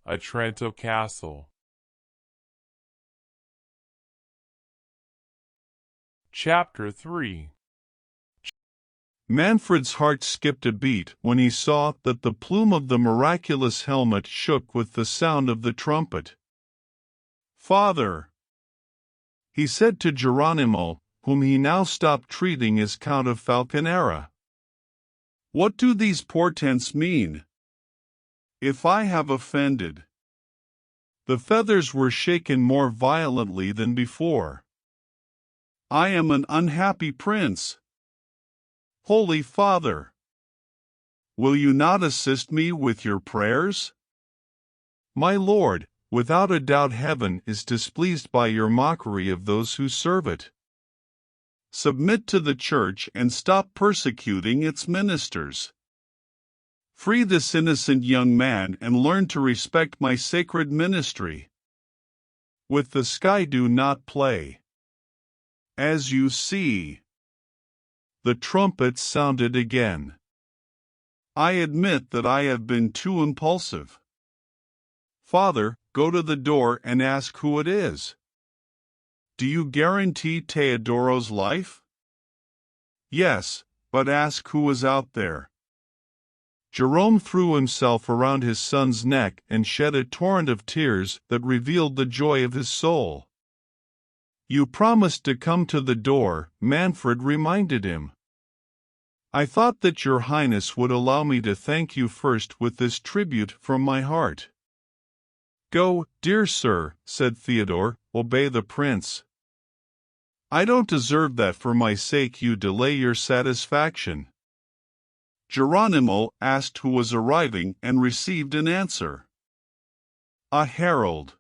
Otranto Castle. Chapter 3. Manfred's heart skipped a beat when he saw that the plume of the miraculous helmet shook with the sound of the trumpet. "Father," he said to Geronimo, whom he now stopped treating as Count of Falconera, "what do these portents mean? If I have offended..." The feathers were shaken more violently than before. "I am an unhappy prince. Holy Father, will you not assist me with your prayers? My Lord, without a doubt heaven is displeased by your mockery of those who serve it. Submit to the Church and stop persecuting its ministers. Free this innocent young man and learn to respect my sacred ministry. With the sky do not play. As you see..." The trumpet sounded again. "I admit that I have been too impulsive. Father, go to the door and ask who it is. Do you guarantee Teodoro's life?" "Yes, but ask who is out there." Jerome threw himself around his son's neck and shed a torrent of tears that revealed the joy of his soul. "You promised to come to the door," Manfred reminded him. "I thought that your Highness would allow me to thank you first with this tribute from my heart." "Go, dear sir," said Theodore, "obey the prince." "I don't deserve that. For my sake you delay your satisfaction." Geronimo asked who was arriving and received an answer. "A herald."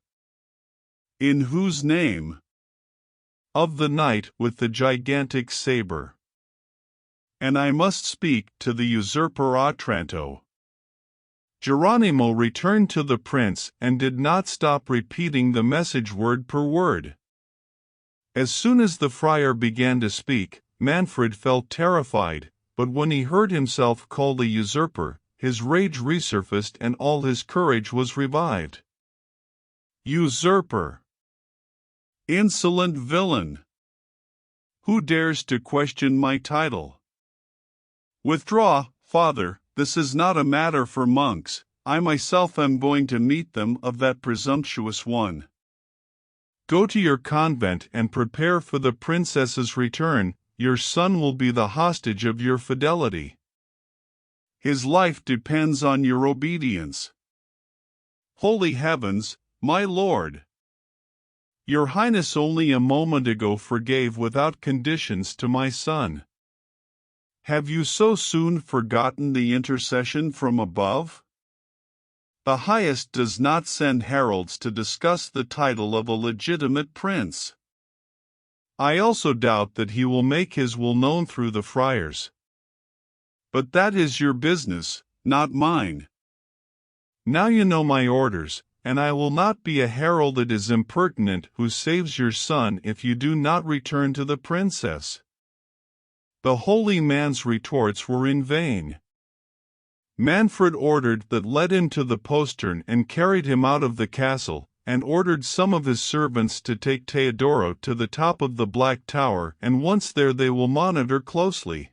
"In whose name?" "Of the knight with the gigantic saber." "And I must speak to the usurper Otranto." Geronimo returned to the prince and did not stop repeating the message word per word. As soon as the friar began to speak, Manfred felt terrified, but when he heard himself called a usurper, his rage resurfaced and all his courage was revived. "Usurper! Insolent villain! Who dares to question my title? Withdraw, Father, this is not a matter for monks. I myself am going to meet them of that presumptuous one. Go to your convent and prepare for the princess's return. Your son will be the hostage of your fidelity. His life depends on your obedience." "Holy heavens, my lord! Your Highness only a moment ago forgave without conditions to my son. Have you so soon forgotten the intercession from above? The highest does not send heralds to discuss the title of a legitimate prince. I also doubt that he will make his will known through the friars. But that is your business, not mine. Now you know my orders, and I will not be a herald that is impertinent who saves your son if you do not return to the princess." The holy man's retorts were in vain. Manfred ordered that led him to the postern and carried him out of the castle, and ordered some of his servants to take Teodoro to the top of the Black Tower, and once there they will monitor closely.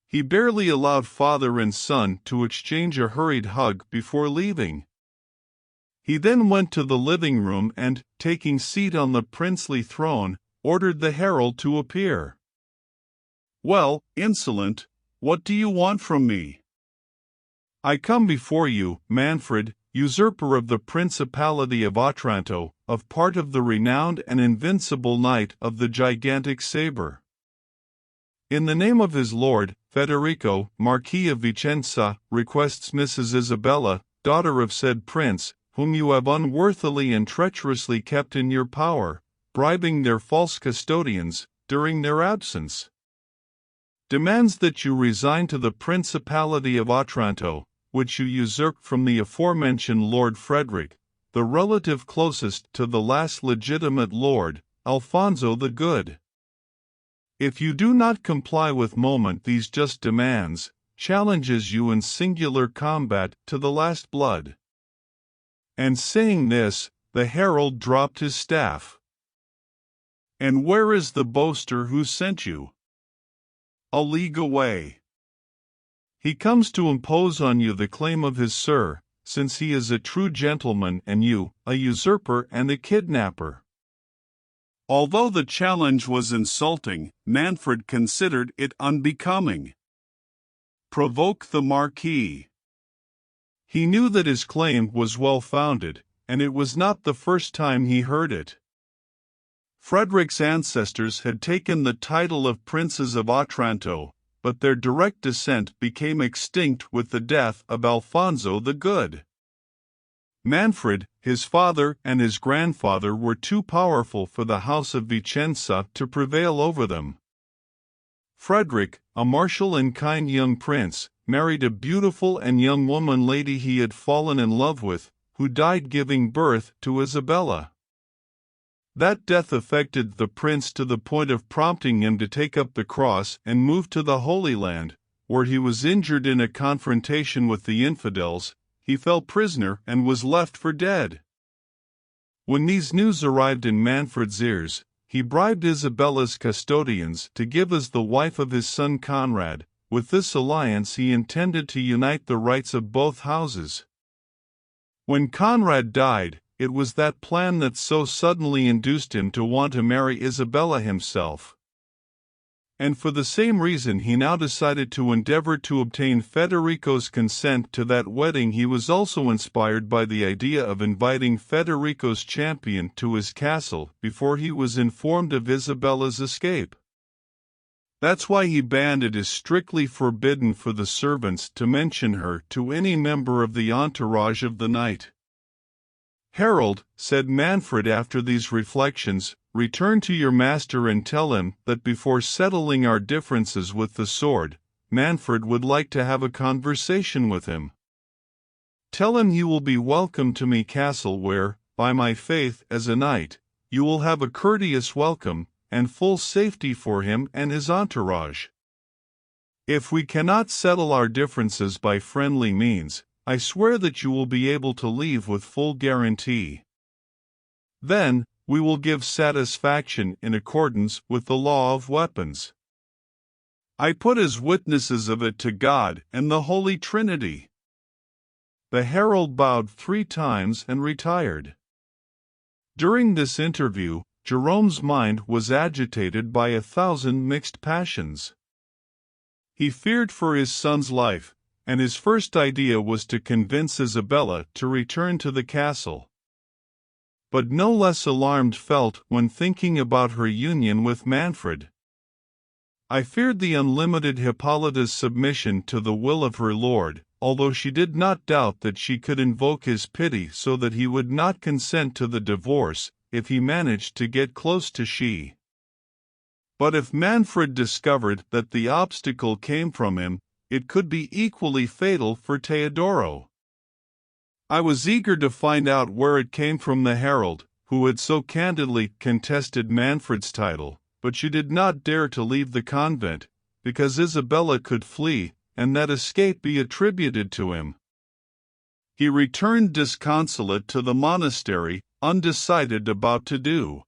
He barely allowed father and son to exchange a hurried hug before leaving. He then went to the living room and, taking seat on the princely throne, ordered the herald to appear. "Well, insolent, what do you want from me?" "I come before you, Manfred, usurper of the Principality of Otranto, of part of the renowned and invincible knight of the gigantic saber. In the name of his lord, Federico, Marquis of Vicenza, requests Mrs. Isabella, daughter of said prince, whom you have unworthily and treacherously kept in your power, bribing their false custodians, during their absence. Demands that you resign to the Principality of Otranto, which you usurped from the aforementioned Lord Frederick, the relative closest to the last legitimate lord, Alfonso the Good. If you do not comply with moment these just demands, challenges you in singular combat to the last blood. And saying this, the herald dropped his staff. And where is the boaster who sent you? A league away. He comes to impose on you the claim of his sir, since he is a true gentleman and you, a usurper and a kidnapper. Although the challenge was insulting, Manfred considered it unbecoming. Provoke the Marquis. He knew that his claim was well-founded, and it was not the first time he heard it. Frederick's ancestors had taken the title of Princes of Otranto, but their direct descent became extinct with the death of Alfonso the Good. Manfred, his father and his grandfather were too powerful for the House of Vicenza to prevail over them. Frederick, a martial and kind young prince, married a beautiful and young woman lady he had fallen in love with, who died giving birth to Isabella. That death affected the prince to the point of prompting him to take up the cross and move to the Holy Land, where he was injured in a confrontation with the infidels. He fell prisoner and was left for dead. When these news arrived in Manfred's ears, he bribed Isabella's custodians to give as the wife of his son Conrad. With this alliance he intended to unite the rights of both houses. When Conrad died, it was that plan that so suddenly induced him to want to marry Isabella himself. And for the same reason he now decided to endeavor to obtain Federico's consent to that wedding. He was also inspired by the idea of inviting Federico's champion to his castle before he was informed of Isabella's escape. That's why he banned it as strictly forbidden for the servants to mention her to any member of the entourage of the knight. "Herald," said Manfred after these reflections, "return to your master and tell him that before settling our differences with the sword, Manfred would like to have a conversation with him. Tell him you will be welcome to me castle where, by my faith as a knight, you will have a courteous welcome, and full safety for him and his entourage. If we cannot settle our differences by friendly means, I swear that you will be able to leave with full guarantee. Then, we will give satisfaction in accordance with the law of weapons. I put as witnesses of it to God and the Holy Trinity." The herald bowed 3 times and retired. During this interview, Jerome's mind was agitated by 1,000 mixed passions. He feared for his son's life, and his first idea was to convince Isabella to return to the castle. But no less alarmed felt when thinking about her union with Manfred. I feared the unlimited Hippolyta's submission to the will of her lord, although she did not doubt that she could invoke his pity so that he would not consent to the divorce if he managed to get close to she. But if Manfred discovered that the obstacle came from him, it could be equally fatal for Teodoro. I was eager to find out where it came from the herald, who had so candidly contested Manfred's title, but she did not dare to leave the convent, because Isabella could flee, and that escape be attributed to him. He returned disconsolate to the monastery, undecided about to do.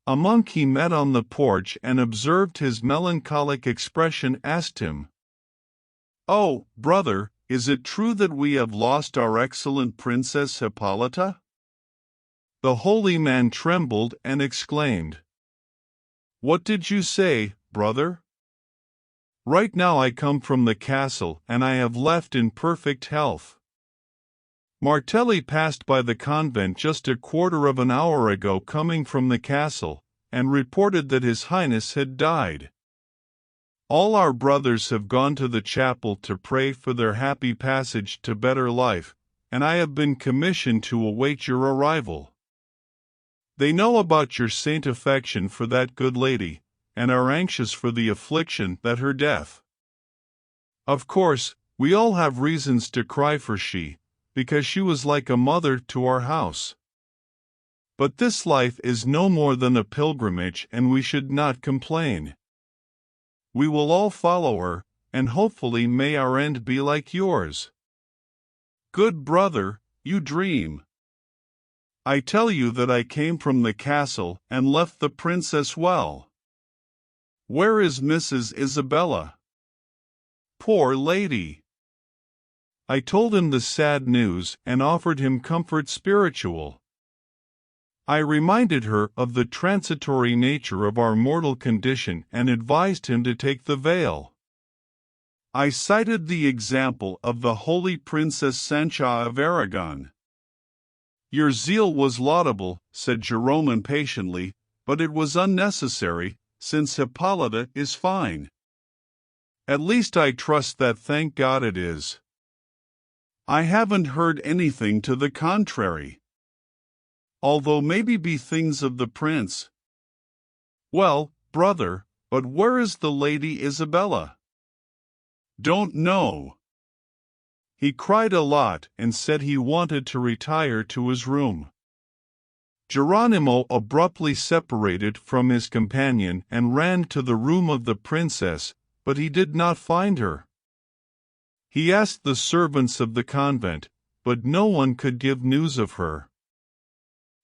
A monk he met on the porch and observed his melancholic expression asked him, "Oh, brother, is it true that we have lost our excellent Princess Hippolyta?" The holy man trembled and exclaimed, "What did you say, brother?" "Right now I come from the castle and I have left in perfect health. Martelli passed by the convent just a quarter of an hour ago coming from the castle, and reported that His Highness had died. All our brothers have gone to the chapel to pray for their happy passage to better life, and I have been commissioned to await your arrival. They know about your saint affection for that good lady, and are anxious for the affliction that her death. Of course, we all have reasons to cry for she, because she was like a mother to our house. But this life is no more than a pilgrimage and we should not complain. We will all follow her, and hopefully may our end be like yours. Good brother, you dream. I tell you that I came from the castle and left the princess well. Where is Mrs. Isabella? Poor lady. I told him the sad news and offered him comfort spiritual. I reminded her of the transitory nature of our mortal condition and advised him to take the veil. I cited the example of the holy Princess Sancha of Aragon. Your zeal was laudable, said Jerome impatiently, but it was unnecessary, since Hippolyta is fine. At least I trust that, thank God it is. I haven't heard anything to the contrary. Although maybe be things of the prince. Well, brother, but where is the Lady Isabella? Don't know. He cried a lot and said he wanted to retire to his room. Geronimo abruptly separated from his companion and ran to the room of the princess, but he did not find her. He asked the servants of the convent, but no one could give news of her.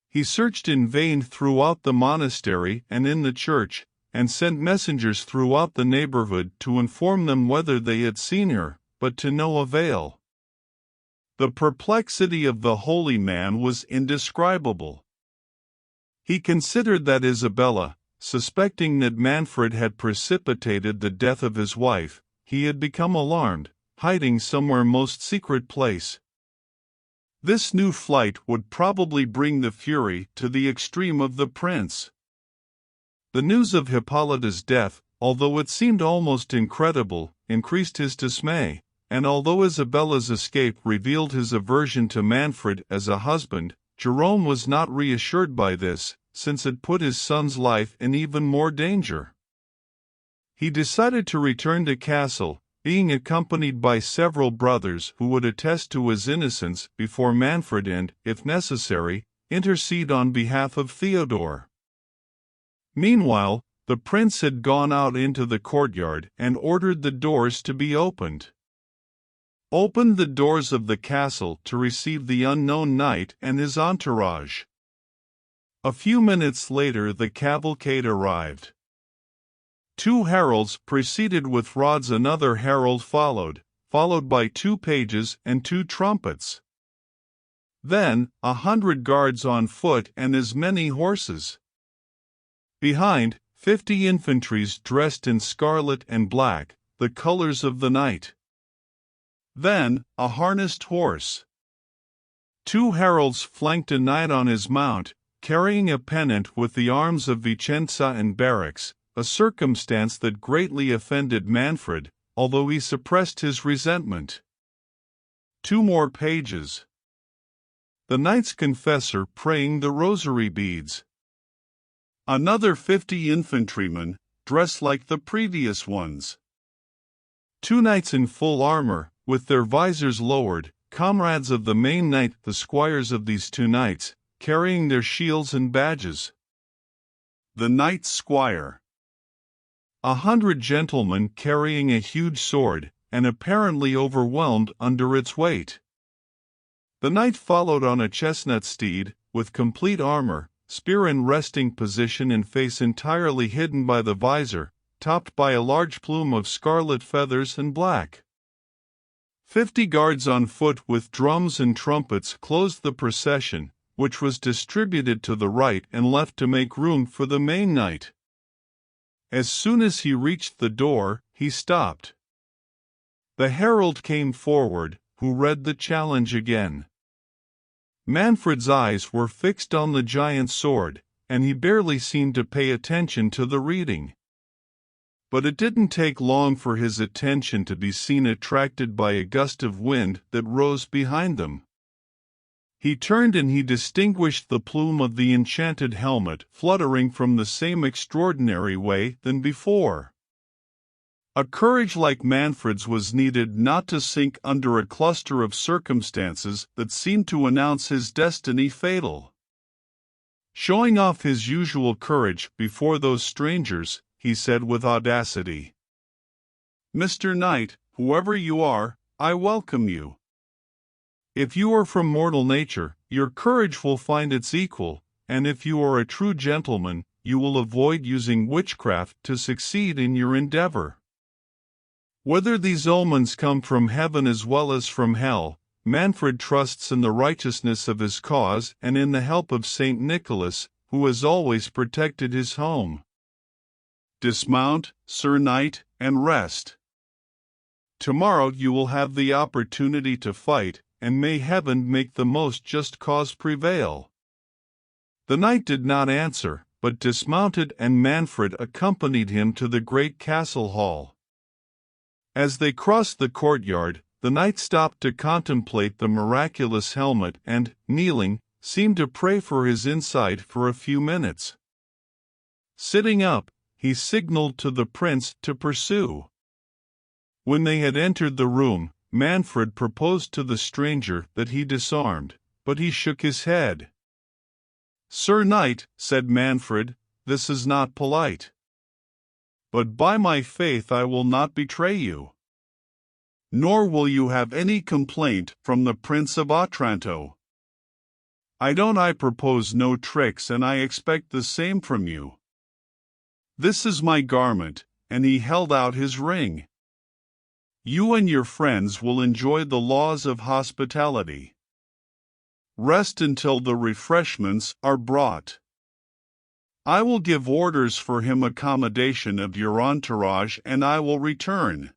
He searched in vain throughout the monastery and in the church, and sent messengers throughout the neighborhood to inform them whether they had seen her, but to no avail. The perplexity of the holy man was indescribable. He considered that Isabella, suspecting that Manfred had precipitated the death of his wife, he had become alarmed, hiding somewhere most secret place. This new flight would probably bring the fury to the extreme of the prince. The news of Hippolyta's death, although it seemed almost incredible, increased his dismay, and although Isabella's escape revealed his aversion to Manfred as a husband, Jerome was not reassured by this, since it put his son's life in even more danger. He decided to return to Castle, being accompanied by several brothers who would attest to his innocence before Manfred and, if necessary, intercede on behalf of Theodore. Meanwhile, the prince had gone out into the courtyard and ordered the doors to be opened. Opened the doors of the castle to receive the unknown knight and his entourage. A few minutes later the cavalcade arrived. 2 heralds preceded with rods. Another herald followed by 2 pages and 2 trumpets. Then, 100 guards on foot and as many horses. Behind, 50 infantries dressed in scarlet and black, the colors of the knight. Then, a harnessed horse. 2 heralds flanked a knight on his mount, carrying a pennant with the arms of Vicenza and barracks, a circumstance that greatly offended Manfred, although he suppressed his resentment. 2 more pages. The knight's confessor praying the rosary beads. Another 50 infantrymen, dressed like the previous ones. 2 knights in full armor, with their visors lowered, comrades of the main knight, the squires of these 2 knights, carrying their shields and badges. The knight's squire. 100 gentlemen carrying a huge sword, and apparently overwhelmed under its weight. The knight followed on a chestnut steed, with complete armor, spear in resting position and face entirely hidden by the visor, topped by a large plume of scarlet feathers and black. 50 guards on foot with drums and trumpets closed the procession, which was distributed to the right and left to make room for the main knight. As soon as he reached the door, he stopped. The herald came forward, who read the challenge again. Manfred's eyes were fixed on the giant's sword, and he barely seemed to pay attention to the reading. But it didn't take long for his attention to be seen attracted by a gust of wind that rose behind them. He turned and he distinguished the plume of the enchanted helmet fluttering from the same extraordinary way than before. A courage like Manfred's was needed not to sink under a cluster of circumstances that seemed to announce his destiny fatal. Showing off his usual courage before those strangers, he said with audacity, "Mr. Knight, whoever you are, I welcome you. If you are from mortal nature, your courage will find its equal, and if you are a true gentleman, you will avoid using witchcraft to succeed in your endeavor. Whether these omens come from heaven as well as from hell, Manfred trusts in the righteousness of his cause and in the help of Saint Nicholas, who has always protected his home. Dismount, Sir Knight, and rest. Tomorrow you will have the opportunity to fight, and may heaven make the most just cause prevail. The knight did not answer, but dismounted, and Manfred accompanied him to the great castle hall. As they crossed the courtyard, the knight stopped to contemplate the miraculous helmet and, kneeling, seemed to pray for his insight for a few minutes. Sitting up, he signaled to the prince to pursue. When they had entered the room, Manfred proposed to the stranger that he disarmed, but he shook his head. "Sir Knight," said Manfred, "this is not polite. But by my faith I will not betray you. Nor will you have any complaint from the Prince of Otranto. I propose no tricks, and I expect the same from you. This is my garment," and he held out his ring. "You and your friends will enjoy the laws of hospitality. Rest until the refreshments are brought. I will give orders for him accommodation of your entourage, and I will return."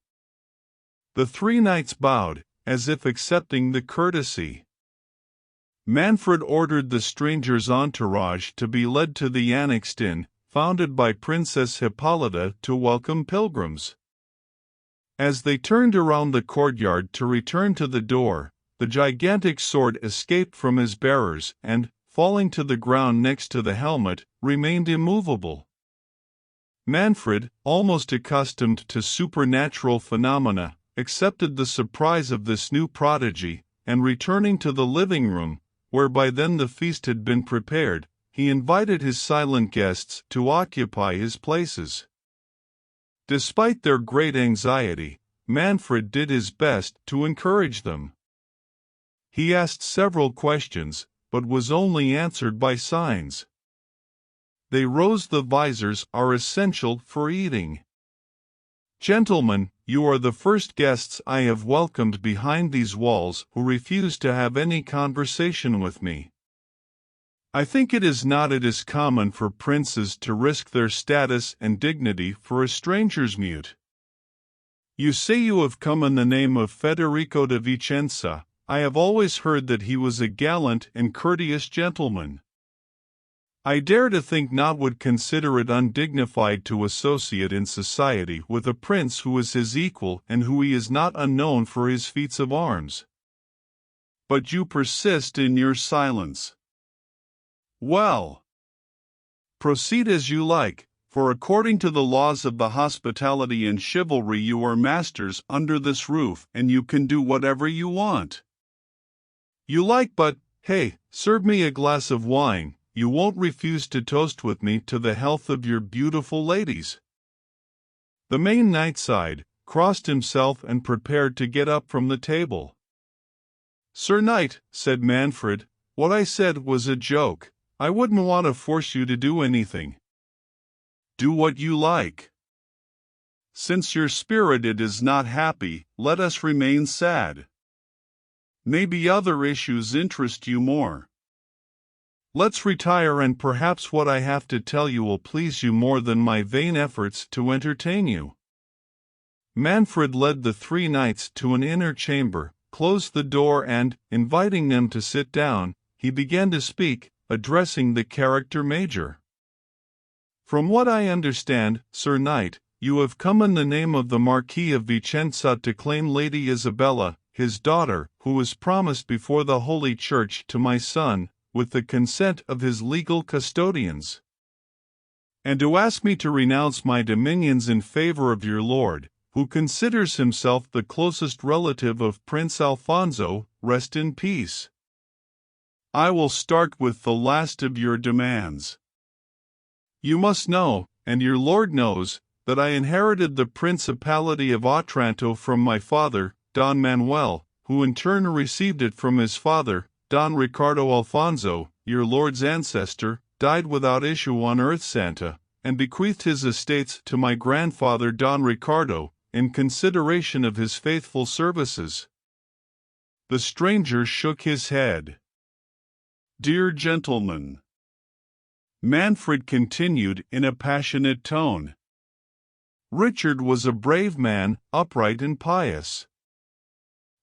The three knights bowed, as if accepting the courtesy. Manfred ordered the stranger's entourage to be led to the annexed inn, founded by Princess Hippolyta to welcome pilgrims. As they turned around the courtyard to return to the door, the gigantic sword escaped from his bearers and, falling to the ground next to the helmet, remained immovable. Manfred, almost accustomed to supernatural phenomena, accepted the surprise of this new prodigy, and returning to the living room, where by then the feast had been prepared, he invited his silent guests to occupy his places. Despite their great anxiety, Manfred did his best to encourage them. He asked several questions, but was only answered by signs. They rose. "The visors are essential for eating. Gentlemen, you are the first guests I have welcomed behind these walls who refuse to have any conversation with me. I think it is not common for princes to risk their status and dignity for a stranger's mute. You say you have come in the name of Federico de Vicenza. I have always heard that he was a gallant and courteous gentleman. I dare to think not would consider it undignified to associate in society with a prince who is his equal and who he is not unknown for his feats of arms. But you persist in your silence. Well, proceed as you like, for according to the laws of the hospitality and chivalry you are masters under this roof and you can do whatever you want. You like, but, hey, serve me a glass of wine. You won't refuse to toast with me to the health of your beautiful ladies." The main knight sighed, crossed himself and prepared to get up from the table. "Sir Knight," said Manfred, "what I said was a joke. I wouldn't want to force you to do anything. Do what you like. Since your spirit is not happy, let us remain sad. Maybe other issues interest you more. Let's retire, and perhaps what I have to tell you will please you more than my vain efforts to entertain you." Manfred led the three knights to an inner chamber, closed the door and, inviting them to sit down, he began to speak, addressing the character major. "From what I understand, Sir Knight, you have come in the name of the Marquis of Vicenza to claim Lady Isabella, his daughter, who was promised before the Holy Church to my son, with the consent of his legal custodians. And to ask me to renounce my dominions in favor of your lord, who considers himself the closest relative of Prince Alfonso, rest in peace. I will start with the last of your demands. You must know, and your lord knows, that I inherited the Principality of Otranto from my father, Don Manuel, who in turn received it from his father, Don Ricardo Alfonso, your lord's ancestor, died without issue on earth, Santa, and bequeathed his estates to my grandfather Don Ricardo, in consideration of his faithful services." The stranger shook his head. "Dear gentleman," Manfred continued in a passionate tone, "Richard was a brave man, upright and pious.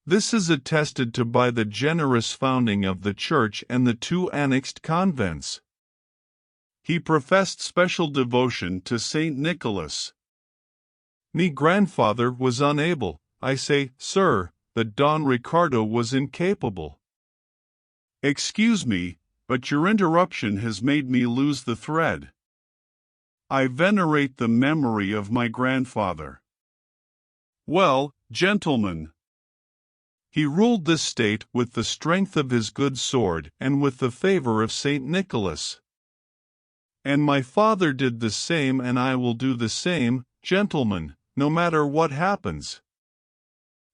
This is attested to by the generous founding of the church and the 2 annexed convents. He professed special devotion to Saint Nicholas. Me grandfather was unable, I say, sir, that Don Ricardo was incapable." "Excuse me, but your interruption has made me lose the thread. I venerate the memory of my grandfather. Well, gentlemen, he ruled this state with the strength of his good sword and with the favor of Saint Nicholas. And my father did the same, and I will do the same, gentlemen, no matter what happens.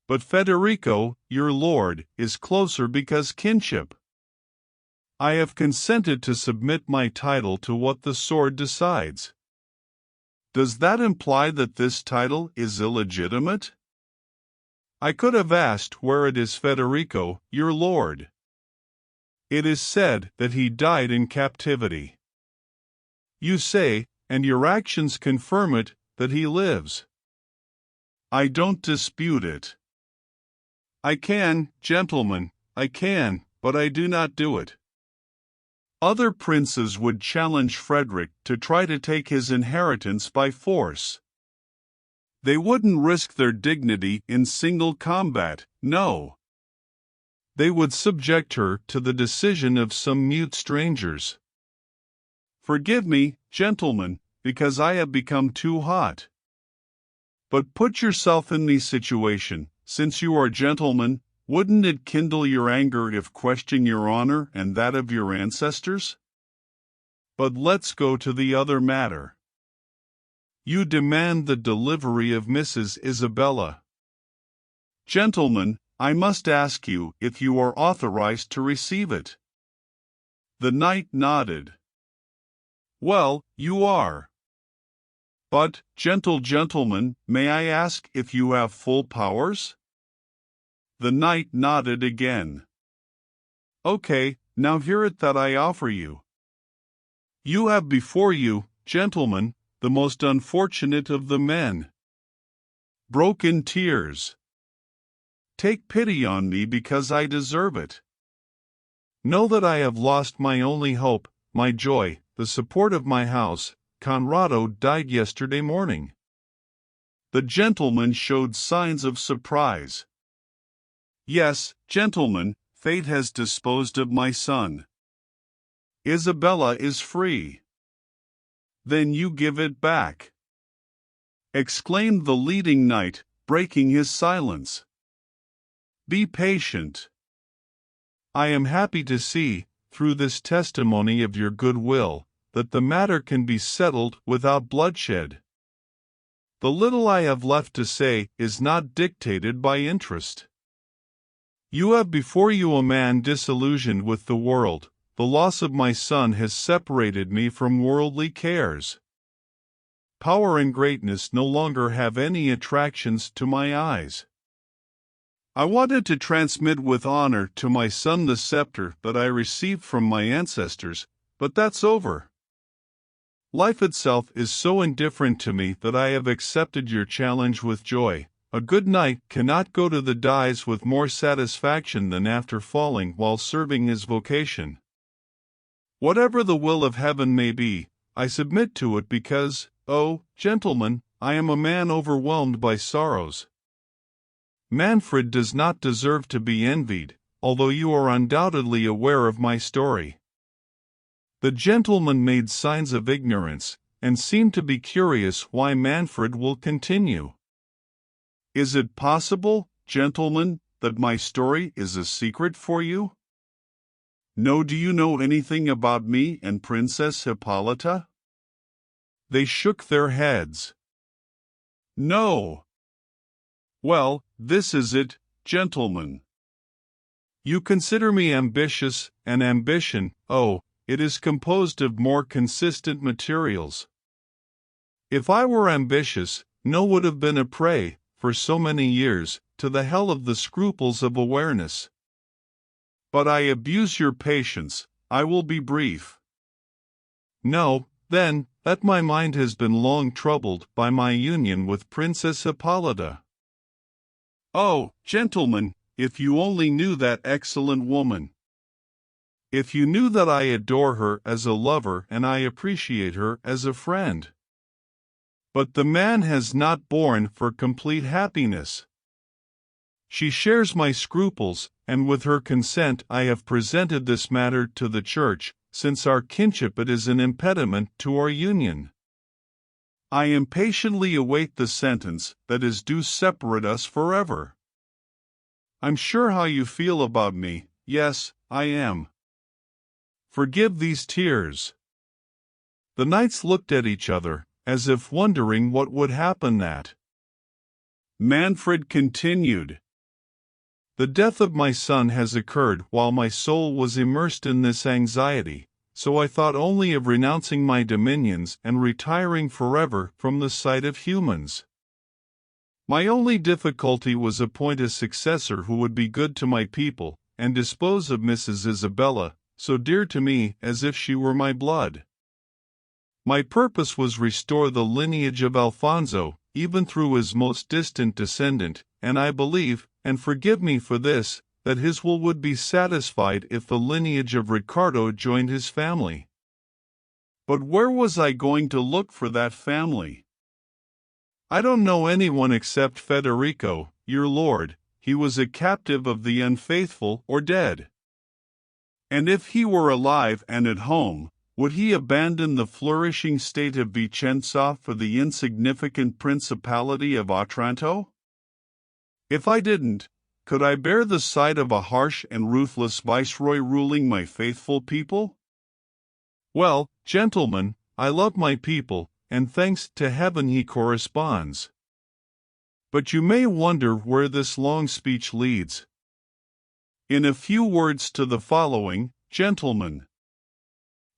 But Federico, your lord, is closer because kinship. I have consented to submit my title to what the sword decides. Does that imply that this title is illegitimate? I could have asked where it is Federico, your lord. It is said that he died in captivity. You say, and your actions confirm it, that he lives. I don't dispute it. I can, gentlemen, I can, but I do not do it. Other princes would challenge Frederick to try to take his inheritance by force. They wouldn't risk their dignity in single combat, no. They would subject her to the decision of some mute strangers. Forgive me, gentlemen, because I have become too hot. But put yourself in the situation, since you are gentlemen. Wouldn't it kindle your anger if questioning your honor and that of your ancestors? But let's go to the other matter. You demand the delivery of Mrs. Isabella. Gentlemen, I must ask you if you are authorized to receive it. The knight nodded. Well, you are. But, gentle gentlemen, may I ask if you have full powers? The knight nodded again. Okay, now hear it that I offer you. You have before you, gentlemen, the most unfortunate of the men. Broke in tears. Take pity on me because I deserve it. Know that I have lost my only hope, my joy, the support of my house. Conrado died yesterday morning. The gentleman showed signs of surprise. Yes, gentlemen, fate has disposed of my son. Isabella is free. Then you give it back, exclaimed the leading knight, breaking his silence. Be patient. I am happy to see, through this testimony of your good will, that the matter can be settled without bloodshed. The little I have left to say is not dictated by interest. You have before you a man disillusioned with the world. The loss of my son has separated me from worldly cares. Power and greatness no longer have any attractions to my eyes. I wanted to transmit with honor to my son the scepter that I received from my ancestors, but that's over. Life itself is so indifferent to me that I have accepted your challenge with joy. A good knight cannot go to the dice with more satisfaction than after falling while serving his vocation. Whatever the will of heaven may be, I submit to it because, oh, gentlemen, I am a man overwhelmed by sorrows. Manfred does not deserve to be envied, although you are undoubtedly aware of my story. The gentleman made signs of ignorance, and seemed to be curious why Manfred will continue. Is it possible, gentlemen, that my story is a secret for you? No, do you know anything about me and Princess Hippolyta? They shook their heads. No. Well, this is it, gentlemen. You consider me ambitious, and ambition, oh, it is composed of more consistent materials. If I were ambitious, no would have been a prey, for so many years, to the hell of the scruples of awareness. But I abuse your patience, I will be brief. Know, then, that my mind has been long troubled by my union with Princess Hippolyta. Oh, gentlemen, if you only knew that excellent woman! If you knew that I adore her as a lover and I appreciate her as a friend! But the man has not born for complete happiness. She shares my scruples, and with her consent I have presented this matter to the Church, since our kinship it is an impediment to our union. I impatiently await the sentence that is due separate us forever. I'm sure how you feel about me, yes, I am. Forgive these tears. The knights looked at each other, as if wondering what would happen that. Manfred continued. The death of my son has occurred while my soul was immersed in this anxiety, so I thought only of renouncing my dominions and retiring forever from the sight of humans. My only difficulty was appoint a successor who would be good to my people, and dispose of Mrs. Isabella, so dear to me as if she were my blood. My purpose was restore the lineage of Alfonso, even through his most distant descendant, and I believe, and forgive me for this, that his will would be satisfied if the lineage of Ricardo joined his family. But where was I going to look for that family? I don't know anyone except Federico, your lord. He was a captive of the unfaithful or dead. And if he were alive and at home, would he abandon the flourishing state of Vicenza for the insignificant principality of Otranto? If I didn't, could I bear the sight of a harsh and ruthless viceroy ruling my faithful people? Well, gentlemen, I love my people, and thanks to heaven he corresponds. But you may wonder where this long speech leads. In a few words to the following, gentlemen.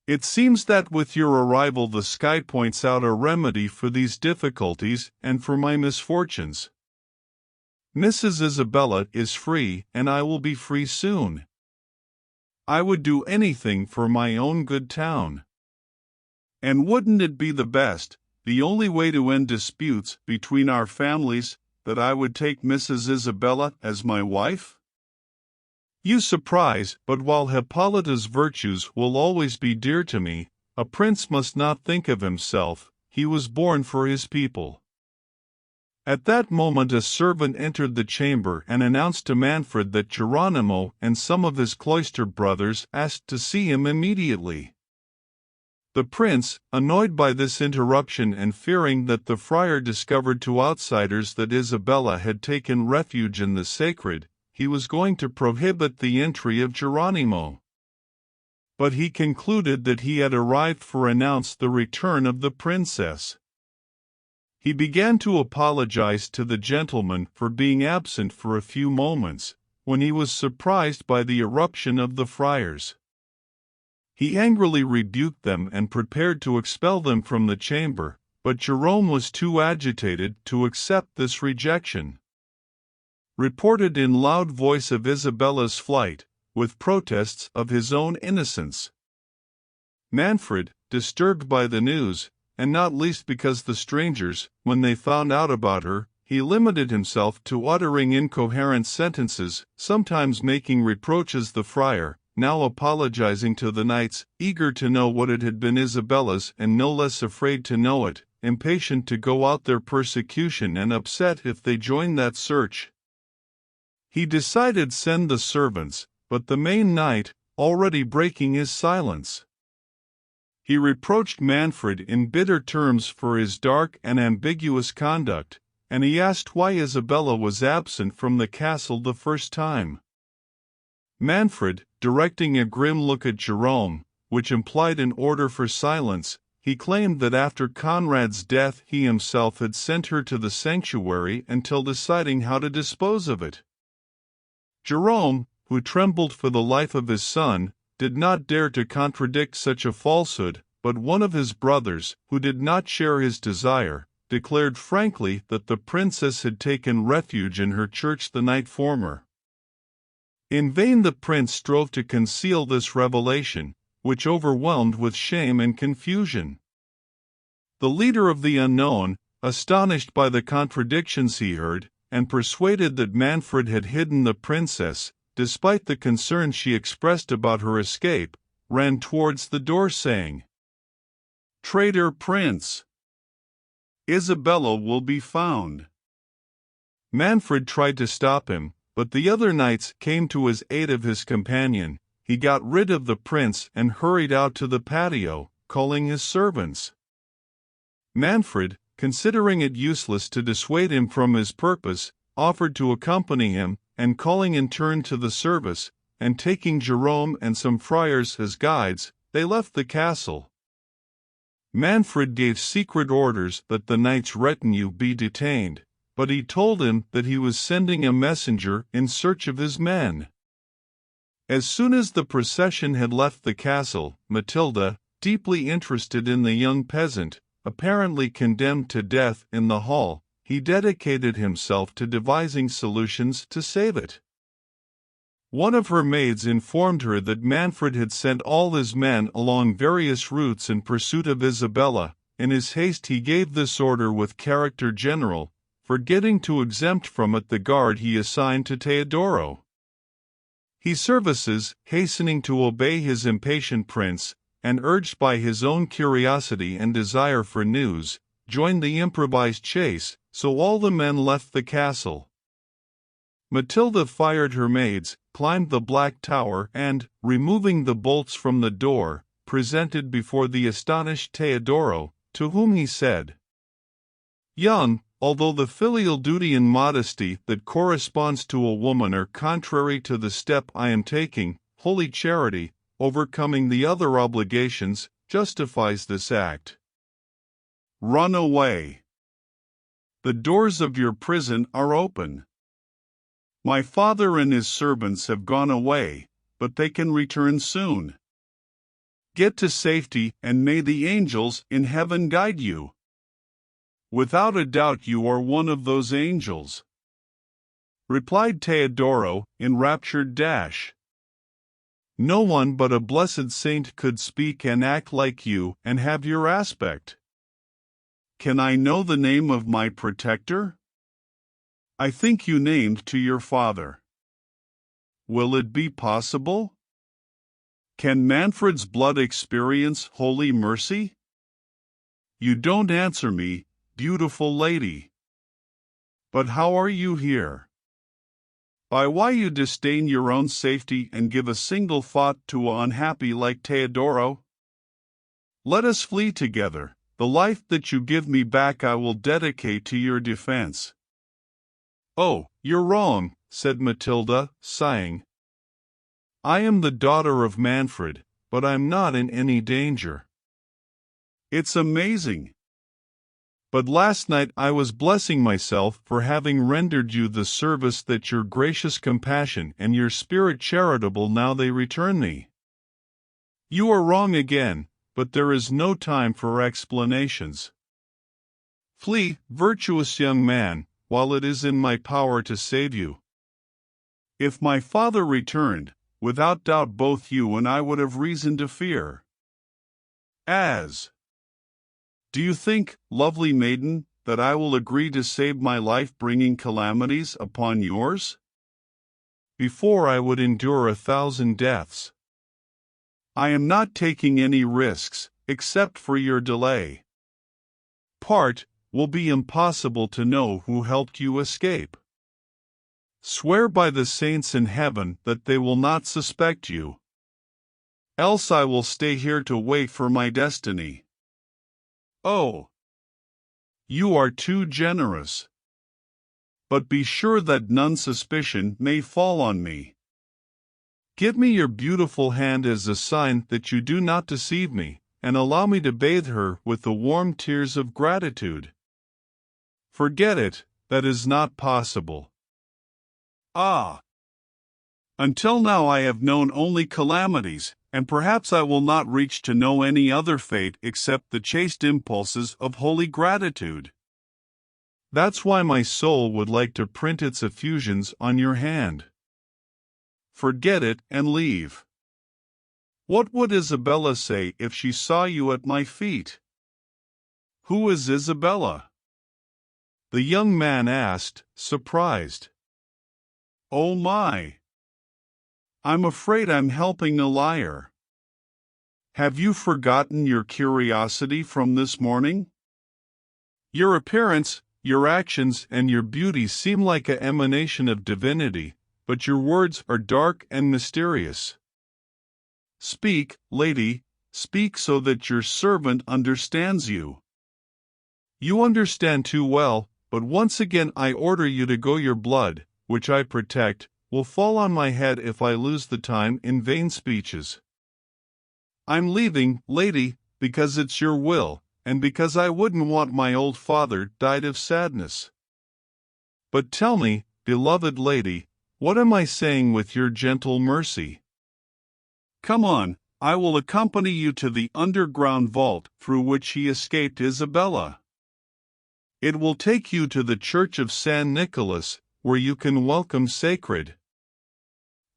It seems that with your arrival the sky points out a remedy for these difficulties and for my misfortunes. Mrs. Isabella is free, and I will be free soon. I would do anything for my own good town. And wouldn't it be the best, the only way to end disputes between our families, that I would take Mrs. Isabella as my wife? You surprise, but while Hippolyta's virtues will always be dear to me, a prince must not think of himself, he was born for his people. At that moment a servant entered the chamber and announced to Manfred that Geronimo and some of his cloister brothers asked to see him immediately. The prince, annoyed by this interruption and fearing that the friar discovered to outsiders that Isabella had taken refuge in the sacred, he was going to prohibit the entry of Geronimo. But he concluded that he had arrived for announce the return of the princess. He began to apologize to the gentleman for being absent for a few moments, when he was surprised by the irruption of the friars. He angrily rebuked them and prepared to expel them from the chamber, but Jerome was too agitated to accept this rejection. Reported in loud voice of Isabella's flight, with protests of his own innocence. Manfred, disturbed by the news, and not least because the strangers, when they found out about her, he limited himself to uttering incoherent sentences, sometimes making reproaches the friar, now apologizing to the knights, eager to know what it had been Isabella's and no less afraid to know it, impatient to go out their persecution and upset if they joined that search. He decided send the servants, but the main knight, already breaking his silence. He reproached Manfred in bitter terms for his dark and ambiguous conduct, and he asked why Isabella was absent from the castle the first time. Manfred, directing a grim look at Jerome, which implied an order for silence, he claimed that after Conrad's death he himself had sent her to the sanctuary until deciding how to dispose of it. Jerome, who trembled for the life of his son, did not dare to contradict such a falsehood, but one of his brothers, who did not share his desire, declared frankly that the princess had taken refuge in her church the night former. In vain the prince strove to conceal this revelation, which overwhelmed with shame and confusion. The leader of the unknown, astonished by the contradictions he heard, and persuaded that Manfred had hidden the princess, despite the concern she expressed about her escape, ran towards the door saying, "Traitor prince! Isabella will be found." Manfred tried to stop him, but the other knights came to his aid of his companion. He got rid of the prince and hurried out to the patio, calling his servants. Manfred, considering it useless to dissuade him from his purpose, offered to accompany him, and calling in turn to the service, and taking Jerome and some friars as guides, they left the castle. Manfred gave secret orders that the knight's retinue be detained, but he told him that he was sending a messenger in search of his men. As soon as the procession had left the castle, Matilda, deeply interested in the young peasant, apparently condemned to death in the hall, he dedicated himself to devising solutions to save it. One of her maids informed her that Manfred had sent all his men along various routes in pursuit of Isabella. In his haste he gave this order with character general, forgetting to exempt from it the guard he assigned to Teodoro. He services, hastening to obey his impatient prince, and urged by his own curiosity and desire for news, joined the improvised chase, so all the men left the castle. Matilda fired her maids, climbed the black tower and, removing the bolts from the door, presented before the astonished Teodoro, to whom he said, "Young, although the filial duty and modesty that corresponds to a woman are contrary to the step I am taking, holy charity, overcoming the other obligations, justifies this act. Run away. The doors of your prison are open. My father and his servants have gone away, but they can return soon. Get to safety, and may the angels in heaven guide you." "Without a doubt you are one of those angels," replied Teodoro, enraptured. "No one but a blessed saint could speak and act like you and have your aspect. Can I know the name of my protector? I think you named to your father. Will it be possible? Can Manfred's blood experience holy mercy? You don't answer me, beautiful lady. But how are you here? By why you disdain your own safety and give a single thought to an unhappy like Teodoro? Let us flee together. The life that you give me back I will dedicate to your defense." "Oh, you're wrong," said Matilda, sighing. "I am the daughter of Manfred, but I'm not in any danger." "It's amazing. But last night I was blessing myself for having rendered you the service that your gracious compassion and your spirit charitable now they return me." "You are wrong again, but there is no time for explanations. Flee, virtuous young man, while it is in my power to save you. If my father returned, without doubt both you and I would have reason to fear." "As? Do you think, lovely maiden, that I will agree to save my life bringing calamities upon yours? Before I would endure 1,000 deaths. I am not taking any risks, except for your delay. Part will be impossible to know who helped you escape. Swear by the saints in heaven that they will not suspect you. Else I will stay here to wait for my destiny." "Oh, you are too generous. But be sure that none suspicion may fall on me. Give me your beautiful hand as a sign that you do not deceive me, and allow me to bathe her with the warm tears of gratitude." "Forget it, that is not possible." "Ah! Until now I have known only calamities, and perhaps I will not reach to know any other fate except the chaste impulses of holy gratitude. That's why my soul would like to print its effusions on your hand. Forget it and leave. What would Isabella say if she saw you at my feet? Who is Isabella? The young man asked, surprised. Oh my! I'm afraid I'm helping a liar. Have you forgotten your curiosity from this morning? Your appearance, your actions, and your beauty seem like an emanation of divinity, but your words are dark and mysterious. Speak, lady, speak so that your servant understands you. You understand too well, but once again I order you to go. Your blood, which I protect, will fall on my head if I lose the time in vain speeches. I'm leaving, lady, because it's your will, and because I wouldn't want my old father died of sadness. But tell me, beloved lady, what am I saying with your gentle mercy? Come on, I will accompany you to the underground vault through which he escaped Isabella. It will take you to the church of San Nicholas, where you can welcome sacred.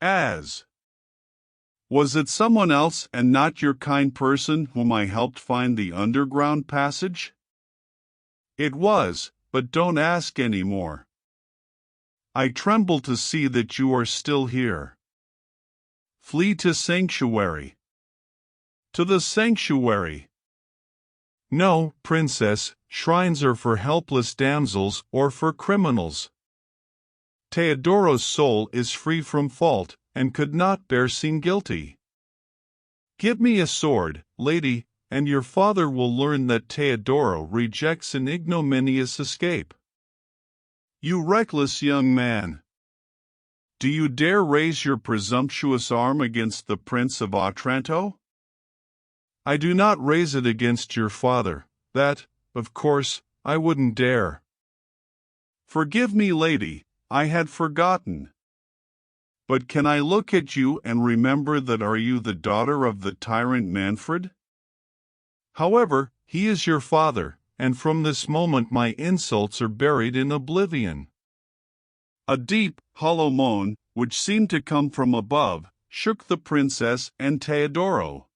As was it someone else and not your kind person whom I helped find the underground passage? It was, but don't ask any more. I tremble to see that you are still here. Flee to sanctuary. To the sanctuary. No, princess, shrines are for helpless damsels or for criminals. Teodoro's soul is free from fault, and could not bear seem guilty. Give me a sword, lady, and your father will learn that Teodoro rejects an ignominious escape. You reckless young man! Do you dare raise your presumptuous arm against the Prince of Otranto? I do not raise it against your father, that, of course, I wouldn't dare. Forgive me, lady, I had forgotten. But can I look at you and remember that are you the daughter of the tyrant Manfred? However, he is your father, and from this moment my insults are buried in oblivion. A deep, hollow moan, which seemed to come from above, shook the princess and Teodoro.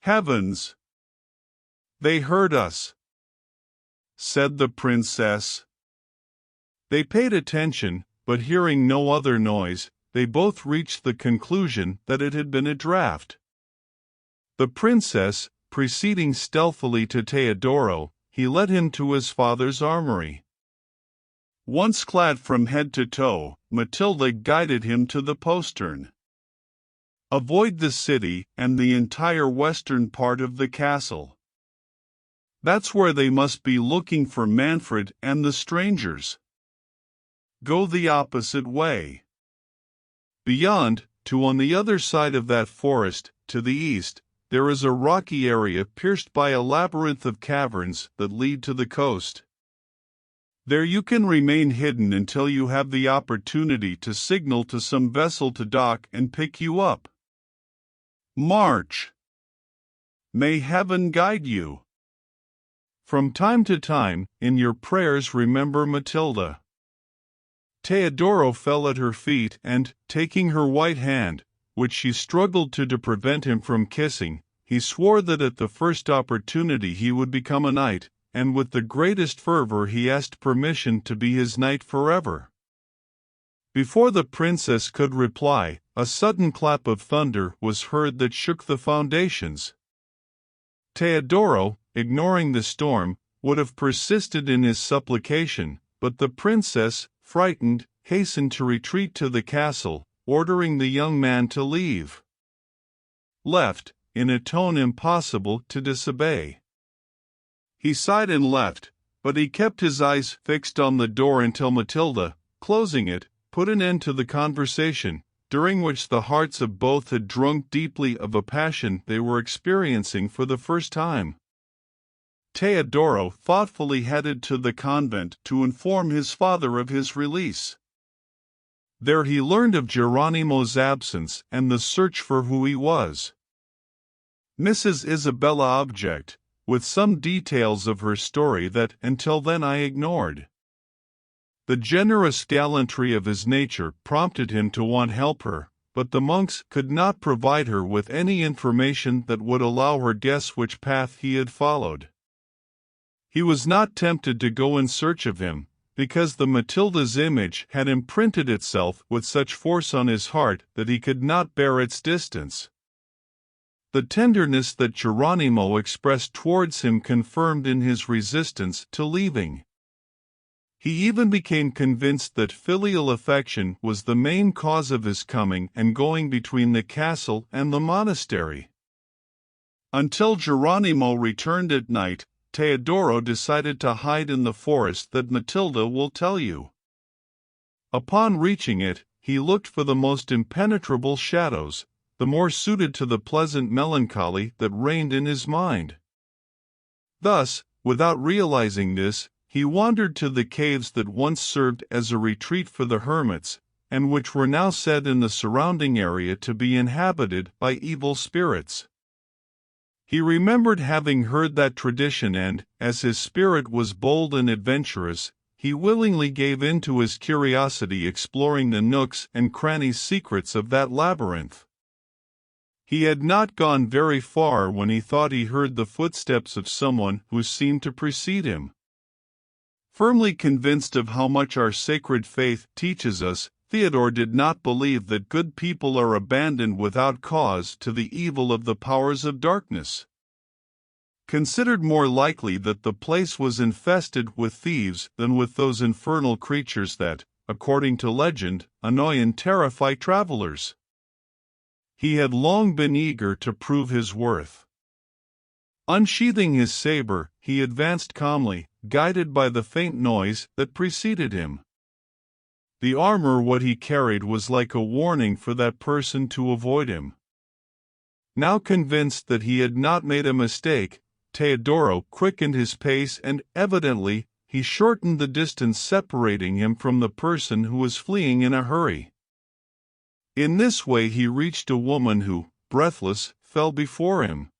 Heavens! They heard us, said the princess. They paid attention, but hearing no other noise, they both reached the conclusion that it had been a draught. The princess, proceeding stealthily to Teodoro, he led him to his father's armory. Once clad from head to toe, Matilda guided him to the postern. Avoid the city and the entire western part of the castle. That's where they must be looking for Manfred and the strangers. Go the opposite way. Beyond, on the other side of that forest, to the east, there is a rocky area pierced by a labyrinth of caverns that lead to the coast. There you can remain hidden until you have the opportunity to signal to some vessel to dock and pick you up. March! May heaven guide you. From time to time, in your prayers remember Matilda. Teodoro fell at her feet and, taking her white hand, which she struggled to prevent him from kissing, he swore that at the first opportunity he would become a knight, and with the greatest fervor he asked permission to be his knight forever. Before the princess could reply, a sudden clap of thunder was heard that shook the foundations. Teodoro, ignoring the storm, would have persisted in his supplication, but the princess, frightened, hastened to retreat to the castle, ordering the young man to leave. Left, in a tone impossible to disobey. He sighed and left, but he kept his eyes fixed on the door until Matilda, closing it, put an end to the conversation, during which the hearts of both had drunk deeply of a passion they were experiencing for the first time. Teodoro thoughtfully headed to the convent to inform his father of his release. There he learned of Geronimo's absence and the search for who he was. Mrs. Isabella object, with some details of her story that until then I ignored. The generous gallantry of his nature prompted him to want help her, but the monks could not provide her with any information that would allow her guess which path he had followed. He was not tempted to go in search of him, because the Matilda's image had imprinted itself with such force on his heart that he could not bear its distance. The tenderness that Geronimo expressed towards him confirmed in his resistance to leaving. He even became convinced that filial affection was the main cause of his coming and going between the castle and the monastery. Until Geronimo returned at night, Teodoro decided to hide in the forest that Matilda will tell you. Upon reaching it, he looked for the most impenetrable shadows, the more suited to the pleasant melancholy that reigned in his mind. Thus, without realizing this, he wandered to the caves that once served as a retreat for the hermits, and which were now said in the surrounding area to be inhabited by evil spirits. He remembered having heard that tradition and, as his spirit was bold and adventurous, he willingly gave in to his curiosity exploring the nooks and crannies secrets of that labyrinth. He had not gone very far when he thought he heard the footsteps of someone who seemed to precede him. Firmly convinced of how much our sacred faith teaches us, Theodore did not believe that good people are abandoned without cause to the evil of the powers of darkness. Considered more likely that the place was infested with thieves than with those infernal creatures that, according to legend, annoy and terrify travelers. He had long been eager to prove his worth. Unsheathing his saber, he advanced calmly, guided by the faint noise that preceded him. The armor what he carried was like a warning for that person to avoid him. Now convinced that he had not made a mistake, Teodoro quickened his pace and, evidently, he shortened the distance separating him from the person who was fleeing in a hurry. In this way he reached a woman who, breathless, fell before him.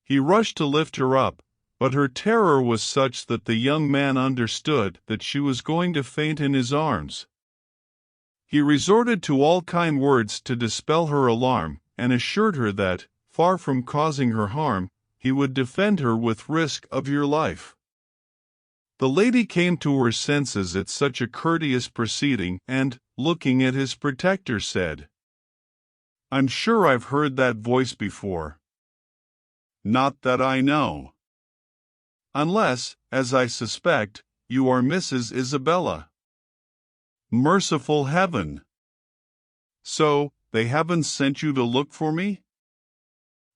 He rushed to lift her up, but her terror was such that the young man understood that she was going to faint in his arms. He resorted to all kind words to dispel her alarm, and assured her that, far from causing her harm, he would defend her with risk of your life. The lady came to her senses at such a courteous proceeding and, looking at his protector, said, "I'm sure I've heard that voice before." "Not that I know. Unless, as I suspect, you are Mrs. Isabella." "Merciful heaven! So, they haven't sent you to look for me?"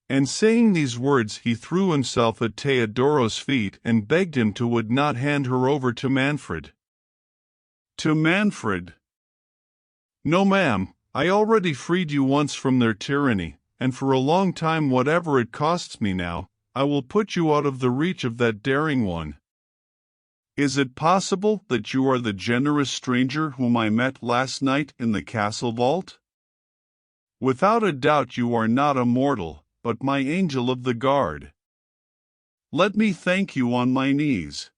And saying these words he threw himself at Teodoro's feet and begged him to would not hand her over to Manfred. "To Manfred?" "No, ma'am, I already freed you once from their tyranny, and for a long time, whatever it costs me now, I will put you out of the reach of that daring one." "Is it possible that you are the generous stranger whom I met last night in the castle vault?" "Without a doubt you are not a mortal, but my angel of the guard. Let me thank you on my knees."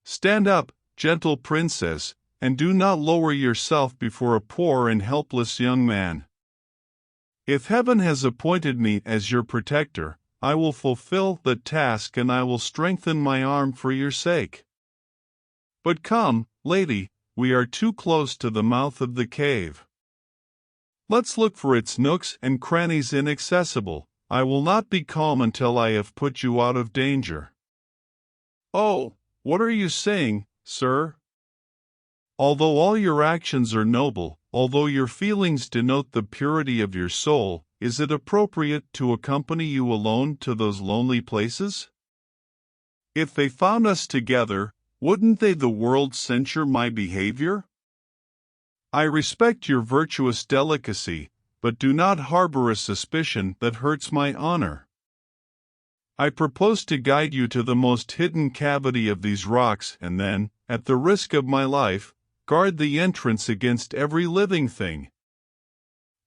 "Stand up, gentle princess, and do not lower yourself before a poor and helpless young man. If heaven has appointed me as your protector, I will fulfill the task and I will strengthen my arm for your sake. But come, lady, we are too close to the mouth of the cave. Let's look for its nooks and crannies inaccessible. I will not be calm until I have put you out of danger." "Oh, what are you saying, sir?" "Although all your actions are noble, although your feelings denote the purity of your soul, is it appropriate to accompany you alone to those lonely places? If they found us together, wouldn't they the world censure my behavior? I respect your virtuous delicacy, but do not harbor a suspicion that hurts my honor. I propose to guide you to the most hidden cavity of these rocks and then, at the risk of my life, guard the entrance against every living thing.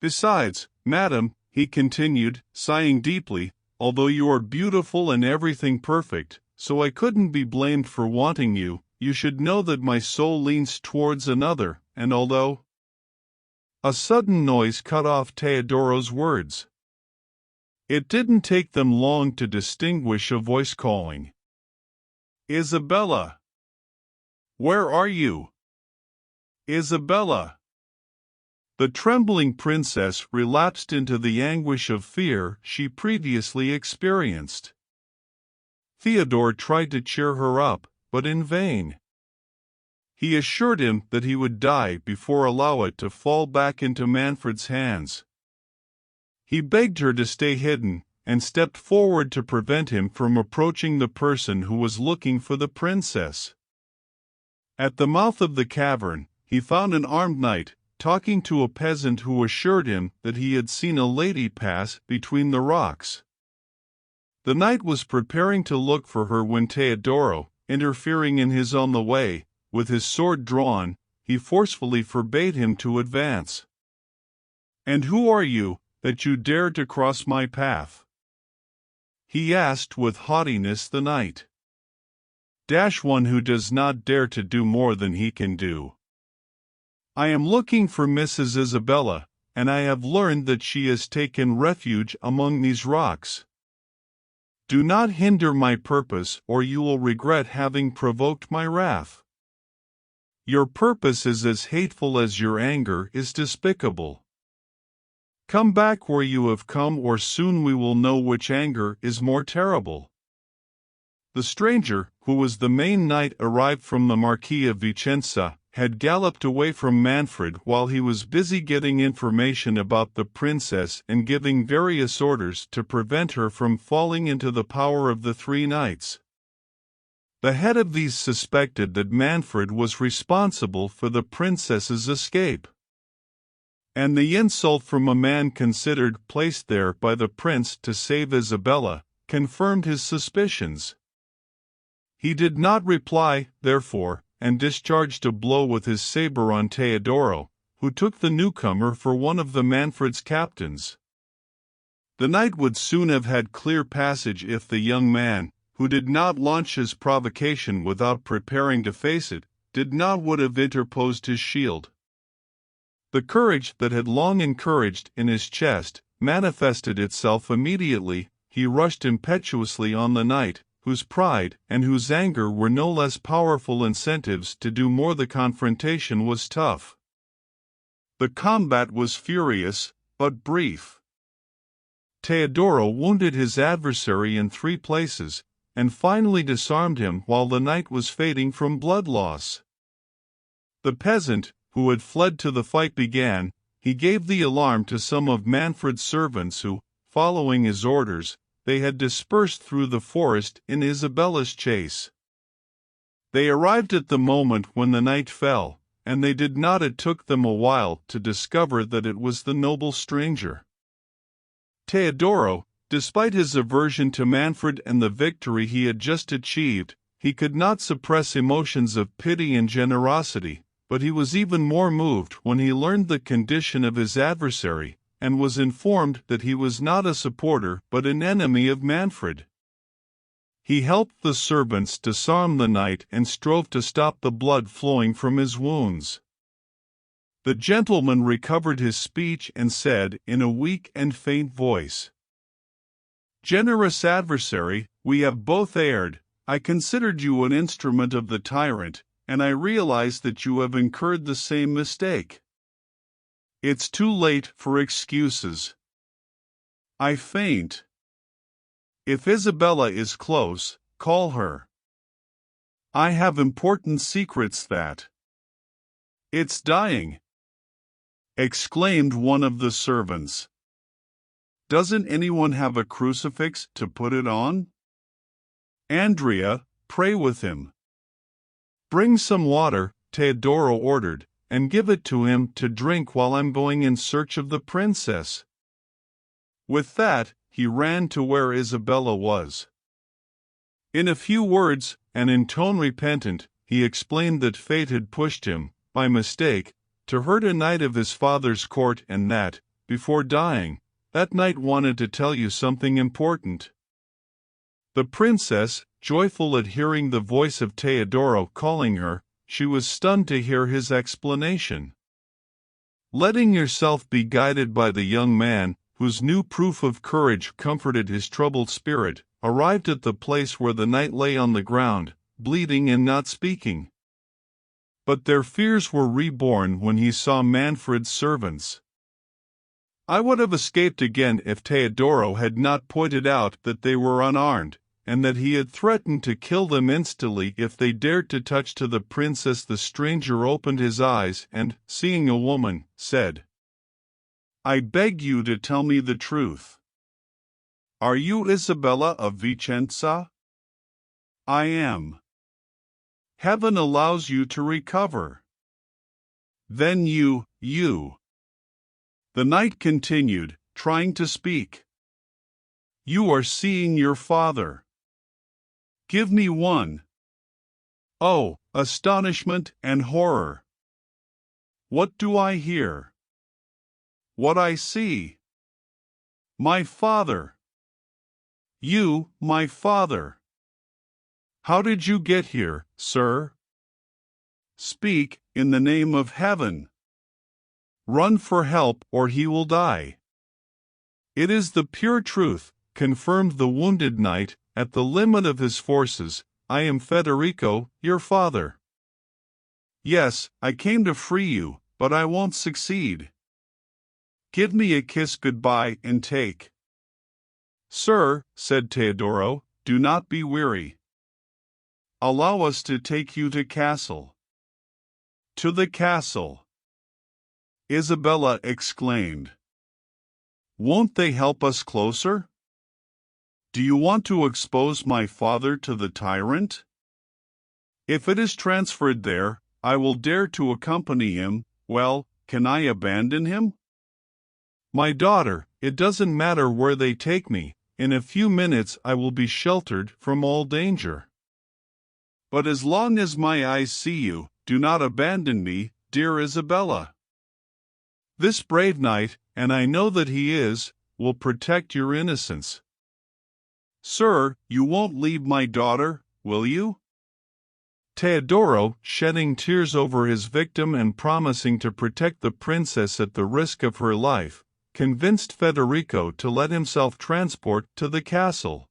Besides, madam, he continued, sighing deeply, although you are beautiful and everything perfect, so I couldn't be blamed for wanting you, you should know that my soul leans towards another, and although... A sudden noise cut off Teodoro's words. It didn't take them long to distinguish a voice calling. Isabella! Where are you? Isabella! The trembling princess relapsed into the anguish of fear she previously experienced. Theodore tried to cheer her up, but in vain. He assured him that he would die before allow it to fall back into Manfred's hands. He begged her to stay hidden, and stepped forward to prevent him from approaching the person who was looking for the princess. At the mouth of the cavern, he found an armed knight, talking to a peasant who assured him that he had seen a lady pass between the rocks. The knight was preparing to look for her when Teodoro, interfering in his on the way, with his sword drawn, he forcefully forbade him to advance. "And who are you, that you dare to cross my path?" he asked with haughtiness the knight. "One who does not dare to do more than he can do. I am looking for Mrs. Isabella, and I have learned that she has taken refuge among these rocks. Do not hinder my purpose, or you will regret having provoked my wrath. Your purpose is as hateful as your anger is despicable. Come back where you have come, or soon we will know which anger is more terrible." The stranger, who was the main knight arrived from the Marquis of Vicenza, had galloped away from Manfred while he was busy getting information about the princess and giving various orders to prevent her from falling into the power of the three knights. The head of these suspected that Manfred was responsible for the princess's escape. And the insult from a man considered placed there by the prince to save Isabella confirmed his suspicions. He did not reply, therefore, and discharged a blow with his saber on Teodoro, who took the newcomer for one of the Manfred's captains. The knight would soon have had clear passage if the young man, who did not launch his provocation without preparing to face it, would have interposed his shield. The courage that had long encouraged in his chest manifested itself immediately. He rushed impetuously on the knight, whose pride and whose anger were no less powerful incentives to do more. The confrontation was tough. The combat was furious, but brief. Teodoro wounded his adversary in 3 places, and finally disarmed him while the knight was fading from blood loss. The peasant, who had fled to the fight, began. He gave the alarm to some of Manfred's servants who, following his orders, they had dispersed through the forest in Isabella's chase. They arrived at the moment when the knight fell, and it took them a while to discover that it was the noble stranger. Teodoro, despite his aversion to Manfred and the victory he had just achieved, he could not suppress emotions of pity and generosity, but he was even more moved when he learned the condition of his adversary, and was informed that he was not a supporter but an enemy of Manfred. He helped the servants disarm the knight and strove to stop the blood flowing from his wounds. The gentleman recovered his speech and said in a weak and faint voice, "Generous adversary, we have both erred. I considered you an instrument of the tyrant, and I realize that you have incurred the same mistake. It's too late for excuses. I faint. If Isabella is close, call her. I have important secrets that..." "It's dying," exclaimed one of the servants. "Doesn't anyone have a crucifix to put it on? Andrea, pray with him." "Bring some water," Teodoro ordered, "and give it to him to drink while I'm going in search of the princess." With that, he ran to where Isabella was. In a few words, and in tone repentant, he explained that fate had pushed him, by mistake, to hurt a knight of his father's court, and that, before dying, that knight wanted to tell you something important." The princess, joyful at hearing the voice of Teodoro calling her, she was stunned to hear his explanation. Letting yourself be guided by the young man, whose new proof of courage comforted his troubled spirit, arrived at the place where the knight lay on the ground, bleeding and not speaking. But their fears were reborn when he saw Manfred's servants. "I would have escaped again if Teodoro had not pointed out that they were unarmed, and that he had threatened to kill them instantly if they dared to touch to the princess." The stranger opened his eyes and, seeing a woman, said, "I beg you to tell me the truth. Are you Isabella of Vicenza?" "I am." "Heaven allows you to recover. Then you. The knight continued, trying to speak. "You are seeing your father. Give me one." Oh, astonishment and horror! What do I hear? What I see? My father! You, my father! How did you get here, sir? Speak, in the name of heaven! Run for help, or he will die." "It is the pure truth," confirmed the wounded knight, at the limit of his forces. "I am Federico, your father. Yes, I came to free you, but I won't succeed. Give me a kiss goodbye and take." "Sir," said Teodoro, "do not be weary. Allow us to take you to castle." "To the castle!" Isabella exclaimed. "Won't they help us closer? Do you want to expose my father to the tyrant? If it is transferred there, I will dare to accompany him. Well, can I abandon him?" "My daughter, it doesn't matter where they take me. In a few minutes I will be sheltered from all danger." "But as long as my eyes see you, do not abandon me, dear Isabella. This brave knight, and I know that he is, will protect your innocence. Sir, you won't leave my daughter, will you?" Teodoro, shedding tears over his victim and promising to protect the princess at the risk of her life, convinced Federico to let himself transport to the castle.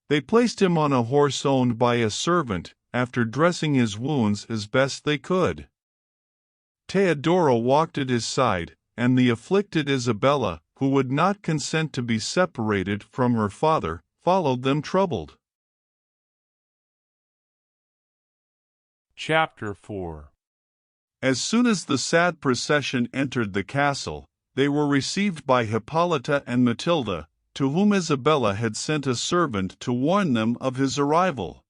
They placed him on a horse owned by a servant, after dressing his wounds as best they could. Teodoro walked at his side, and the afflicted Isabella, who would not consent to be separated from her father, followed them troubled. Chapter 4. As soon as the sad procession entered the castle, they were received by Hippolyta and Matilda, to whom Isabella had sent a servant to warn them of his arrival.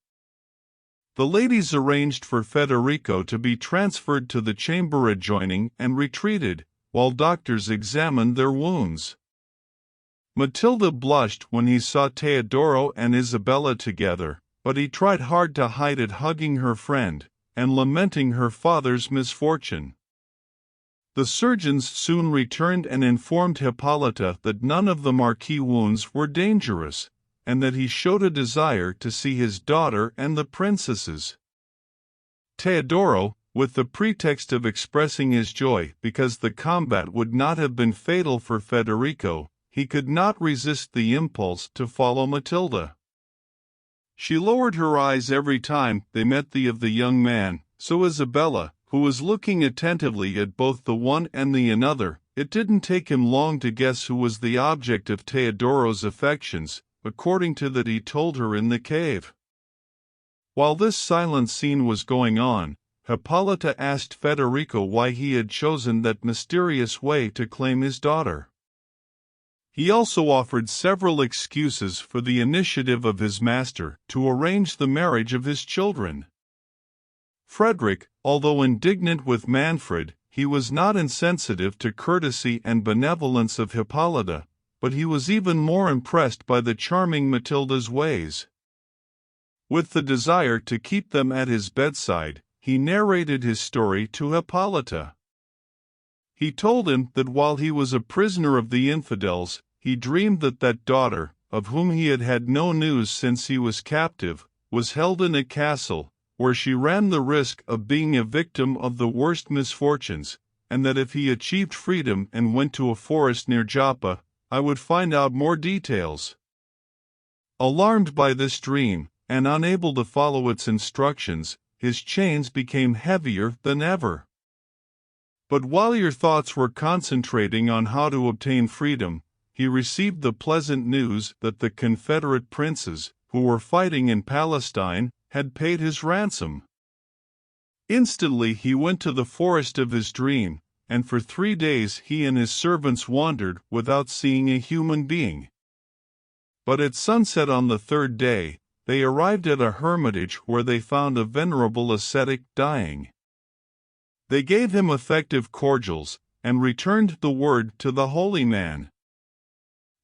The ladies arranged for Federico to be transferred to the chamber adjoining and retreated, while doctors examined their wounds. Matilda blushed when he saw Teodoro and Isabella together, but he tried hard to hide it, hugging her friend, and lamenting her father's misfortune. The surgeons soon returned and informed Hippolyta that none of the Marquis' wounds were dangerous, and that he showed a desire to see his daughter and the princesses. Teodoro, with the pretext of expressing his joy because the combat would not have been fatal for Federico, he could not resist the impulse to follow Matilda. She lowered her eyes every time they met the of the young man, so Isabella, who was looking attentively at both the one and the another, it didn't take him long to guess who was the object of Teodoro's affections, according to that he told her in the cave. While this silent scene was going on, Hippolyta asked Federico why he had chosen that mysterious way to claim his daughter. He also offered several excuses for the initiative of his master to arrange the marriage of his children. Frederick, although indignant with Manfred, he was not insensitive to courtesy and benevolence of Hippolyta, but he was even more impressed by the charming Matilda's ways. With the desire to keep them at his bedside, he narrated his story to Hippolyta. He told him that while he was a prisoner of the infidels, he dreamed that that daughter, of whom he had had no news since he was captive, was held in a castle, where she ran the risk of being a victim of the worst misfortunes, and that if he achieved freedom and went to a forest near Joppa, I would find out more details. Alarmed by this dream, and unable to follow its instructions, his chains became heavier than ever. But while your thoughts were concentrating on how to obtain freedom, he received the pleasant news that the Confederate princes, who were fighting in Palestine, had paid his ransom. Instantly he went to the forest of his dream, and for 3 days he and his servants wandered without seeing a human being. But at sunset on the 3rd day, they arrived at a hermitage where they found a venerable ascetic dying. They gave him effective cordials, and returned the word to the holy man.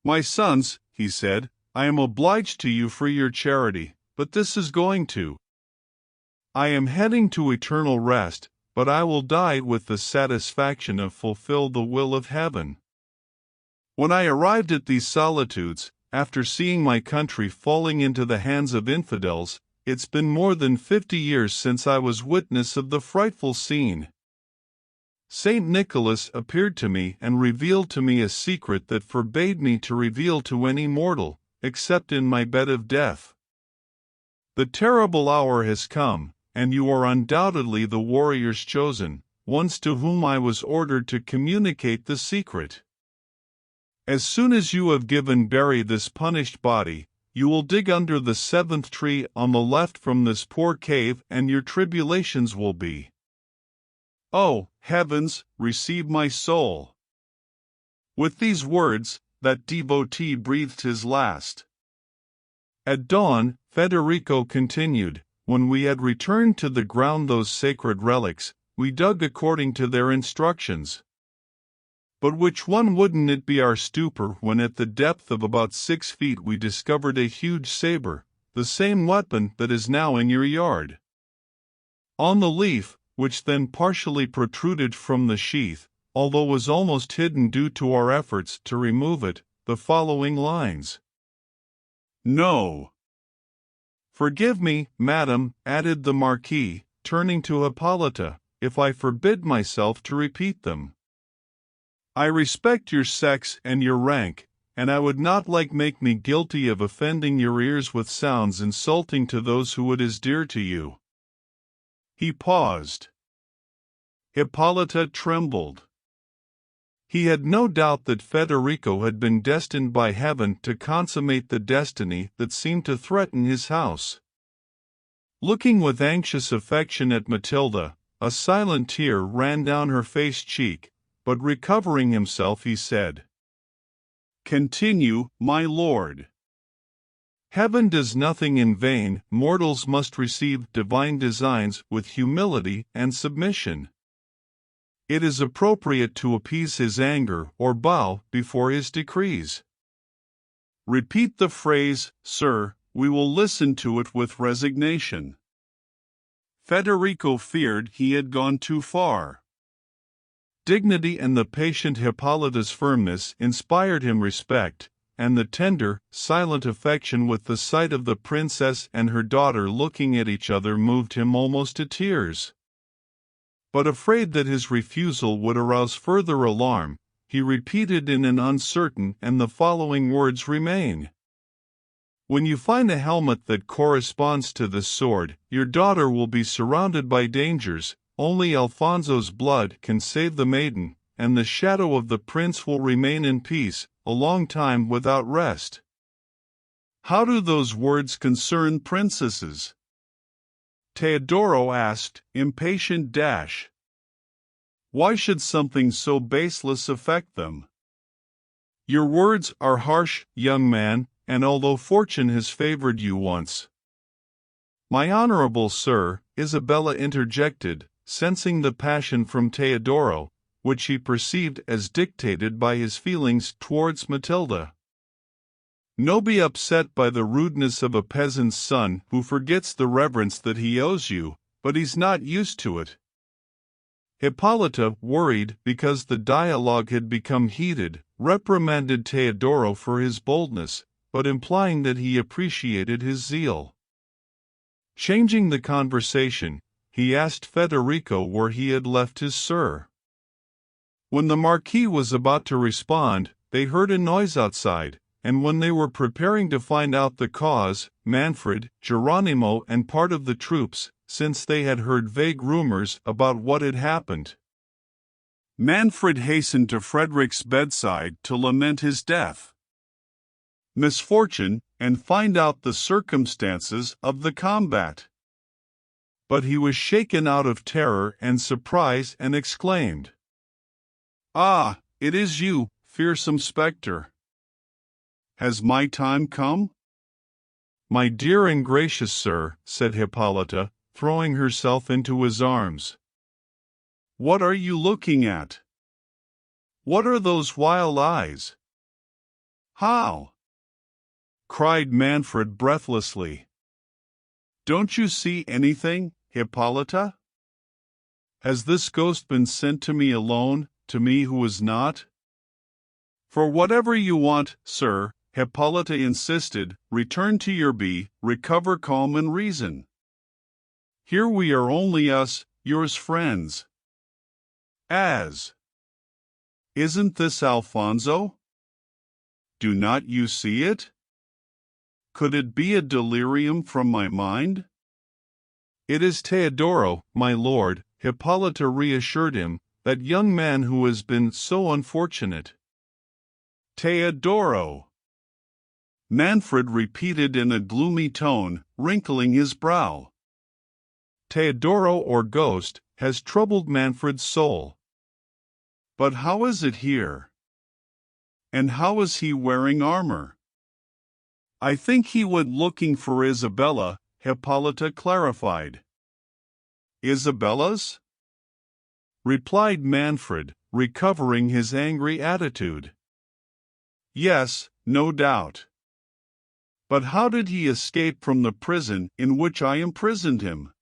"My sons," he said, "I am obliged to you for your charity, but this is going to. I am heading to eternal rest, but I will die with the satisfaction of fulfill the will of heaven. When I arrived at these solitudes, after seeing my country falling into the hands of infidels, it's been more than 50 years since I was witness of the frightful scene. Saint Nicholas appeared to me and revealed to me a secret that forbade me to reveal to any mortal, except in my bed of death. The terrible hour has come, and you are undoubtedly the warriors chosen, ones to whom I was ordered to communicate the secret. As soon as you have given bury this punished body, you will dig under the 7th tree on the left from this poor cave, and your tribulations will be. Oh, heavens, receive my soul." With these words, that devotee breathed his last. At dawn, Federico continued, "When we had returned to the ground those sacred relics, we dug according to their instructions. But which one wouldn't it be our stupor when at the depth of about 6 feet we discovered a huge saber, the same weapon that is now in your yard. On the leaf, which then partially protruded from the sheath, although was almost hidden due to our efforts to remove it, the following lines. No. Forgive me, madam, added the Marquis, turning to Hippolyta, if I forbid myself to repeat them. I respect your sex and your rank, and I would not like make me guilty of offending your ears with sounds insulting to those who it is dear to you. He paused. Hippolyta trembled. He had no doubt that Federico had been destined by heaven to consummate the destiny that seemed to threaten his house. Looking with anxious affection at Matilda, a silent tear ran down her face cheek, but recovering himself he said, Continue, my lord. Heaven does nothing in vain, mortals must receive divine designs with humility and submission. It is appropriate to appease his anger or bow before his decrees. Repeat the phrase, sir, we will listen to it with resignation. Federico feared he had gone too far. Dignity and the patient Hippolyta's firmness inspired him respect, and the tender, silent affection with the sight of the princess and her daughter looking at each other moved him almost to tears. But afraid that his refusal would arouse further alarm, he repeated in an uncertain and the following words remain. When you find a helmet that corresponds to this sword, your daughter will be surrounded by dangers. Only Alfonso's blood can save the maiden, and the shadow of the prince will remain in peace, a long time without rest. How do those words concern princesses? Teodoro asked, impatient. Why should something so baseless affect them? Your words are harsh, young man, and although fortune has favored you once. My honorable sir, Isabella interjected, sensing the passion from Teodoro, which he perceived as dictated by his feelings towards Matilda. No be upset by the rudeness of a peasant's son who forgets the reverence that he owes you, but he's not used to it. Hippolyta, worried because the dialogue had become heated, reprimanded Teodoro for his boldness, but implying that he appreciated his zeal. Changing the conversation, he asked Federico where he had left his sir. When the Marquis was about to respond, they heard a noise outside, and when they were preparing to find out the cause, Manfred, Geronimo and part of the troops, since they had heard vague rumors about what had happened. Manfred hastened to Frederick's bedside to lament his death, misfortune, and find out the circumstances of the combat. But he was shaken out of terror and surprise and exclaimed, "Ah, it is you, fearsome spectre. Has my time come?" "My dear and gracious sir," said Hippolyta, throwing herself into his arms. "What are you looking at? What are those wild eyes?" "How?" cried Manfred breathlessly. "Don't you see anything, Hippolyta? Has this ghost been sent to me alone, to me who is not?" "For whatever you want, sir," Hippolyta insisted, "return to your bee, recover calm and reason. Here we are only us, yours friends." Isn't this Alfonso? Do not you see it? Could it be a delirium from my mind?" "It is Teodoro, my lord," Hippolyta reassured him, "that young man who has been so unfortunate." "Teodoro," Manfred repeated in a gloomy tone, wrinkling his brow. Teodoro, or ghost, has troubled Manfred's soul. But how is it here? And how is he wearing armor? "I think he went looking for Isabella," Hippolyta clarified. "Isabella's?" replied Manfred, recovering his angry attitude. "Yes, no doubt. But how did he escape from the prison in which I imprisoned him?"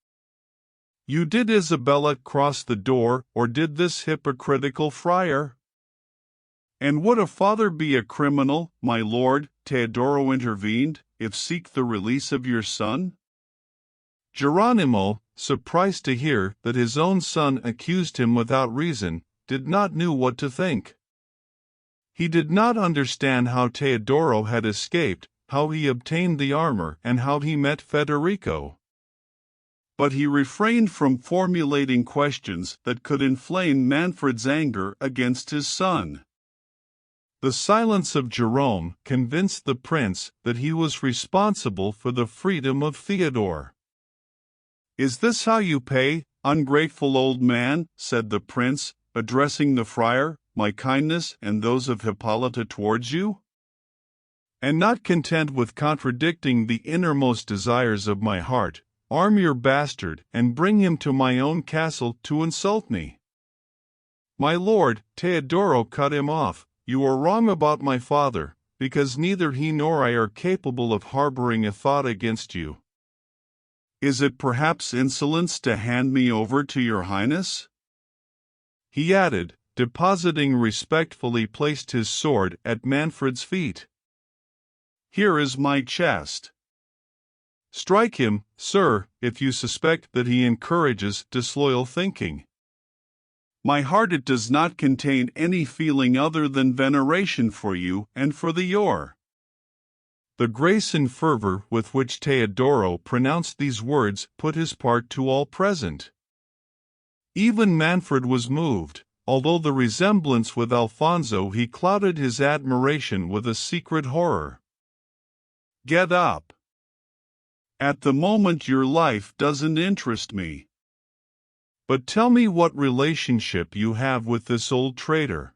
"You did Isabella cross the door, or did this hypocritical friar?" "And would a father be a criminal, my lord," Teodoro intervened, "if seek the release of your son?" Geronimo, surprised to hear that his own son accused him without reason, did not know what to think. He did not understand how Teodoro had escaped, how he obtained the armor, and how he met Federico. But he refrained from formulating questions that could inflame Manfred's anger against his son. The silence of Jerome convinced the prince that he was responsible for the freedom of Theodore. "Is this how you pay, ungrateful old man?" said the prince, addressing the friar, "my kindness and those of Hippolyta towards you? And not content with contradicting the innermost desires of my heart, arm your bastard and bring him to my own castle to insult me." "My lord," Teodoro cut him off, "you are wrong about my father, because neither he nor I are capable of harboring a thought against you." "Is it perhaps insolence to hand me over to your highness?" he added, depositing respectfully placed his sword at Manfred's feet. "Here is my chest. Strike him, sir, if you suspect that he encourages disloyal thinking." "My heart it does not contain any feeling other than veneration for you and for the your." The grace and fervor with which Teodoro pronounced these words put his part to all present. Even Manfred was moved, although the resemblance with Alfonso he clouded his admiration with a secret horror. "Get up. At the moment your life doesn't interest me. But tell me what relationship you have with this old traitor."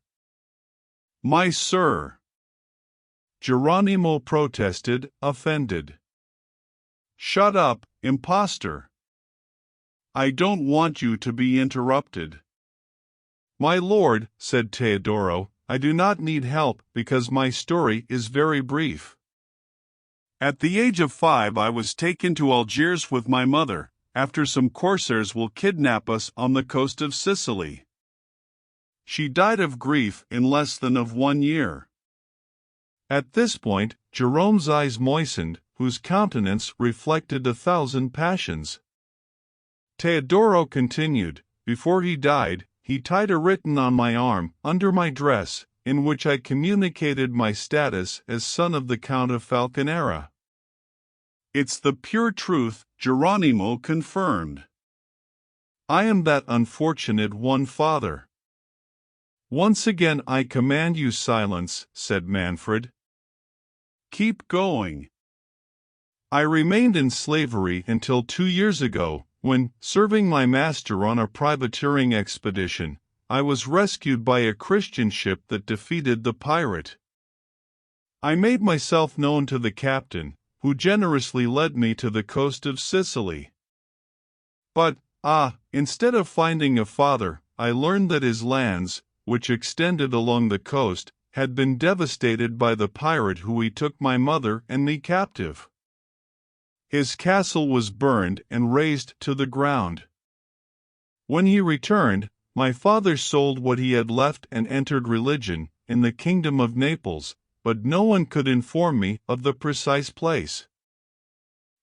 "My sir," Geronimo protested, offended. "Shut up, impostor. I don't want you to be interrupted." "My lord," said Teodoro, "I do not need help because my story is very brief. At the age of 5 I was taken to Algiers with my mother, after some corsairs will kidnap us on the coast of Sicily. She died of grief in less than of 1 year." At this point, Jerome's eyes moistened, whose countenance reflected 1,000 passions. Teodoro continued, "Before he died, he tied a written on my arm, under my dress, in which I communicated my status as son of the Count of Falconera." "It's the pure truth," Geronimo confirmed. "I am that unfortunate one, father." "Once again I command you silence," said Manfred. "Keep going." "I remained in slavery until 2 years ago, when, serving my master on a privateering expedition, I was rescued by a Christian ship that defeated the pirate. I made myself known to the captain, who generously led me to the coast of Sicily. But, instead of finding a father, I learned that his lands, which extended along the coast, had been devastated by the pirate who took my mother and me captive. His castle was burned and razed to the ground. When he returned, my father sold what he had left and entered religion in the kingdom of Naples, but no one could inform me of the precise place.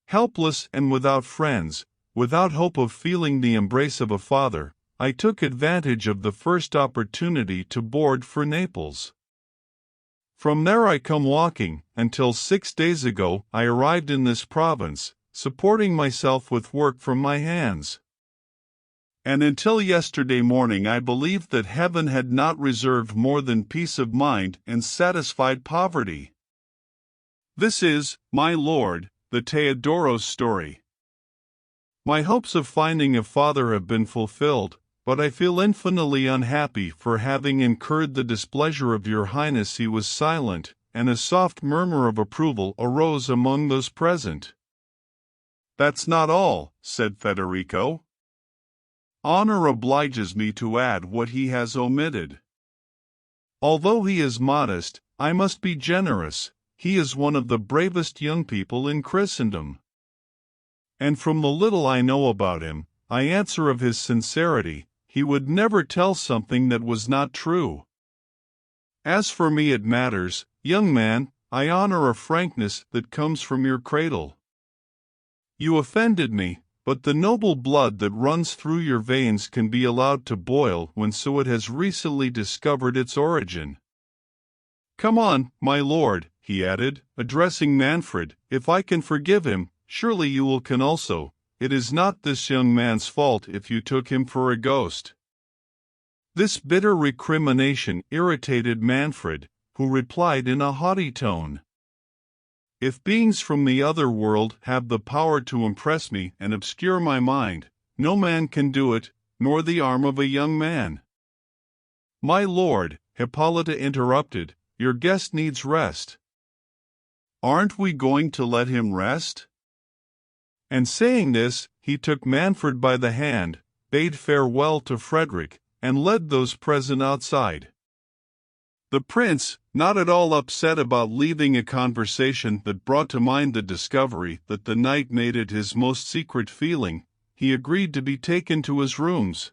Helpless and without friends, without hope of feeling the embrace of a father, I took advantage of the first opportunity to board for Naples. From there I come walking, until 6 days ago I arrived in this province, supporting myself with work from my hands. And until yesterday morning I believed that heaven had not reserved more than peace of mind and satisfied poverty. This is, my lord, the Teodoro's story. My hopes of finding a father have been fulfilled, but I feel infinitely unhappy for having incurred the displeasure of your highness." He was silent, and a soft murmur of approval arose among those present. "That's not all," said Federico. "Honor obliges me to add what he has omitted. Although he is modest, I must be generous. He is one of the bravest young people in Christendom. And from the little I know about him, I answer of his sincerity, he would never tell something that was not true. As for me, it matters, young man, I honor a frankness that comes from your cradle. You offended me, but the noble blood that runs through your veins can be allowed to boil when so it has recently discovered its origin. Come on, my lord," he added, addressing Manfred, "if I can forgive him, surely you can also. It is not this young man's fault if you took him for a ghost." This bitter recrimination irritated Manfred, who replied in a haughty tone, "If beings from the other world have the power to impress me and obscure my mind, no man can do it, nor the arm of a young man." "My lord," Hippolyta interrupted, "your guest needs rest." "Aren't we going to let him rest?" And saying this, he took Manfred by the hand, bade farewell to Frederick, and led those present outside. The prince, not at all upset about leaving a conversation that brought to mind the discovery that the knight made it his most secret feeling, he agreed to be taken to his rooms.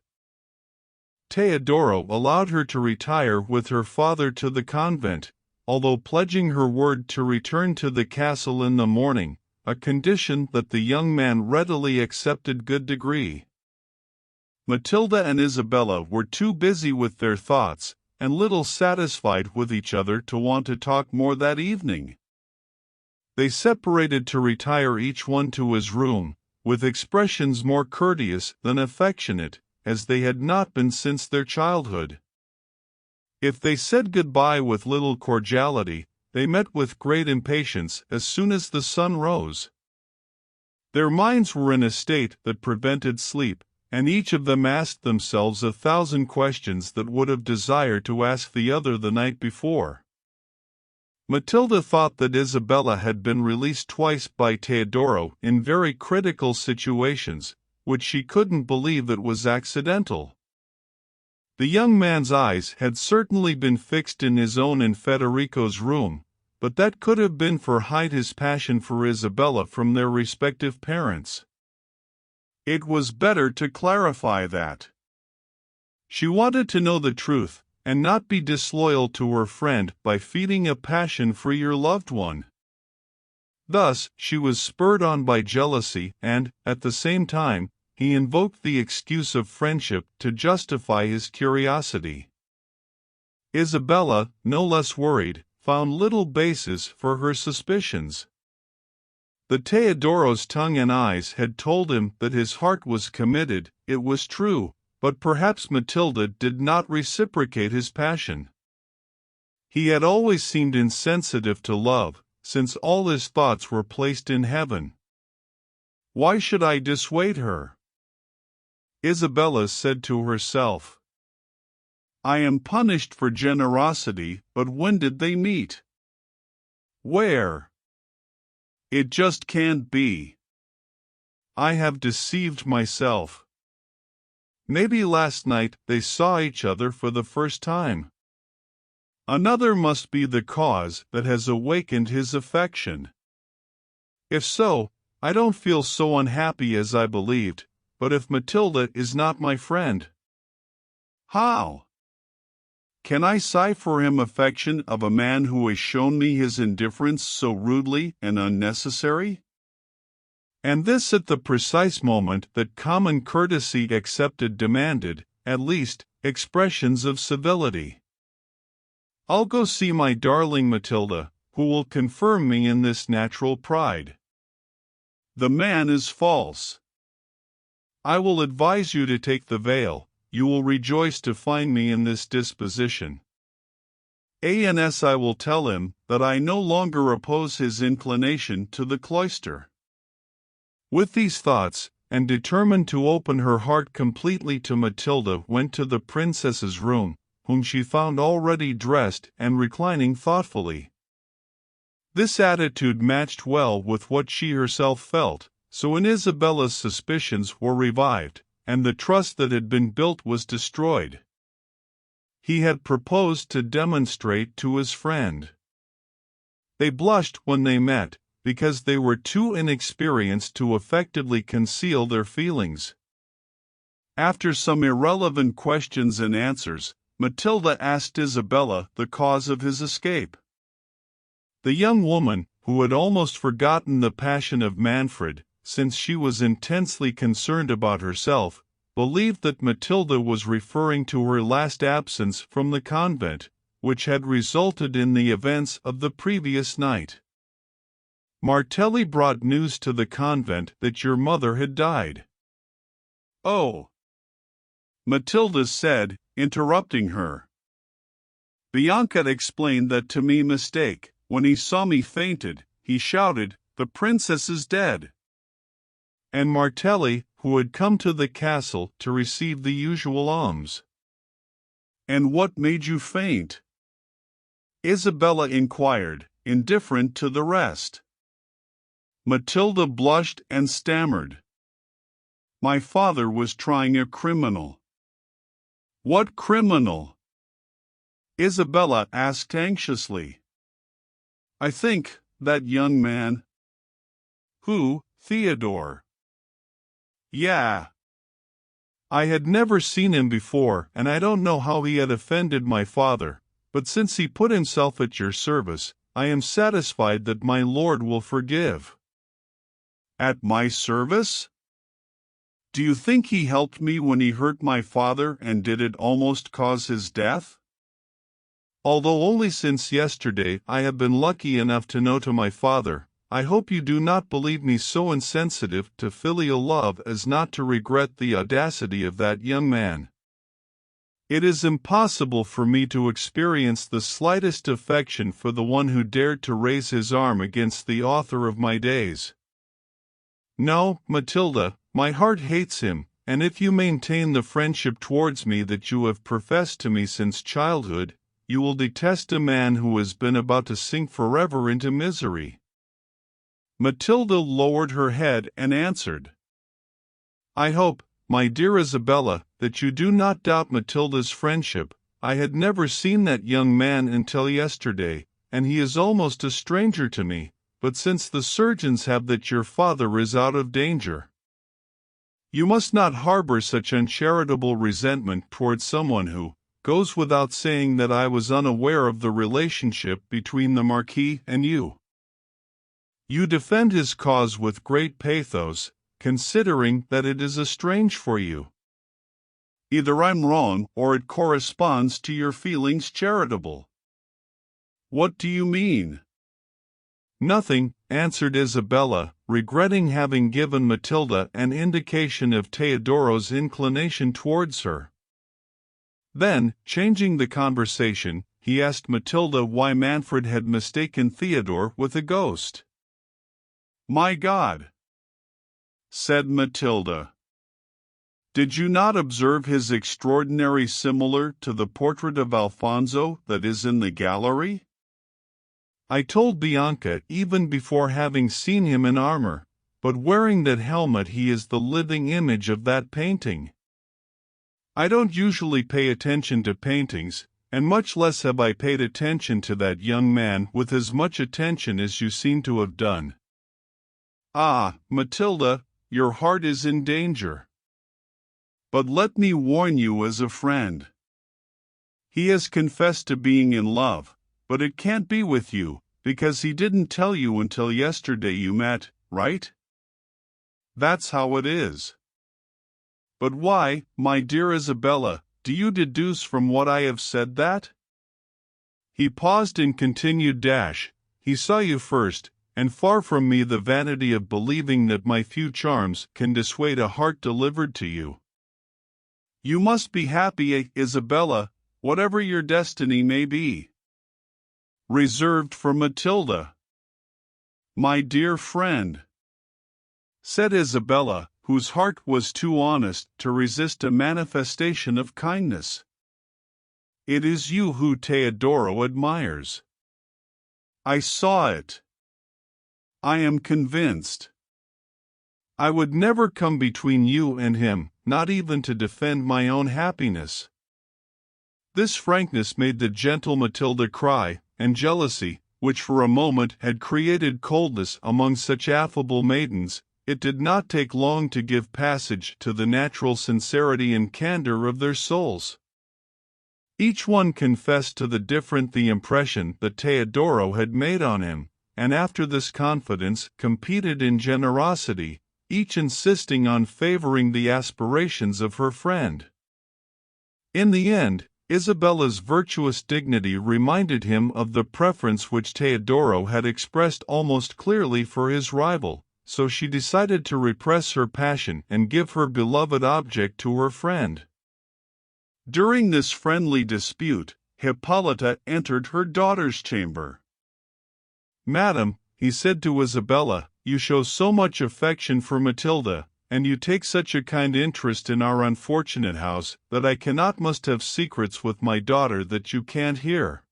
Teodoro allowed her to retire with her father to the convent, although pledging her word to return to the castle in the morning, a condition that the young man readily accepted good degree. Matilda and Isabella were too busy with their thoughts, and little satisfied with each other to want to talk more that evening. They separated to retire each one to his room, with expressions more courteous than affectionate, as they had not been since their childhood. If they said goodbye with little cordiality, they met with great impatience as soon as the sun rose. Their minds were in a state that prevented sleep, and each of them asked themselves 1,000 questions that would have desired to ask the other the night before. Matilda thought that Isabella had been released twice by Teodoro in very critical situations, which she couldn't believe it was accidental. The young man's eyes had certainly been fixed in his own in Federico's room, but that could have been for hide his passion for Isabella from their respective parents. It was better to clarify that. She wanted to know the truth, and not be disloyal to her friend by feeding a passion for your loved one. Thus, she was spurred on by jealousy, and, at the same time, he invoked the excuse of friendship to justify his curiosity. Isabella, no less worried, found little basis for her suspicions. The Teodoro's tongue and eyes had told him that his heart was committed, it was true, but perhaps Matilda did not reciprocate his passion. He had always seemed insensitive to love, since all his thoughts were placed in heaven. Why should I dissuade her? Isabella said to herself. I am punished for generosity, but when did they meet? Where? It just can't be. I have deceived myself. Maybe last night they saw each other for the first time. Another must be the cause that has awakened his affection. If so, I don't feel so unhappy as I believed, but if Matilda is not my friend, how can I sigh for him affection of a man who has shown me his indifference so rudely and unnecessary? And this at the precise moment that common courtesy accepted demanded, at least, expressions of civility. I'll go see my darling Matilda, who will confirm me in this natural pride. The man is false. I will advise you to take the veil. You will rejoice to find me in this disposition. Ans I will tell him that I no longer oppose his inclination to the cloister. With these thoughts, and determined to open her heart completely to Matilda, went to the princess's room, whom she found already dressed and reclining thoughtfully. This attitude matched well with what she herself felt, so in Isabella's suspicions were revived, and the trust that had been built was destroyed. He had proposed to demonstrate to his friend. They blushed when they met, because they were too inexperienced to effectively conceal their feelings. After some irrelevant questions and answers, Matilda asked Isabella the cause of his escape. The young woman, who had almost forgotten the passion of Manfred, since she was intensely concerned about herself, believed that Matilda was referring to her last absence from the convent, which had resulted in the events of the previous night. Martelli brought news to the convent that your mother had died. Oh! Matilda said, interrupting her. Bianca explained that to me mistake. When he saw me fainted, he shouted, "The princess is dead." And Martelli, who had come to the castle to receive the usual alms. And what made you faint? Isabella inquired, indifferent to the rest. Matilda blushed and stammered. My father was trying a criminal. What criminal? Isabella asked anxiously. I think, that young man. Who, Theodore? Yeah. I had never seen him before, and I don't know how he had offended my father, but since he put himself at your service, I am satisfied that my lord will forgive. At my service? Do you think he helped me when he hurt my father and did it almost cause his death? Although only since yesterday I have been lucky enough to know to my father, I hope you do not believe me so insensitive to filial love as not to regret the audacity of that young man. It is impossible for me to experience the slightest affection for the one who dared to raise his arm against the author of my days. No, Matilda, my heart hates him, and if you maintain the friendship towards me that you have professed to me since childhood, you will detest a man who has been about to sink forever into misery. Matilda lowered her head and answered. I hope, my dear Isabella, that you do not doubt Matilda's friendship. I had never seen that young man until yesterday, and he is almost a stranger to me, but since the surgeons have that your father is out of danger. You must not harbor such uncharitable resentment towards someone who goes without saying that I was unaware of the relationship between the Marquis and you. You defend his cause with great pathos, considering that it is strange for you. Either I'm wrong or it corresponds to your feelings charitable. What do you mean? Nothing, answered Isabella, regretting having given Matilda an indication of Teodoro's inclination towards her. Then, changing the conversation, he asked Matilda why Manfred had mistaken Theodore with a ghost. My God! Said Matilda. Did you not observe his extraordinary similar to the portrait of Alfonso that is in the gallery? I told Bianca even before having seen him in armor, but wearing that helmet he is the living image of that painting. I don't usually pay attention to paintings, and much less have I paid attention to that young man with as much attention as you seem to have done. Ah, Matilda, your heart is in danger. But let me warn you as a friend. He has confessed to being in love, but it can't be with you, because he didn't tell you until yesterday you met, right? That's how it is. But why, my dear Isabella, do you deduce from what I have said that? He paused and continued, he saw you first, and far from me the vanity of believing that my few charms can dissuade a heart delivered to you. You must be happy, Isabella, whatever your destiny may be. Reserved for Matilda. My dear friend, said Isabella, whose heart was too honest to resist a manifestation of kindness. It is you who Teodoro admires. I saw it. I am convinced. I would never come between you and him, not even to defend my own happiness. This frankness made the gentle Matilda cry, and jealousy, which for a moment had created coldness among such affable maidens, it did not take long to give passage to the natural sincerity and candor of their souls. Each one confessed to the different the impression that Teodoro had made on him, and after this confidence competed in generosity, each insisting on favoring the aspirations of her friend. In the end, Isabella's virtuous dignity reminded him of the preference which Teodoro had expressed almost clearly for his rival, so she decided to repress her passion and give her beloved object to her friend. During this friendly dispute, Hippolyta entered her daughter's chamber. Madam, he said to Isabella, you show so much affection for Matilda, and you take such a kind interest in our unfortunate house, that I must have secrets with my daughter that you can't hear.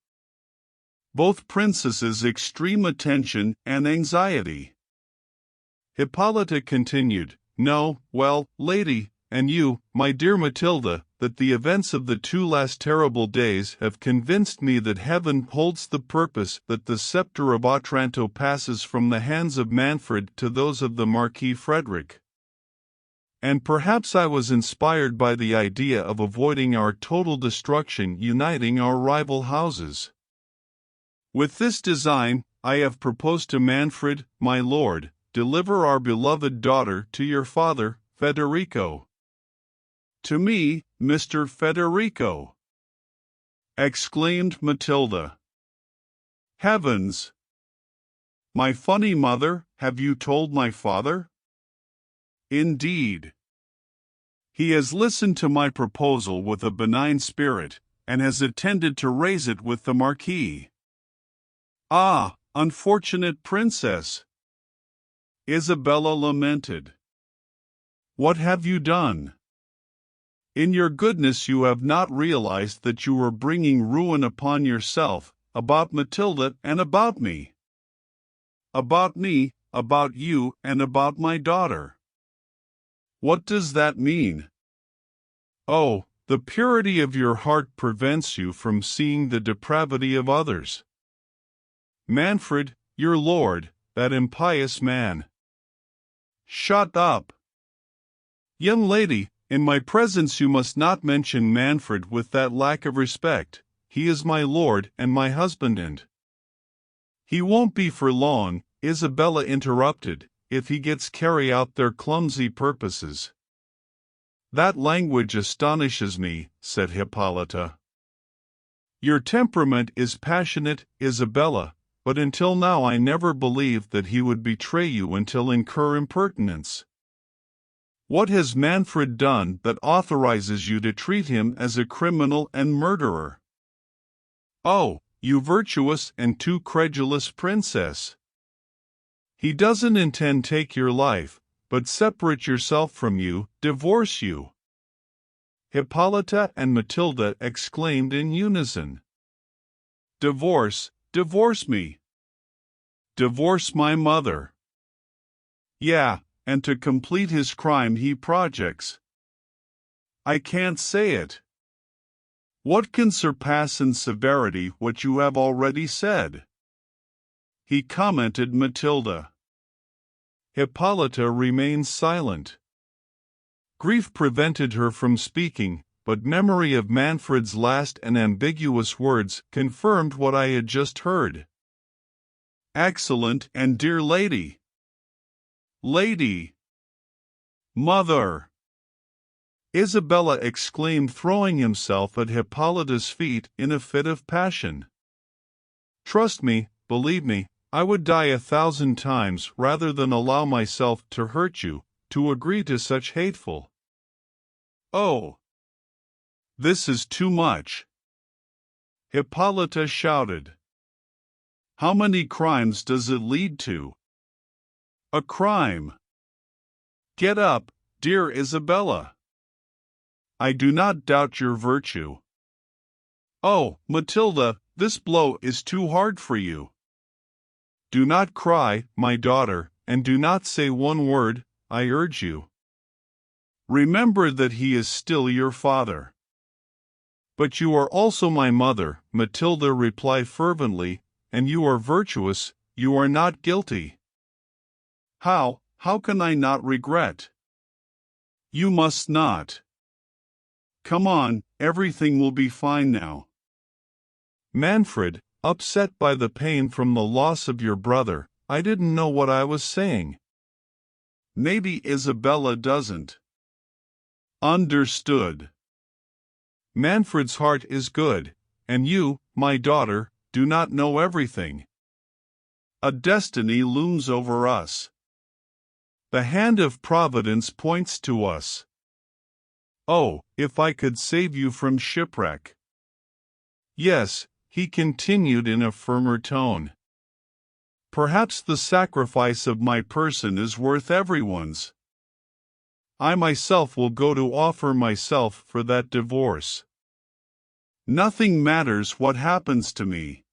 Both princesses extreme attention and anxiety. Hippolyta continued, no, well, lady, and you, my dear Matilda, that the events of the 2 last terrible days have convinced me that heaven holds the purpose that the scepter of Otranto passes from the hands of Manfred to those of the Marquis Frederick. And perhaps I was inspired by the idea of avoiding our total destruction uniting our rival houses. With this design, I have proposed to Manfred, my lord, deliver our beloved daughter to your father, Federico. To me, Mr. Federico! Exclaimed Matilda. Heavens! My funny mother, have you told my father? Indeed. He has listened to my proposal with a benign spirit, and has intended to raise it with the Marquis. Ah, unfortunate princess! Isabella lamented. What have you done? In your goodness you have not realized that you were bringing ruin upon yourself, about Matilda and about me. About me, about you, and about my daughter. What does that mean? Oh, the purity of your heart prevents you from seeing the depravity of others. Manfred, your lord, that impious man. Shut up! Young lady, in my presence you must not mention Manfred with that lack of respect. He is my lord and my husband, and he won't be for long, Isabella interrupted, if he gets carry out their clumsy purposes. That language astonishes me, said Hippolyta. Your temperament is passionate, Isabella, but until now I never believed that he would betray you until incur impertinence. What has Manfred done that authorizes you to treat him as a criminal and murderer? Oh, you virtuous and too credulous princess! He doesn't intend take your life, but separate yourself from you, divorce you. Hippolyta and Matilda exclaimed in unison. Divorce, divorce me. Divorce my mother. Yeah, and to complete his crime he projects. I can't say it. What can surpass in severity what you have already said? He commented Matilda. Hippolyta remained silent. Grief prevented her from speaking, but memory of Manfred's last and ambiguous words confirmed what I had just heard. Excellent and dear lady. Lady. Mother. Isabella exclaimed, throwing himself at Hippolyta's feet in a fit of passion. Trust me, believe me, I would die 1,000 times rather than allow myself to hurt you, to agree to such hateful. Oh! This is too much! Hippolyta shouted. How many crimes does it lead to? A crime! Get up, dear Isabella! I do not doubt your virtue. Oh, Matilda, this blow is too hard for you. Do not cry, my daughter, and do not say one word, I urge you. Remember that he is still your father. But you are also my mother, Matilda replied fervently, and you are virtuous, you are not guilty. How can I not regret? You must not. Come on, everything will be fine now. Manfred, upset by the pain from the loss of your brother, I didn't know what I was saying. Maybe Isabella doesn't. Understood. Manfred's heart is good, and you, my daughter, do not know everything. A destiny looms over us. The hand of Providence points to us. Oh, if I could save you from shipwreck. Yes, he continued in a firmer tone. Perhaps the sacrifice of my person is worth everyone's. I myself will go to offer myself for that divorce. Nothing matters what happens to me.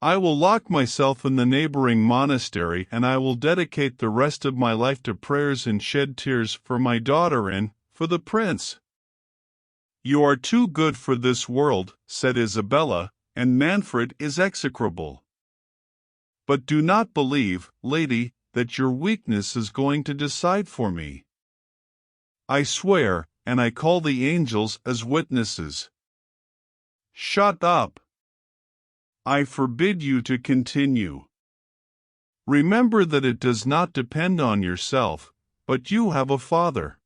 I will lock myself in the neighboring monastery and I will dedicate the rest of my life to prayers and shed tears for my daughter and for the prince. You are too good for this world, said Isabella, and Manfred is execrable. But do not believe, lady, that your weakness is going to decide for me. I swear, and I call the angels as witnesses. Shut up. I forbid you to continue. Remember that it does not depend on yourself, but you have a father.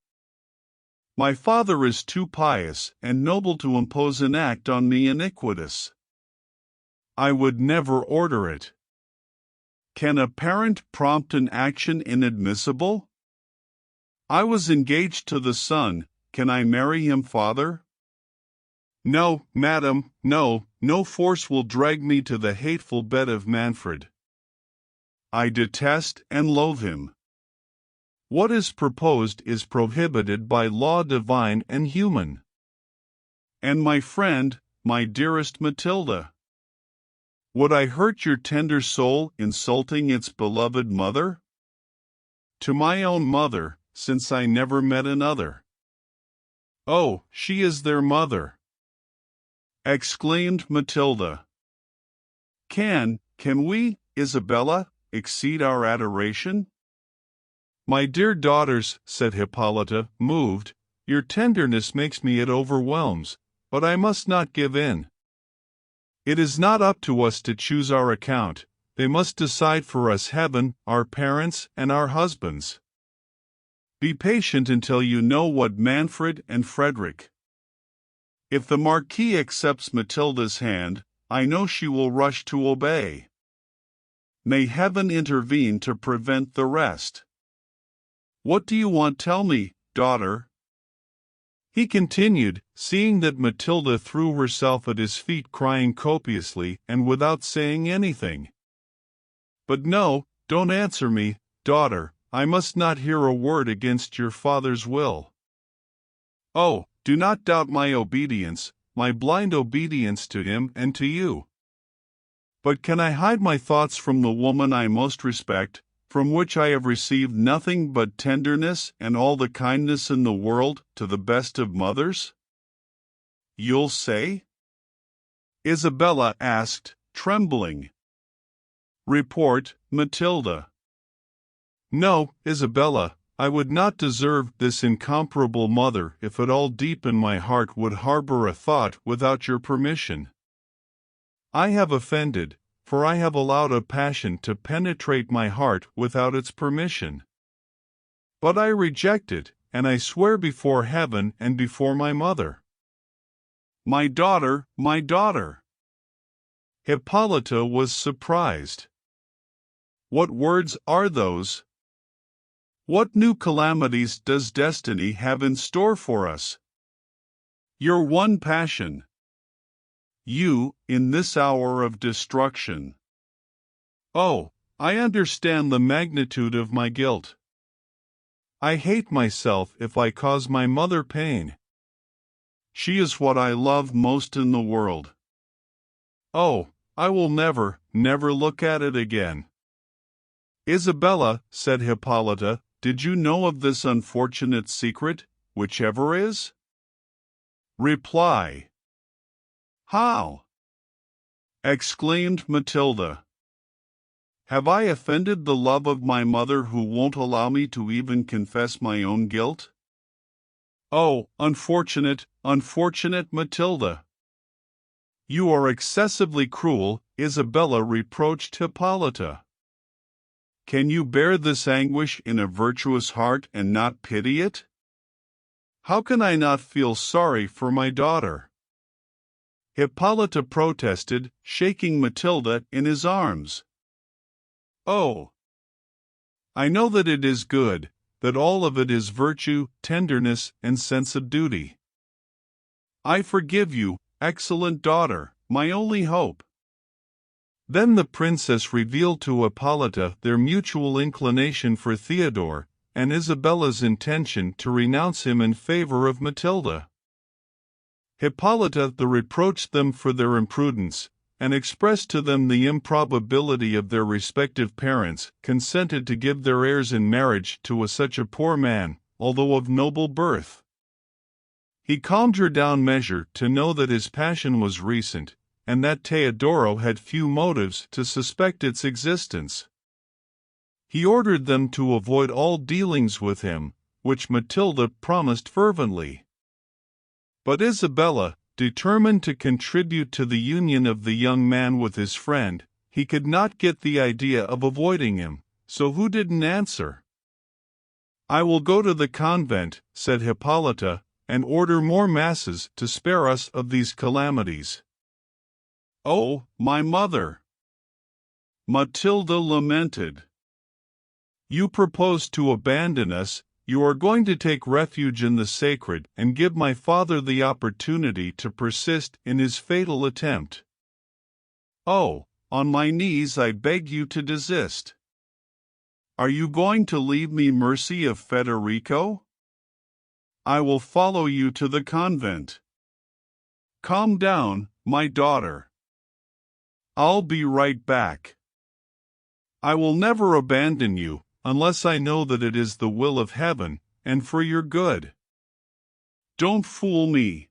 My father is too pious and noble to impose an act on me iniquitous. I would never order it. Can a parent prompt an action inadmissible? I was engaged to the son, can I marry him, father? No, madam, no force will drag me to the hateful bed of Manfred. I detest and loathe him. What is proposed is prohibited by law divine and human. And my friend, my dearest Matilda, would I hurt your tender soul insulting its beloved mother? To my own mother, since I never met another. Oh, she is their mother! Exclaimed Matilda. Can we, Isabella, exceed our adoration? "My dear daughters," said Hippolyta, moved, "your tenderness makes me it overwhelms, but I must not give in. It is not up to us to choose our account, they must decide for us heaven, our parents, and our husbands. Be patient until you know what Manfred and Frederick. If the Marquis accepts Matilda's hand, I know she will rush to obey. May heaven intervene to prevent the rest. What do you want? Tell me, daughter." He continued, seeing that Matilda threw herself at his feet crying copiously and without saying anything. "But no, don't answer me, daughter, I must not hear a word against your father's will. Oh, do not doubt my obedience, my blind obedience to him and to you. But can I hide my thoughts from the woman I most respect, from which I have received nothing but tenderness and all the kindness in the world, to the best of mothers?" "You'll say?" Isabella asked, trembling. "Report, Matilda." "No, Isabella, I would not deserve this incomparable mother if at all deep in my heart would harbor a thought without your permission. I have offended, for I have allowed a passion to penetrate my heart without its permission. But I reject it, and I swear before heaven and before my mother." "My daughter, my daughter!" Hippolyta was surprised. "What words are those? What new calamities does destiny have in store for us? Your one passion. You, in this hour of destruction. Oh, I understand the magnitude of my guilt. I hate myself if I cause my mother pain. She is what I love most in the world. Oh, I will never, never look at it again." "Isabella," said Hippolyta, "did you know of this unfortunate secret, whichever is?" "Reply." "How?" exclaimed Matilda. "Have I offended the love of my mother who won't allow me to even confess my own guilt? Oh, unfortunate, unfortunate Matilda!" "You are excessively cruel," Isabella reproached Hippolyta. "Can you bear this anguish in a virtuous heart and not pity it? How can I not feel sorry for my daughter?" Hippolyta protested, shaking Matilda in his arms. "Oh, I know that it is good, that all of it is virtue, tenderness, and sense of duty. I forgive you, excellent daughter, my only hope." Then the princess revealed to Hippolyta their mutual inclination for Theodore, and Isabella's intention to renounce him in favor of Matilda. Hippolyta reproached them for their imprudence, and expressed to them the improbability of their respective parents consented to give their heirs in marriage to such a poor man, although of noble birth. He calmed her down measure to know that his passion was recent, and that Teodoro had few motives to suspect its existence. He ordered them to avoid all dealings with him, which Matilda promised fervently. But Isabella, determined to contribute to the union of the young man with his friend, he could not get the idea of avoiding him, so who didn't answer? "I will go to the convent," said Hippolyta, "and order more masses to spare us of these calamities." "Oh, my mother!" Matilda lamented. "You propose to abandon us, you are going to take refuge in the sacred and give my father the opportunity to persist in his fatal attempt. Oh, on my knees I beg you to desist. Are you going to leave me mercy of Federico? I will follow you to the convent. Calm down, my daughter. I'll be right back. I will never abandon you, unless I know that it is the will of heaven, and for your good. Don't fool me.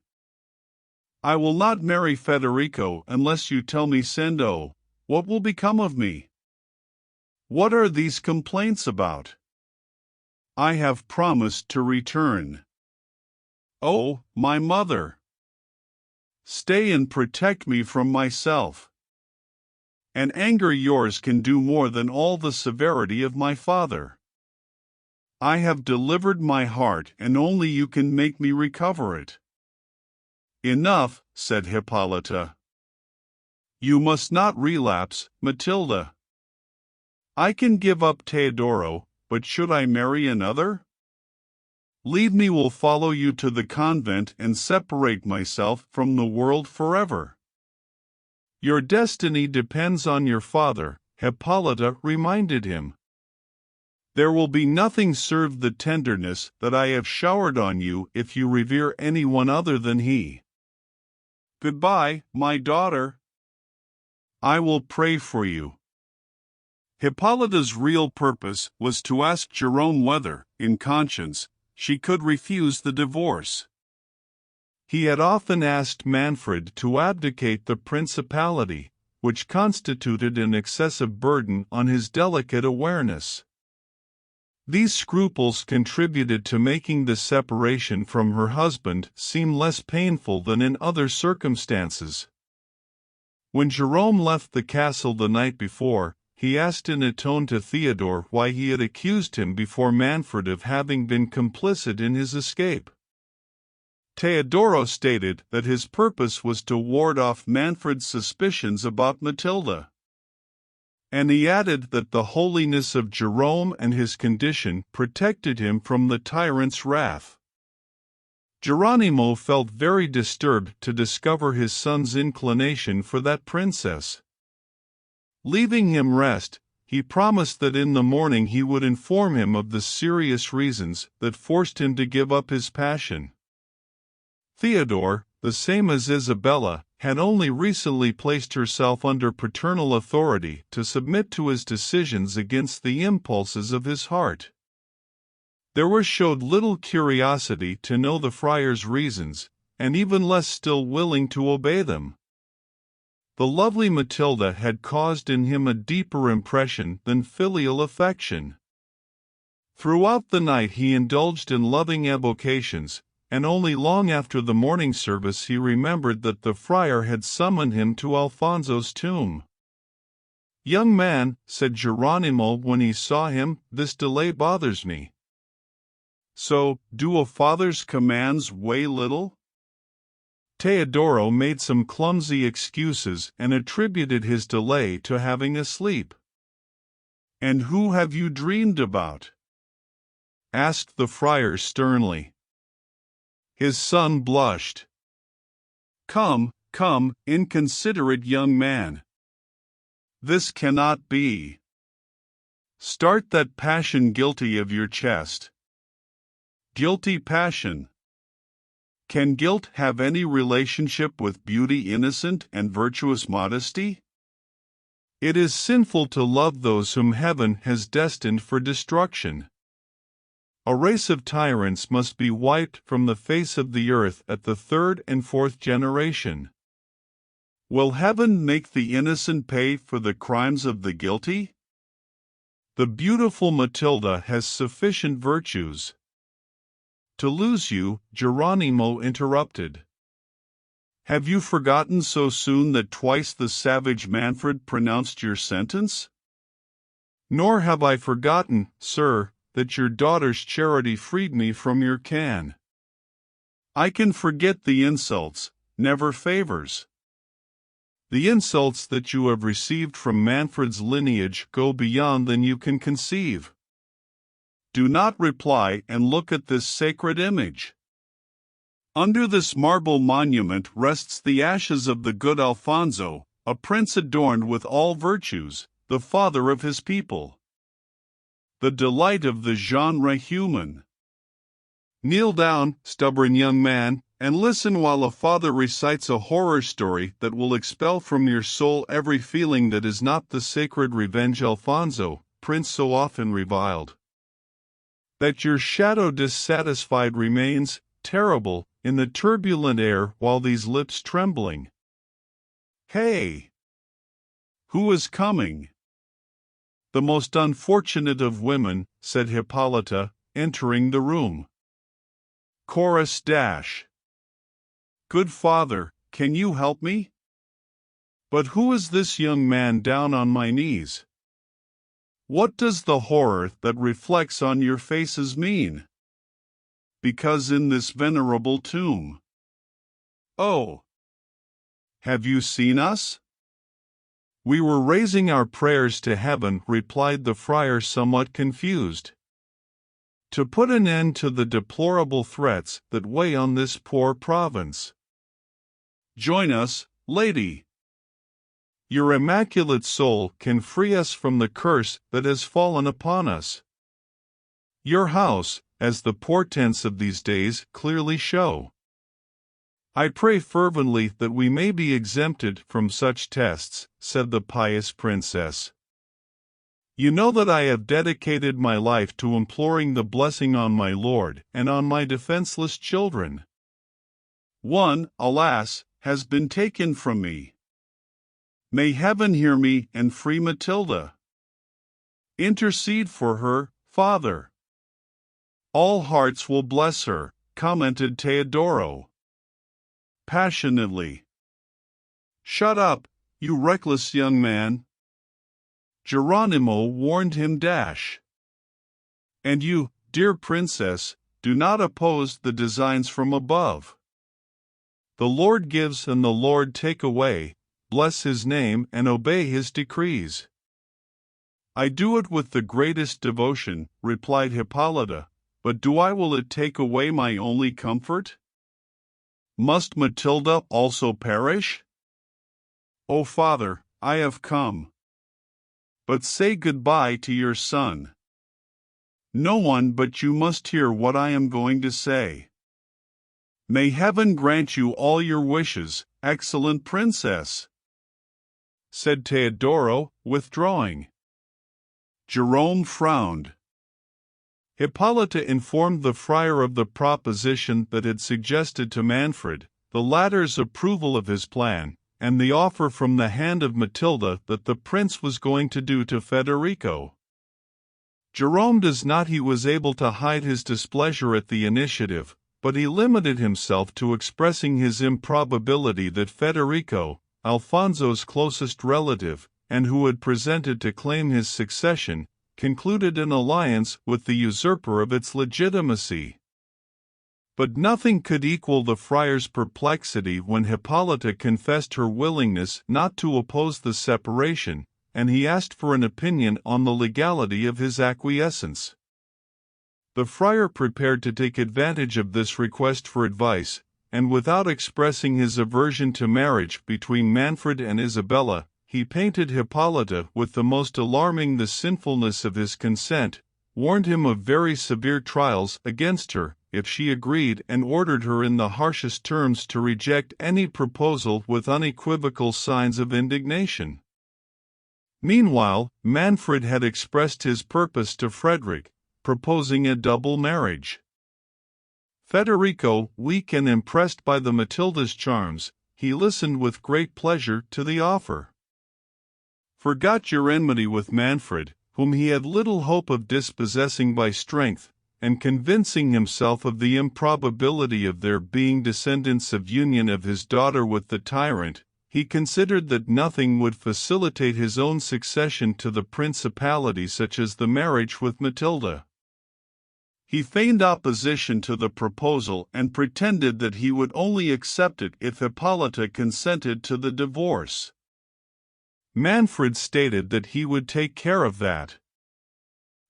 I will not marry Federico unless you tell me, Sendo, what will become of me? What are these complaints about? I have promised to return. Oh, my mother! Stay and protect me from myself. An anger yours can do more than all the severity of my father. I have delivered my heart, and only you can make me recover it. Enough, said Hippolyta. You must not relapse, Matilda. I can give up Teodoro, but should I marry another? Leave me will follow you to the convent and separate myself from the world forever. Your destiny depends on your father, Hippolyta reminded him. There will be nothing serve the tenderness that I have showered on you if you revere anyone other than he. Goodbye, my daughter. I will pray for you. Hippolyta's real purpose was to ask Jerome whether, in conscience, she could refuse the divorce. He had often asked Manfred to abdicate the principality, which constituted an excessive burden on his delicate awareness. These scruples contributed to making the separation from her husband seem less painful than in other circumstances. When Jerome left the castle the night before, he asked in a tone to Theodore why he had accused him before Manfred of having been complicit in his escape. Teodoro stated that his purpose was to ward off Manfred's suspicions about Matilda. And he added that the holiness of Jerome and his condition protected him from the tyrant's wrath. Geronimo felt very disturbed to discover his son's inclination for that princess. Leaving him rest, he promised that in the morning he would inform him of the serious reasons that forced him to give up his passion. Theodore, the same as Isabella, had only recently placed herself under paternal authority to submit to his decisions against the impulses of his heart. There was showed little curiosity to know the friar's reasons, and even less still willing to obey them. The lovely Matilda had caused in him a deeper impression than filial affection. Throughout the night he indulged in loving evocations, and only long after the morning service he remembered that the friar had summoned him to Alfonso's tomb. "Young man," said Geronimo when he saw him, "this delay bothers me." "So, do a father's commands weigh little?" Teodoro made some clumsy excuses and attributed his delay to having a sleep. "And who have you dreamed about?" asked the friar sternly. His son blushed. Come, inconsiderate young man. This cannot be. Start that passion guilty of your chest." Guilty passion. Can guilt have any relationship with beauty, innocent and virtuous modesty? It is sinful to love those whom heaven has destined for destruction. A race of tyrants must be wiped from the face of the earth at the 3rd and 4th generation. Will heaven make the innocent pay for the crimes of the guilty? The beautiful Matilda has sufficient virtues. To lose you, Geronimo interrupted. Have you forgotten so soon that twice the savage Manfred pronounced your sentence? Nor have I forgotten, sir, that your daughter's charity freed me from your can. I can forget the insults, never favors. The insults that you have received from Manfred's lineage go beyond than you can conceive. Do not reply and look at this sacred image. Under this marble monument rests the ashes of the good Alfonso, a prince adorned with all virtues, the father of his people. The delight of the genre human. Kneel down, stubborn young man, and listen while a father recites a horror story that will expel from your soul every feeling that is not the sacred revenge Alfonso, prince so often reviled. That your shadow dissatisfied remains, terrible, in the turbulent air while these lips trembling. Hey! Who is coming? The most unfortunate of women, said Hippolyta, entering the room. Chorus dash. Good father, can you help me? But who is this young man down on my knees? What does the horror that reflects on your faces mean? Because in this venerable tomb. Oh! Have you seen us? We were raising our prayers to heaven, replied the friar, somewhat confused, to put an end to the deplorable threats that weigh on this poor province. Join us, lady. Your immaculate soul can free us from the curse that has fallen upon us. Your house, as the portents of these days clearly show. I pray fervently that we may be exempted from such tests, said the pious princess. You know that I have dedicated my life to imploring the blessing on my lord and on my defenseless children. One, alas, has been taken from me. May heaven hear me and free Matilda. Intercede for her, Father. All hearts will bless her, commented Teodoro passionately. Shut up, you reckless young man. Geronimo warned him. And you, dear princess, do not oppose the designs from above. The Lord gives and the Lord take away. Bless his name and obey his decrees. I do it with the greatest devotion, replied Hippolyta, but will it take away my only comfort? Must Matilda also perish? O Father, I have come. But say goodbye to your son. No one but you must hear what I am going to say. May heaven grant you all your wishes, excellent princess, said Teodoro, withdrawing. Jerome frowned. Hippolyta informed the friar of the proposition that had suggested to Manfred, the latter's approval of his plan, and the offer from the hand of Matilda that the prince was going to do to Federico. Jerome was able to hide his displeasure at the initiative, but he limited himself to expressing his improbability that Federico, Alfonso's closest relative, and who had presented to claim his succession, concluded an alliance with the usurper of its legitimacy. But nothing could equal the friar's perplexity when Hippolyta confessed her willingness not to oppose the separation, and he asked for an opinion on the legality of his acquiescence. The friar prepared to take advantage of this request for advice, and without expressing his aversion to marriage between Manfred and Isabella, he painted Hippolyta with the most alarming the sinfulness of his consent, warned him of very severe trials against her if she agreed, and ordered her in the harshest terms to reject any proposal with unequivocal signs of indignation. Meanwhile, Manfred had expressed his purpose to Frederick, proposing a double marriage. Federico, weak and impressed by the Matilda's charms, he listened with great pleasure to the offer. Forgot your enmity with Manfred, whom he had little hope of dispossessing by strength, and convincing himself of the improbability of their being descendants of union of his daughter with the tyrant, he considered that nothing would facilitate his own succession to the principality such as the marriage with Matilda. He feigned opposition to the proposal and pretended that he would only accept it if Hippolyta consented to the divorce. Manfred stated that he would take care of that.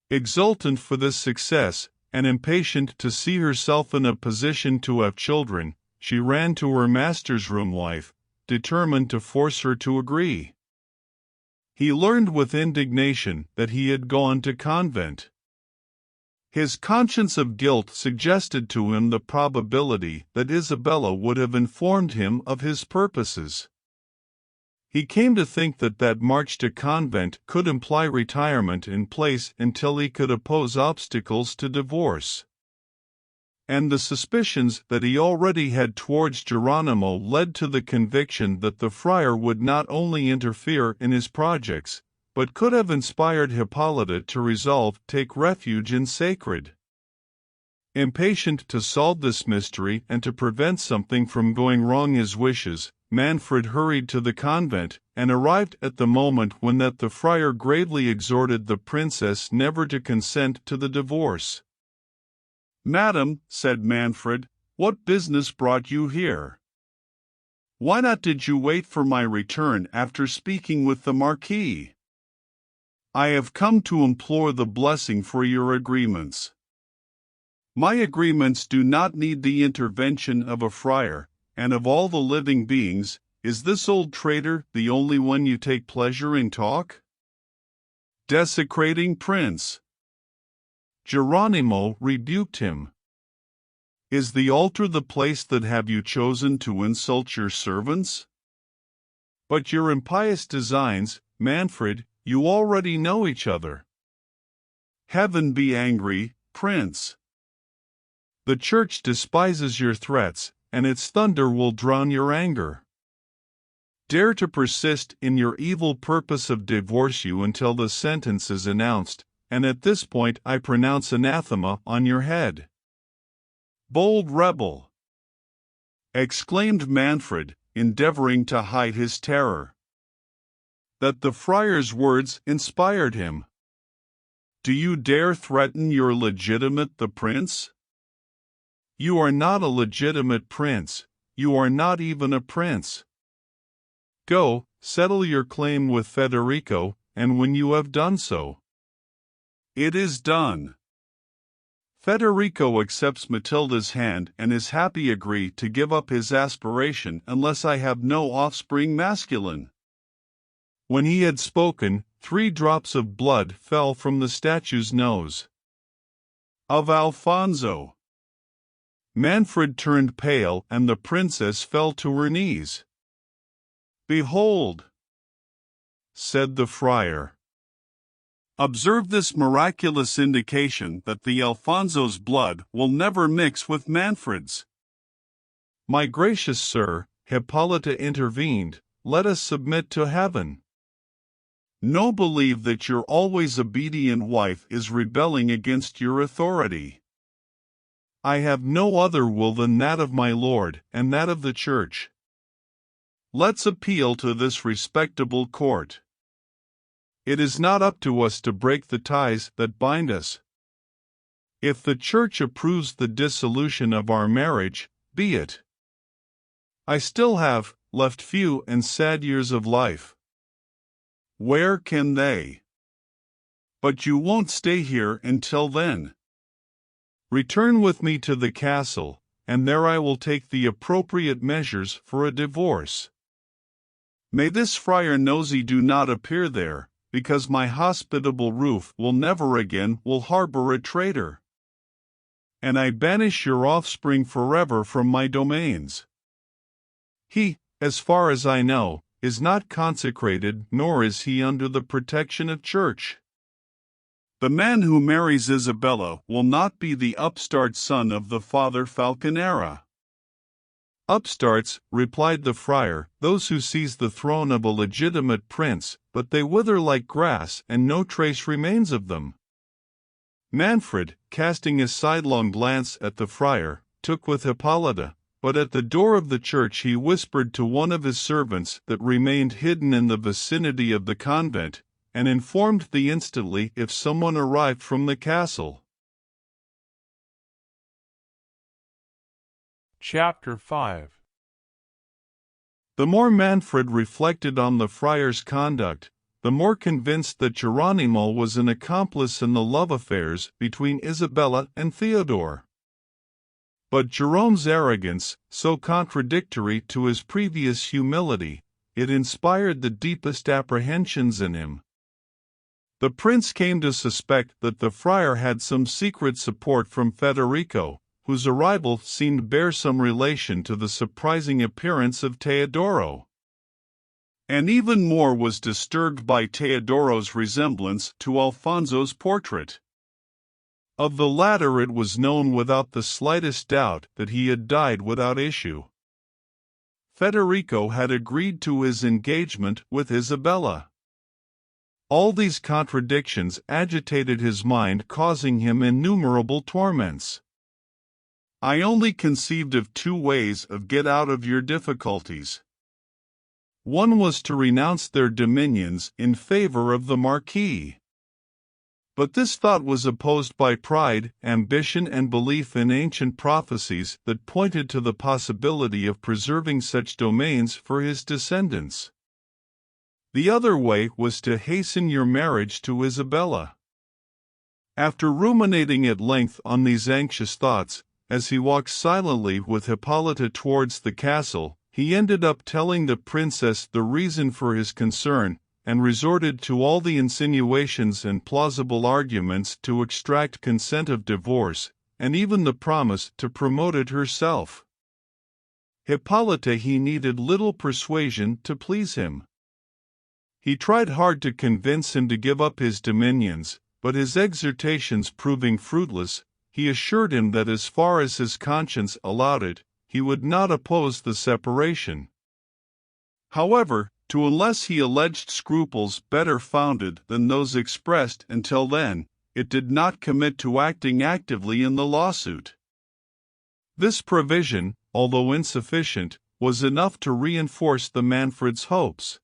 Exultant for this success, and impatient to see herself in a position to have children, she ran to her master's room wife, determined to force her to agree. He learned with indignation that he had gone to convent. His conscience of guilt suggested to him the probability that Isabella would have informed him of his purposes. He came to think that march to convent could imply retirement in place until he could oppose obstacles to divorce. And the suspicions that he already had towards Geronimo led to the conviction that the friar would not only interfere in his projects, but could have inspired Hippolyta to resolve to take refuge in sacred Impatient to solve this mystery and to prevent something from going wrong his wishes, Manfred hurried to the convent, and arrived at the moment when the friar gravely exhorted the princess never to consent to the divorce. "Madam," said Manfred, "what business brought you here? Why not did you wait for my return after speaking with the Marquis? I have come to implore the blessing for your agreements." "My agreements do not need the intervention of a friar, and of all the living beings, is this old traitor the only one you take pleasure in talk?" "Desecrating prince." Geronimo rebuked him. "Is the altar the place that have you chosen to insult your servants? But your impious designs, Manfred, you already know each other." "Heaven be angry, prince. The church despises your threats, and its thunder will drown your anger. Dare to persist in your evil purpose of divorce you until the sentence is announced, and at this point I pronounce anathema on your head." "Bold rebel!" exclaimed Manfred, endeavoring to hide his terror. That the friar's words inspired him. "Do you dare threaten your legitimate the prince? You are not a legitimate prince, you are not even a prince. Go, settle your claim with Federico, and when you have done so—" "It is done." Federico accepts Matilda's hand and is happy agree to give up his aspiration unless I have no offspring masculine. When he had spoken, 3 drops of blood fell from the statue's nose. "Of Alfonso." Manfred turned pale and the princess fell to her knees. "Behold," said the friar. "Observe this miraculous indication that the Alfonso's blood will never mix with Manfred's." "My gracious sir," Hippolyta intervened, "let us submit to heaven." "No, believe that your always obedient wife is rebelling against your authority." "I have no other will than that of my Lord and that of the Church." "Let's appeal to this respectable court. It is not up to us to break the ties that bind us. If the Church approves the dissolution of our marriage, be it. I still have left few and sad years of life." "Where can they?" "But you won't stay here until then." "Return with me to the castle, and there I will take the appropriate measures for a divorce." "May this Friar Nosy do not appear there, because my hospitable roof will never again harbor a traitor. And I banish your offspring forever from my domains." "He, as far as I know, is not consecrated, nor is he under the protection of church." "The man who marries Isabella will not be the upstart son of the Father Falconera." "Upstarts," replied the friar, "those who seize the throne of a legitimate prince, but they wither like grass and no trace remains of them." Manfred, casting a sidelong glance at the friar, took with Hippolyta, but at the door of the church he whispered to one of his servants that remained hidden in the vicinity of the convent, and informed the instantly if someone arrived from the castle. Chapter 5. The more Manfred reflected on the friar's conduct, the more convinced that Geronimo was an accomplice in the love affairs between Isabella and Theodore. But Jerome's arrogance, so contradictory to his previous humility, it inspired the deepest apprehensions in him. The prince came to suspect that the friar had some secret support from Federico, whose arrival seemed to bear some relation to the surprising appearance of Teodoro. And even more was disturbed by Teodoro's resemblance to Alfonso's portrait. Of the latter it was known without the slightest doubt that he had died without issue. Federico had agreed to his engagement with Isabella. All these contradictions agitated his mind, causing him innumerable torments. I only conceived of two ways of get out of your difficulties. One was to renounce their dominions in favor of the Marquis. But this thought was opposed by pride, ambition, and belief in ancient prophecies that pointed to the possibility of preserving such domains for his descendants. The other way was to hasten your marriage to Isabella. After ruminating at length on these anxious thoughts, as he walked silently with Hippolyta towards the castle, he ended up telling the princess the reason for his concern, and resorted to all the insinuations and plausible arguments to extract consent of divorce, and even the promise to promote it herself. Hippolyta he needed little persuasion to please him. He tried hard to convince him to give up his dominions, but his exhortations proving fruitless, he assured him that as far as his conscience allowed it, he would not oppose the separation. However, unless he alleged scruples better founded than those expressed until then, it did not commit to acting actively in the lawsuit. This provision, although insufficient, was enough to reinforce the Manfred's hopes.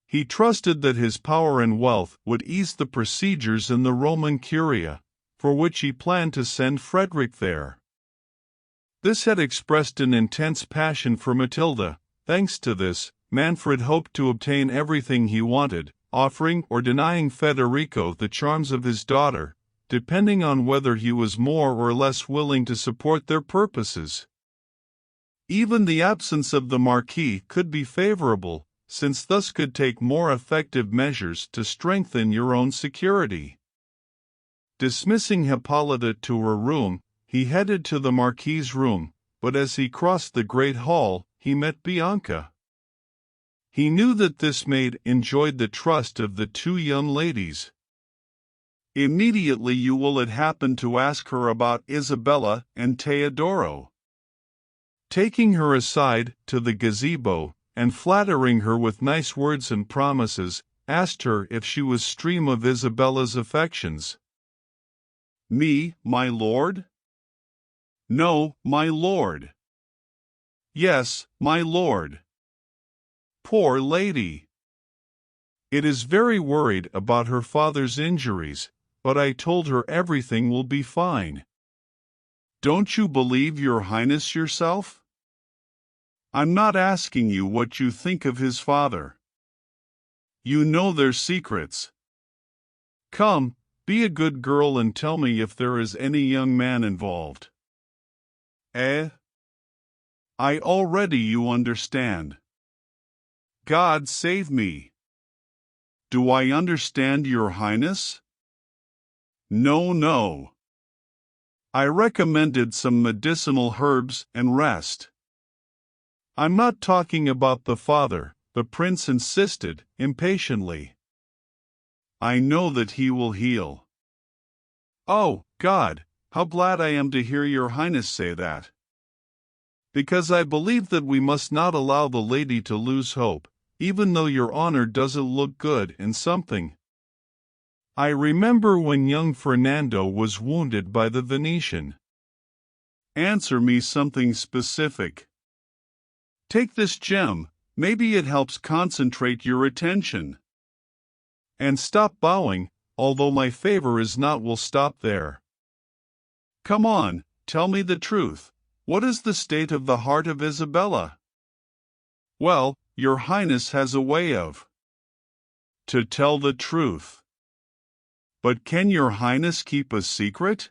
He trusted that his power and wealth would ease the procedures in the Roman Curia, for which he planned to send Frederick there. This had expressed an intense passion for Matilda. Thanks to this, Manfred hoped to obtain everything he wanted, offering or denying Federico the charms of his daughter, depending on whether he was more or less willing to support their purposes. Even the absence of the Marquis could be favorable, since thus could take more effective measures to strengthen your own security. Dismissing Hippolyta to her room, he headed to the Marquis's room, but as he crossed the great hall, he met Bianca. He knew that this maid enjoyed the trust of the two young ladies. Immediately you will it happen to ask her about Isabella and Teodoro. Taking her aside to the gazebo, and flattering her with nice words and promises, asked her if she was stream of Isabella's affections. Me, my lord? No, my lord. Yes, my lord. Poor lady. It is very worried about her father's injuries, but I told her everything will be fine. Don't you believe your highness yourself? I'm not asking you what you think of his father. You know their secrets. Come, be a good girl and tell me if there is any young man involved. I already you understand. God save me. Do I understand your highness? No, no. I recommended some medicinal herbs and rest. I'm not talking about the father, the prince insisted, impatiently. I know that he will heal. Oh, God, how glad I am to hear your highness say that. Because I believe that we must not allow the lady to lose hope, even though your honor doesn't look good in something. I remember when young Fernando was wounded by the Venetian. Answer me something specific. Take this gem, maybe it helps concentrate your attention. And stop bowing, although my favor is not will stop there. Come on, tell me the truth. What is the state of the heart of Isabella? Well, your highness has a way of. To tell the truth. But can your highness keep a secret?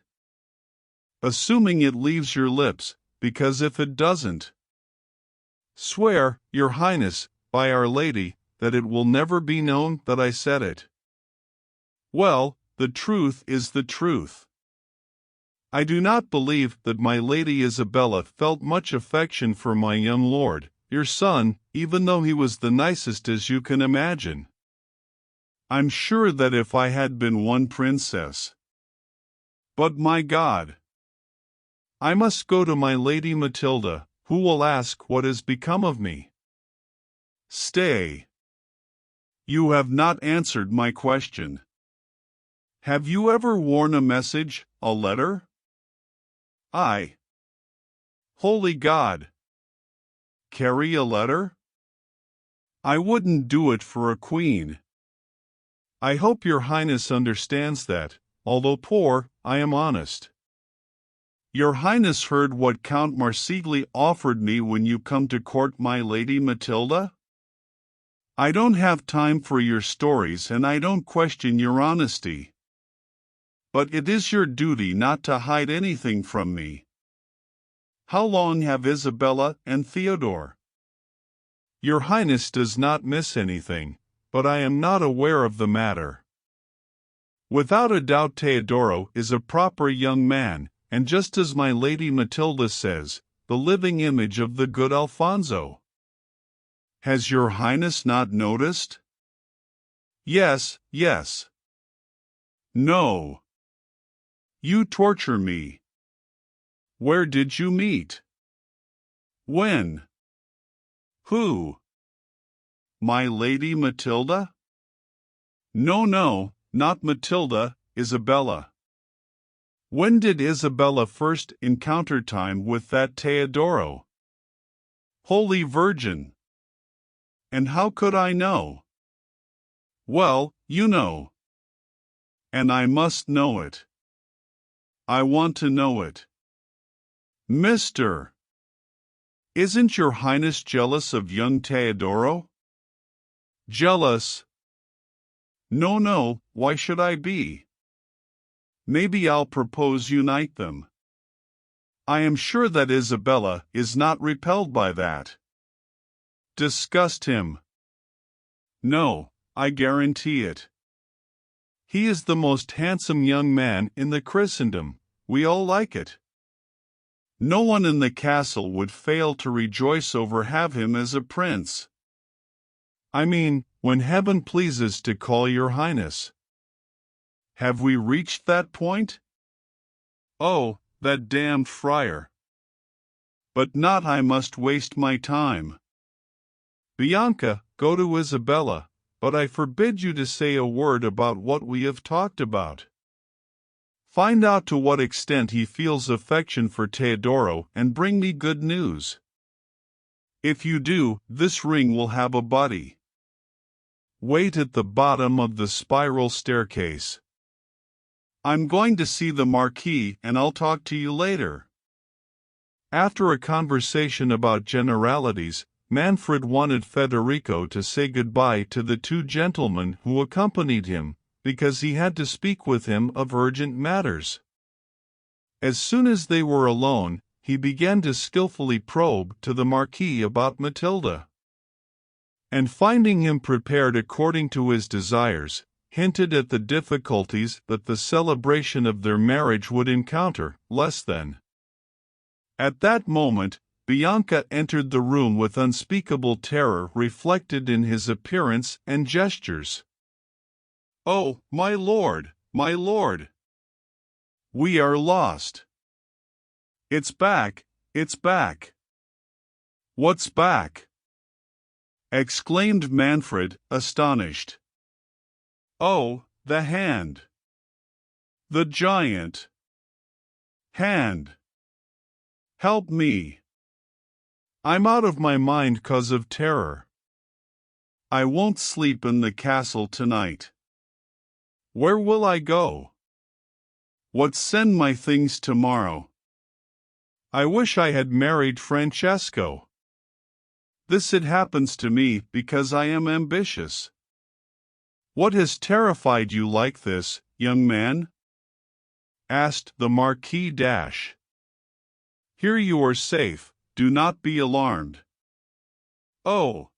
Assuming it leaves your lips, because if it doesn't. Swear, your highness, by Our Lady, that it will never be known that I said it. Well, the truth is the truth. I do not believe that my Lady Isabella felt much affection for my young lord, your son, even though he was the nicest as you can imagine. I'm sure that if I had been one princess. But my God! I must go to my Lady Matilda, who will ask what has become of me. Stay. You have not answered my question. Have you ever worn a message, a letter? Holy God! Carry a letter? I wouldn't do it for a queen. I hope your Highness understands that, although poor, I am honest. Your Highness heard what Count Marsigli offered me when you come to court my Lady Matilda? I don't have time for your stories and I don't question your honesty. But it is your duty not to hide anything from me. How long have Isabella and Theodore? Your Highness does not miss anything, but I am not aware of the matter. Without a doubt Teodoro is a proper young man, and just as my Lady Matilda says, the living image of the good Alfonso. Has your Highness not noticed? Yes, yes. No. You torture me. Where did you meet? When? Who? My Lady Matilda? No, not Matilda, Isabella. When did Isabella first encounter time with that Teodoro? Holy Virgin! And how could I know? Well, you know. And I must know it. I want to know it. Mister! Isn't your Highness jealous of young Teodoro? Jealous? No, why should I be? Maybe I'll propose unite them. I am sure that Isabella is not repelled by that. Disgust him. No, I guarantee it. He is the most handsome young man in the Christendom. We all like it. No one in the castle would fail to rejoice over have him as a prince. I mean, when heaven pleases to call your Highness. Have we reached that point? Oh, that damned friar. But not I must waste my time. Bianca, go to Isabella, but I forbid you to say a word about what we have talked about. Find out to what extent he feels affection for Teodoro and bring me good news. If you do, this ring will have a body. Wait at the bottom of the spiral staircase. I'm going to see the Marquis and I'll talk to you later. After a conversation about generalities, Manfred wanted Federico to say goodbye to the two gentlemen who accompanied him, because he had to speak with him of urgent matters. As soon as they were alone, he began to skillfully probe to the Marquis about Matilda. And finding him prepared according to his desires, hinted at the difficulties that the celebration of their marriage would encounter, less than. At that moment, Bianca entered the room with unspeakable terror reflected in his appearance and gestures. Oh, my lord, my lord! We are lost. It's back, it's back. What's back? Exclaimed Manfred, astonished. Oh, the hand. The giant. Hand. Help me. I'm out of my mind 'cause of terror. I won't sleep in the castle tonight. Where will I go? What send my things tomorrow? I wish I had married Francesco. This it happens to me because I am ambitious. What has terrified you like this, young man? Asked the Marquis. Here you are safe, do not be alarmed. Oh!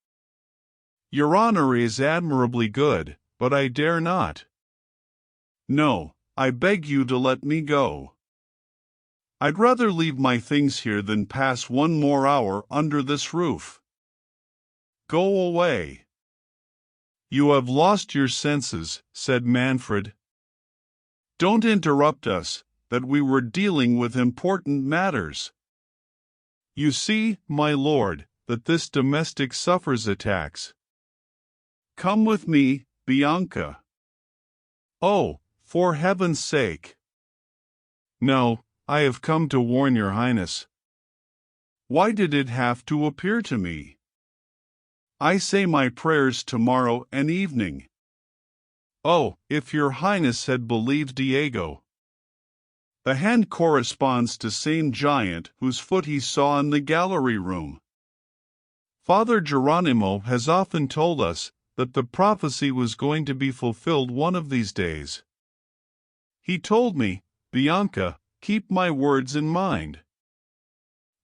Your honor is admirably good, but I dare not. No, I beg you to let me go. I'd rather leave my things here than pass one more hour under this roof. Go away. You have lost your senses, said Manfred. Don't interrupt us, that we were dealing with important matters. You see, my lord, that this domestic suffers attacks. Come with me, Bianca. Oh, for heaven's sake. No, I have come to warn your Highness. Why did it have to appear to me? I say my prayers tomorrow and evening. Oh, if your Highness had believed Diego. The hand corresponds to same giant whose foot he saw in the gallery room. Father Geronimo has often told us that the prophecy was going to be fulfilled one of these days. He told me, Bianca, keep my words in mind.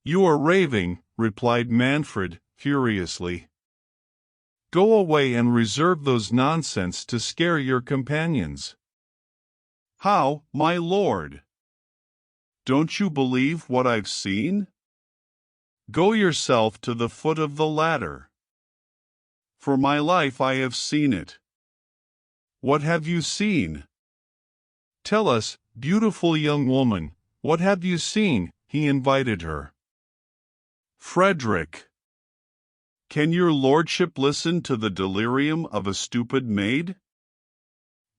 You are raving, replied Manfred, furiously. Go away and reserve those nonsense to scare your companions. How, my lord? Don't you believe what I've seen? Go yourself to the foot of the ladder. For my life I have seen it. What have you seen? Tell us, beautiful young woman, what have you seen? He invited her. Frederick. Can your lordship listen to the delirium of a stupid maid?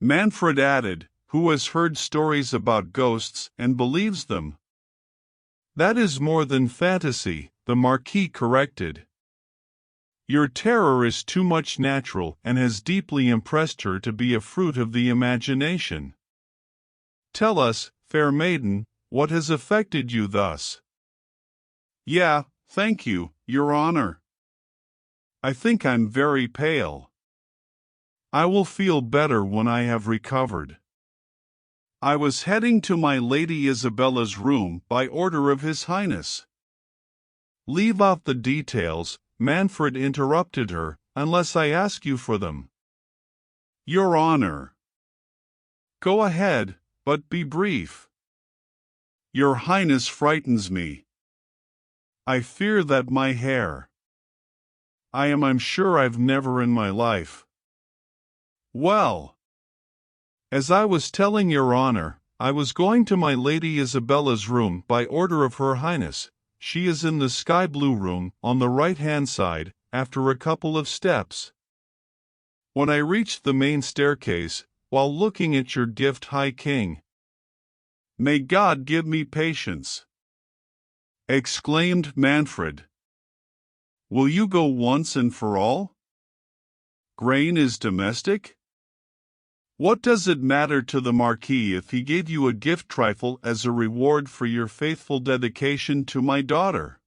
Manfred added, who has heard stories about ghosts and believes them. That is more than fantasy, the Marquis corrected. Your terror is too much natural and has deeply impressed her to be a fruit of the imagination. Tell us, fair maiden, what has affected you thus? Yeah, thank you, Your Honor. I think I'm very pale. I will feel better when I have recovered. I was heading to my Lady Isabella's room by order of His Highness. Leave out the details, Manfred interrupted her, unless I ask you for them. Your Honor. Go ahead, but be brief. Your Highness frightens me. I fear that my hair. I'm sure I've never in my life. Well. As I was telling Your Honor, I was going to my Lady Isabella's room by order of Her Highness. She is in the sky blue room on the right-hand side, after a couple of steps. When I reached the main staircase, while looking at your gift, High King. May God give me patience! Exclaimed Manfred. Will you go once and for all? Grain is domestic? What does it matter to the Marquis if he gave you a gift trifle as a reward for your faithful dedication to my daughter?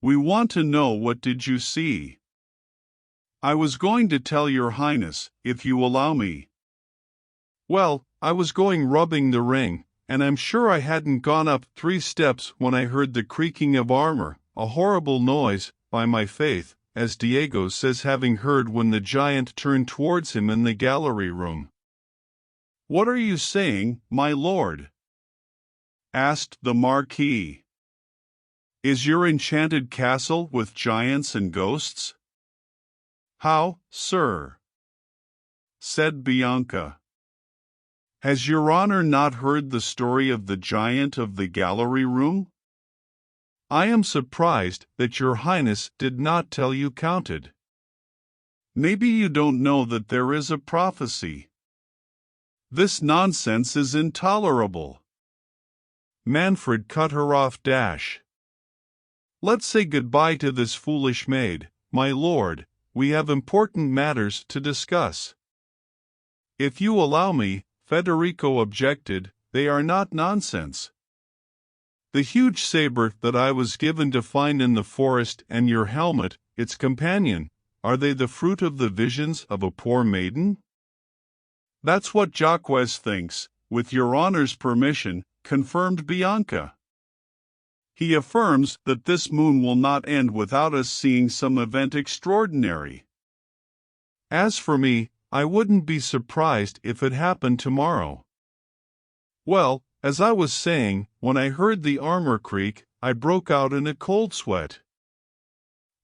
We want to know, what did you see? I was going to tell Your Highness, if you allow me. Well, I was going rubbing the ring, and I'm sure I hadn't gone up 3 steps when I heard the creaking of armor, a horrible noise, by my faith, as Diego says, having heard when the giant turned towards him in the gallery room. What are you saying, my lord? Asked the Marquis. Is your enchanted castle with giants and ghosts? How, sir? Said Bianca. Has Your Honor not heard the story of the giant of the gallery room? I am surprised that Your Highness did not tell you counted. Maybe you don't know that there is a prophecy. This nonsense is intolerable. Manfred cut her off. Let's say goodbye to this foolish maid, my lord, we have important matters to discuss. If you allow me, Federico objected, they are not nonsense. The huge saber that I was given to find in the forest and your helmet, its companion, are they the fruit of the visions of a poor maiden? That's what Jacques thinks, with Your Honor's permission, confirmed Bianca. He affirms that this moon will not end without us seeing some event extraordinary. As for me, I wouldn't be surprised if it happened tomorrow. Well, as I was saying, when I heard the armor creak, I broke out in a cold sweat.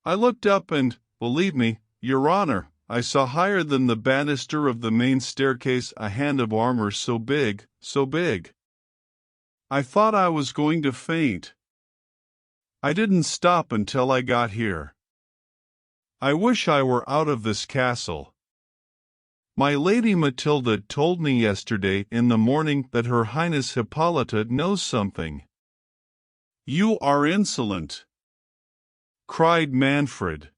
I looked up and, believe me, Your Honor, I saw higher than the banister of the main staircase a hand of armor so big, so big. I thought I was going to faint. I didn't stop until I got here. I wish I were out of this castle. My Lady Matilda told me yesterday in the morning that Her Highness Hippolyta knows something. You are insolent. cried Manfred.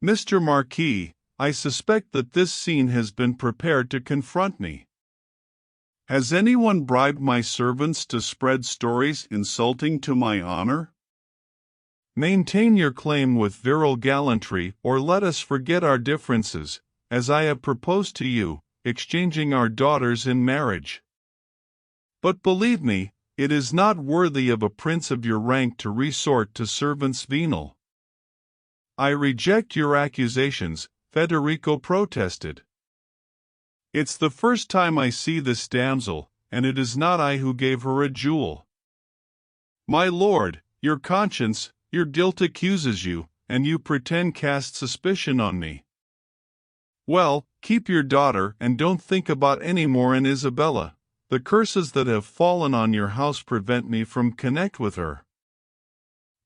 "Mr. Marquis, I suspect that this scene has been prepared to confront me. Has anyone bribed my servants to spread stories insulting to my honor? Maintain your claim with virile gallantry, or let us forget our differences, as I have proposed to you, exchanging our daughters in marriage. But believe me, it is not worthy of a prince of your rank to resort to servants venal." "I reject your accusations," Federico protested. "It's the first time I see this damsel, and it is not I who gave her a jewel." "My lord, your conscience, your guilt accuses you, and you pretend cast suspicion on me." "Well, keep your daughter and don't think about any more in Isabella. The curses that have fallen on your house prevent me from connect with her."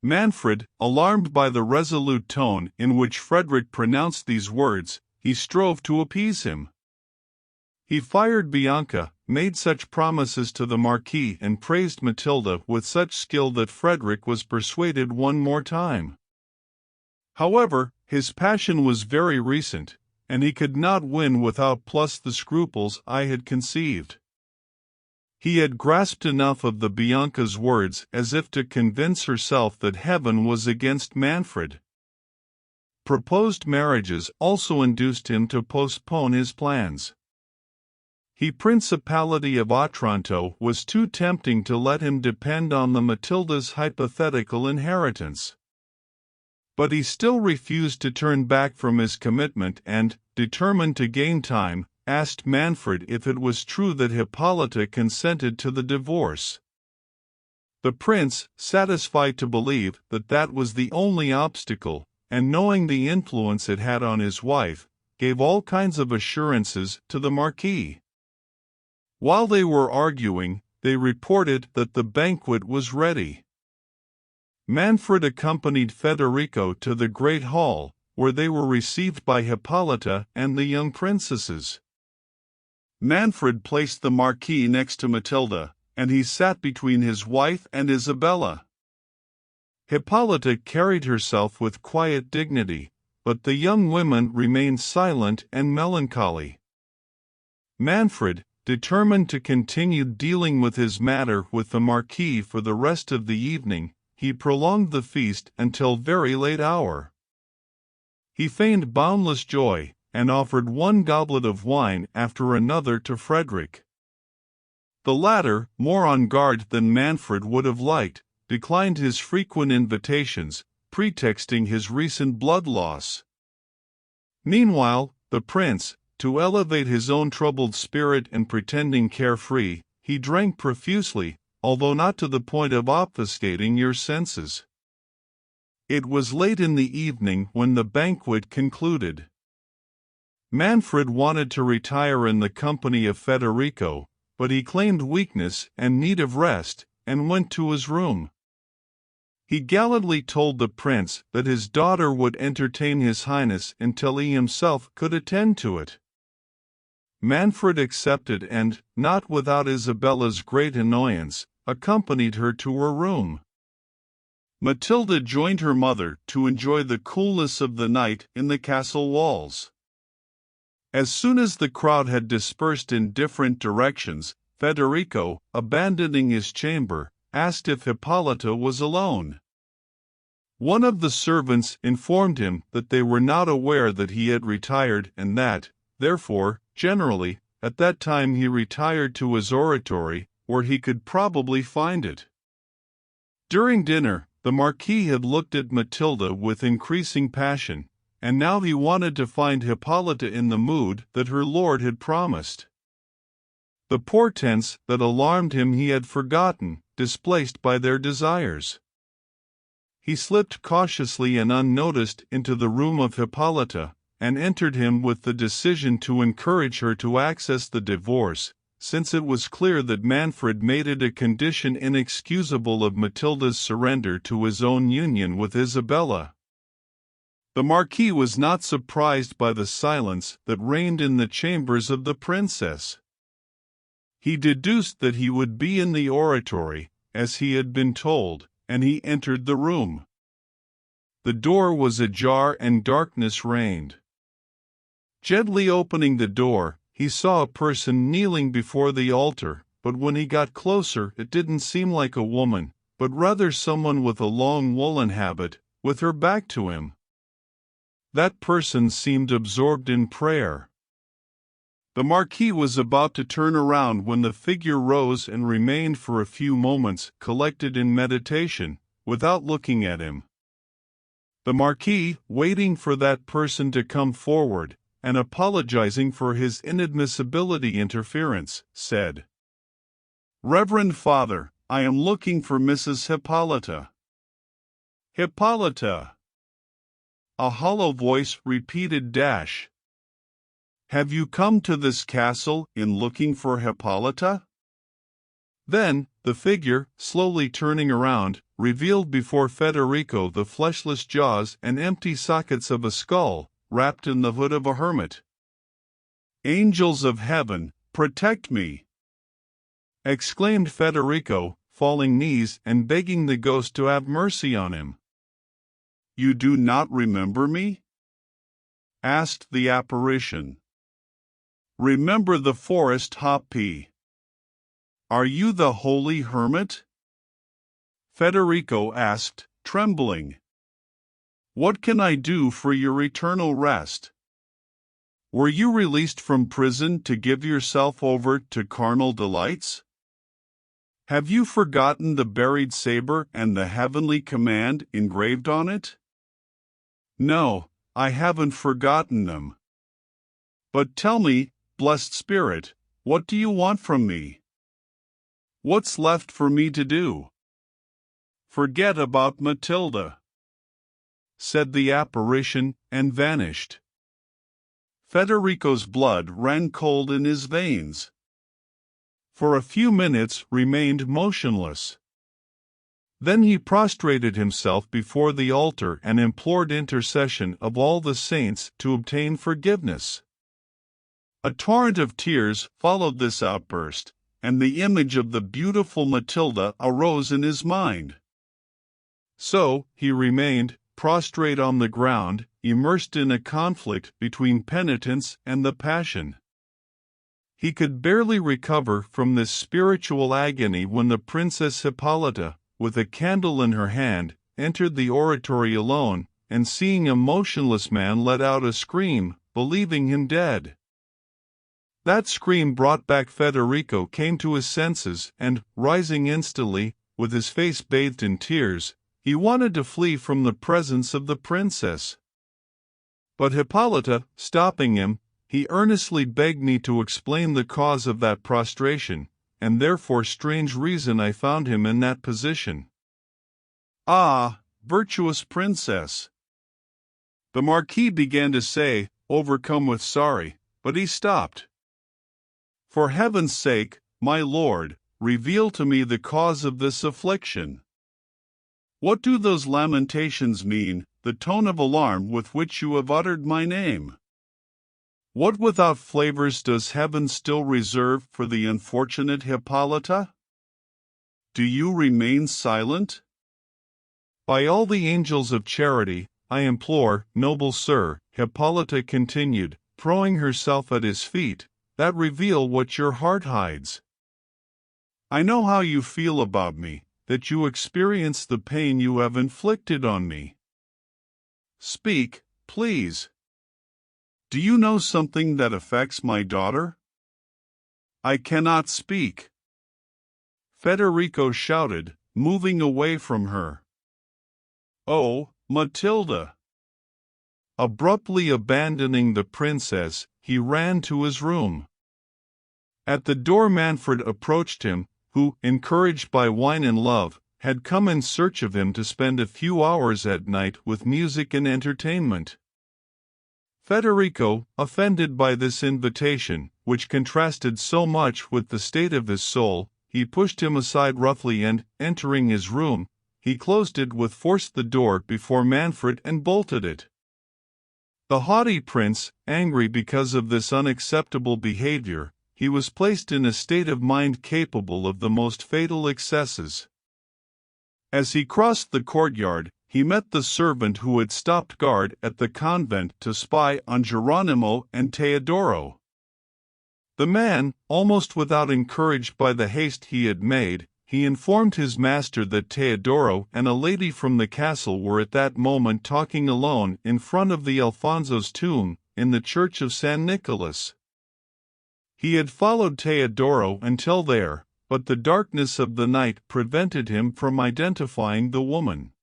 Manfred, alarmed by the resolute tone in which Frederick pronounced these words, he strove to appease him. He fired Bianca, made such promises to the Marquis, and praised Matilda with such skill that Frederick was persuaded one more time. However, his passion was very recent, and he could not win without plus the scruples I had conceived. He had grasped enough of the Bianca's words as if to convince herself that heaven was against Manfred. Proposed marriages also induced him to postpone his plans. The Principality of Otranto was too tempting to let him depend on the Matilda's hypothetical inheritance. But he still refused to turn back from his commitment and, determined to gain time, asked Manfred if it was true that Hippolyta consented to the divorce. The prince, satisfied to believe that that was the only obstacle, and knowing the influence it had on his wife, gave all kinds of assurances to the Marquis. While they were arguing, they reported that the banquet was ready. Manfred accompanied Federico to the great hall, where they were received by Hippolyta and the young princesses. Manfred placed the Marquis next to Matilda, and he sat between his wife and Isabella. Hippolyta carried herself with quiet dignity, but the young women remained silent and melancholy. Manfred, determined to continue dealing with his matter with the Marquis for the rest of the evening, he prolonged the feast until very late hour. He feigned boundless joy, and offered one goblet of wine after another to Frederick. The latter, more on guard than Manfred would have liked, declined his frequent invitations, pretexting his recent blood loss. Meanwhile, the prince, to elevate his own troubled spirit and pretending carefree, he drank profusely, although not to the point of obfuscating your senses. It was late in the evening when the banquet concluded. Manfred wanted to retire in the company of Federico, but he claimed weakness and need of rest, and went to his room. He gallantly told the prince that his daughter would entertain his highness until he himself could attend to it. Manfred accepted and, not without Isabella's great annoyance, accompanied her to her room. Matilda joined her mother to enjoy the coolness of the night in the castle walls. As soon as the crowd had dispersed in different directions, Federico, abandoning his chamber, asked if Hippolyta was alone. One of the servants informed him that they were not aware that he had retired and that, therefore, generally, at that time he retired to his oratory, where he could probably find it. During dinner, the Marquis had looked at Matilda with increasing passion, and now he wanted to find Hippolyta in the mood that her lord had promised. The portents that alarmed him he had forgotten, displaced by their desires. He slipped cautiously and unnoticed into the room of Hippolyta, and entered him with the decision to encourage her to access the divorce, since it was clear that Manfred made it a condition inexcusable of Matilda's surrender to his own union with Isabella. The Marquis was not surprised by the silence that reigned in the chambers of the princess. He deduced that he would be in the oratory, as he had been told, and he entered the room. The door was ajar and darkness reigned. Gently opening the door, he saw a person kneeling before the altar, but when he got closer it didn't seem like a woman, but rather someone with a long woolen habit, with her back to him. That person seemed absorbed in prayer. The Marquis was about to turn around when the figure rose and remained for a few moments collected in meditation, without looking at him. The Marquis, waiting for that person to come forward, and apologizing for his inadmissibility interference, said, "Reverend Father, I am looking for Mrs. Hippolyta." "Hippolyta?" A hollow voice repeated. "Have you come to this castle in looking for Hippolyta?" Then, the figure, slowly turning around, revealed before Federico the fleshless jaws and empty sockets of a skull, wrapped in the hood of a hermit. "Angels of heaven, protect me!" exclaimed Federico, falling knees and begging the ghost to have mercy on him. "You do not remember me?" asked the apparition. "Remember the forest Hopi. Are you the holy hermit?" Federico asked, trembling. "What can I do for your eternal rest? Were you released from prison to give yourself over to carnal delights? Have you forgotten the buried saber and the heavenly command engraved on it?" "No, I haven't forgotten them. But tell me, blessed spirit, what do you want from me? What's left for me to do?" "Forget about Matilda," said the apparition, and vanished. Federico's blood ran cold in his veins. For a few minutes remained motionless. Then he prostrated himself before the altar and implored intercession of all the saints to obtain forgiveness. A torrent of tears followed this outburst, and the image of the beautiful Matilda arose in his mind. So, he remained, prostrate on the ground, immersed in a conflict between penitence and the passion. He could barely recover from this spiritual agony when the Princess Hippolyta, with a candle in her hand, entered the oratory alone, and seeing a motionless man let out a scream, believing him dead. That scream brought back Federico came to his senses and, rising instantly, with his face bathed in tears, he wanted to flee from the presence of the princess. But Hippolyta, stopping him, he earnestly begged me to explain the cause of that prostration, and therefore strange reason I found him in that position. "Ah, virtuous princess!" the Marquis began to say, overcome with sorrow, but he stopped. "For heaven's sake, my lord, reveal to me the cause of this affliction. What do those lamentations mean, the tone of alarm with which you have uttered my name? What without flavors does heaven still reserve for the unfortunate Hippolyta? Do you remain silent?" "By all the angels of charity, I implore, noble sir," Hippolyta continued, throwing herself at his feet, "that reveal what your heart hides. I know how you feel about me, that you experience the pain you have inflicted on me. Speak, please. Do you know something that affects my daughter?" "I cannot speak," Federico shouted, moving away from her. "Oh, Matilda!" Abruptly abandoning the princess, he ran to his room. At the door Manfred approached him, who, encouraged by wine and love, had come in search of him to spend a few hours at night with music and entertainment. Federico, offended by this invitation, which contrasted so much with the state of his soul, he pushed him aside roughly and, entering his room, he closed it with force the door before Manfred and bolted it. The haughty prince, angry because of this unacceptable behavior, he was placed in a state of mind capable of the most fatal excesses. As he crossed the courtyard, he met the servant who had stopped guard at the convent to spy on Geronimo and Teodoro. The man, almost without encouraged by the haste he had made, he informed his master that Teodoro and a lady from the castle were at that moment talking alone in front of the Alfonso's tomb in the church of San Nicolas. He had followed Teodoro until there, but the darkness of the night prevented him from identifying the woman.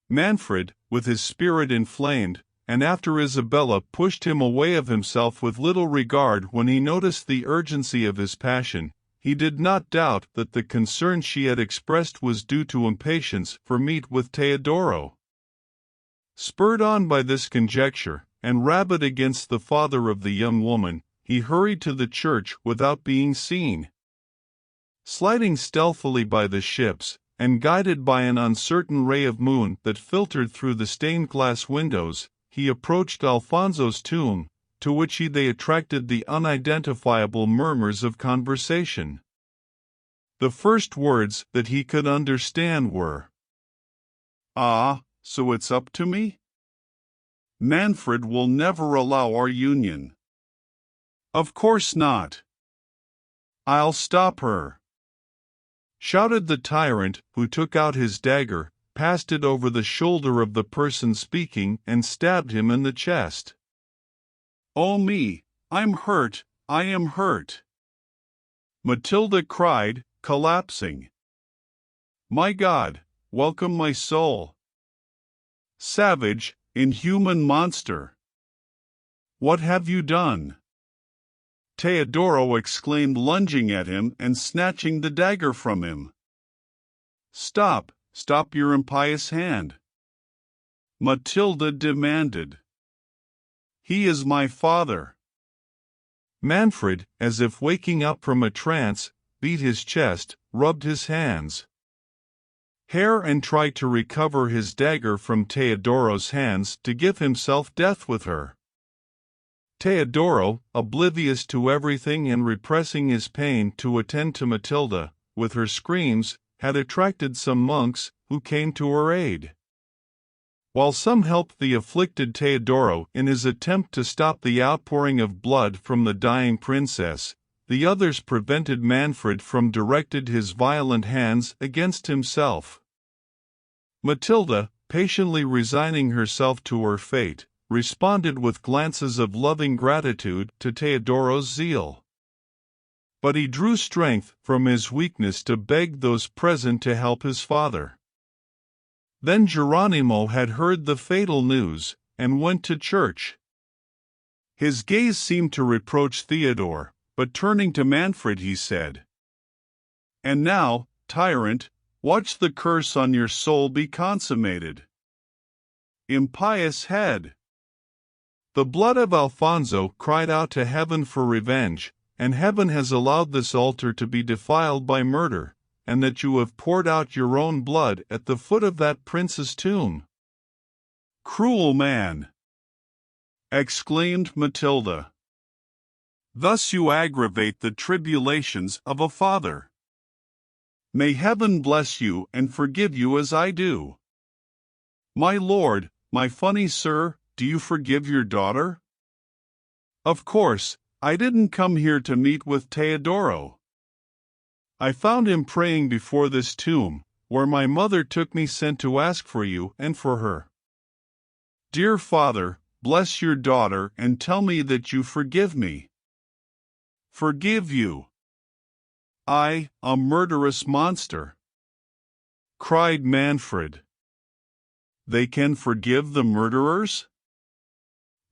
Manfred, with his spirit inflamed, and after Isabella pushed him away of himself with little regard when he noticed the urgency of his passion, he did not doubt that the concern she had expressed was due to impatience for meet with Teodoro. Spurred on by this conjecture, and rabid against the father of the young woman, he hurried to the church without being seen. Sliding stealthily by the ships, and guided by an uncertain ray of moon that filtered through the stained glass windows, he approached Alfonso's tomb, to which they attracted the unidentifiable murmurs of conversation. The first words that he could understand were, "Ah, so it's up to me? Manfred will never allow our union." "Of course not." "I'll stop her," shouted the tyrant, who took out his dagger, passed it over the shoulder of the person speaking, and stabbed him in the chest. "Oh me, I'm hurt, I am hurt," Matilda cried, collapsing. "My God, welcome my soul. Savage, inhuman monster. What have you done?" Teodoro exclaimed, lunging at him and snatching the dagger from him. "Stop, stop your impious hand," Matilda demanded. "He is my father." Manfred, as if waking up from a trance, beat his chest, rubbed his hands, hair, and tried to recover his dagger from Teodoro's hands to give himself death with her. Teodoro, oblivious to everything and repressing his pain to attend to Matilda, with her screams, had attracted some monks, who came to her aid. While some helped the afflicted Teodoro in his attempt to stop the outpouring of blood from the dying princess, the others prevented Manfred from directing his violent hands against himself. Matilda, patiently resigning herself to her fate, responded with glances of loving gratitude to Teodoro's zeal. But he drew strength from his weakness to beg those present to help his father. Then Geronimo had heard the fatal news, and went to church. His gaze seemed to reproach Theodore, but turning to Manfred he said, "And now, tyrant, watch the curse on your soul be consummated. Impious head! The blood of Alfonso cried out to heaven for revenge, and heaven has allowed this altar to be defiled by murder, and that you have poured out your own blood at the foot of that prince's tomb." "Cruel man!" exclaimed Matilda. "Thus you aggravate the tribulations of a father. May heaven bless you and forgive you as I do." "My lord, my funny sir, do you forgive your daughter?" "Of course, I didn't come here to meet with Teodoro. I found him praying before this tomb, where my mother took me sent to ask for you and for her. Dear father, bless your daughter and tell me that you forgive me." "Forgive you? I, a murderous monster?" cried Manfred. "They can forgive the murderers?"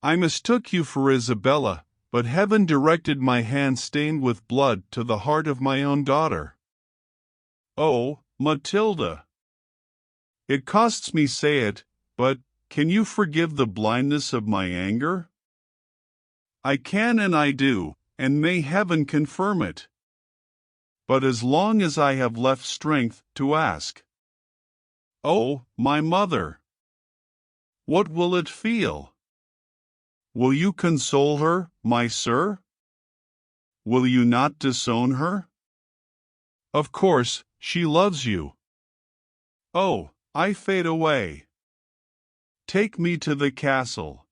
"I mistook you for Isabella, but heaven directed my hand stained with blood to the heart of my own daughter." "Oh, Matilda! It costs me say it, but can you forgive the blindness of my anger?" "I can and I do, and may heaven confirm it. But as long as I have left strength to ask." "Oh, my mother! What will it feel? Will you console her, my sir? Will you not disown her? Of course, she loves you." "Oh, I fade away. Take me to the castle.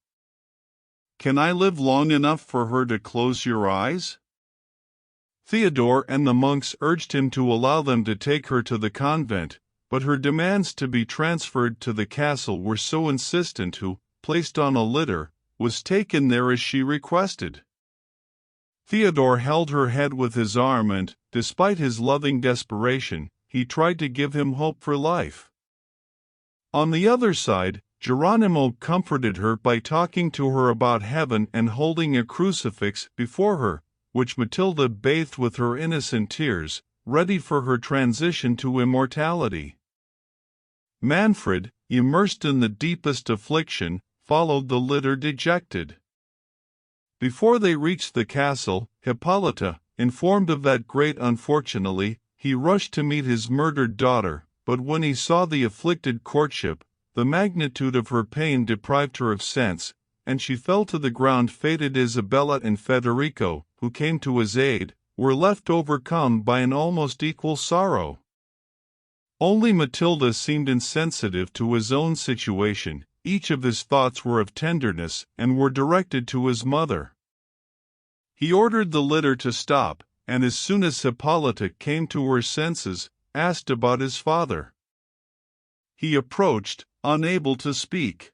Can I live long enough for her to close your eyes? Theodore and the monks urged him to allow them to take her to the convent, but her demands to be transferred to the castle were so insistent. Who, placed on a litter, was taken there as she requested. Theodore held her head with his arm and, despite his loving desperation, he tried to give him hope for life. On the other side, Geronimo comforted her by talking to her about heaven and holding a crucifix before her, which Matilda bathed with her innocent tears, ready for her transition to immortality. Manfred, immersed in the deepest affliction, followed the litter dejected. Before they reached the castle, Hippolyta, informed of that great unfortunately, he rushed to meet his murdered daughter, but when he saw the afflicted courtship, the magnitude of her pain deprived her of sense, and she fell to the ground. Fated Isabella and Federico, who came to his aid, were left overcome by an almost equal sorrow. Only Matilda seemed insensitive to his own situation. Each of his thoughts were of tenderness and were directed to his mother. He ordered the litter to stop, and as soon as Hippolyta came to her senses, asked about his father. He approached, unable to speak.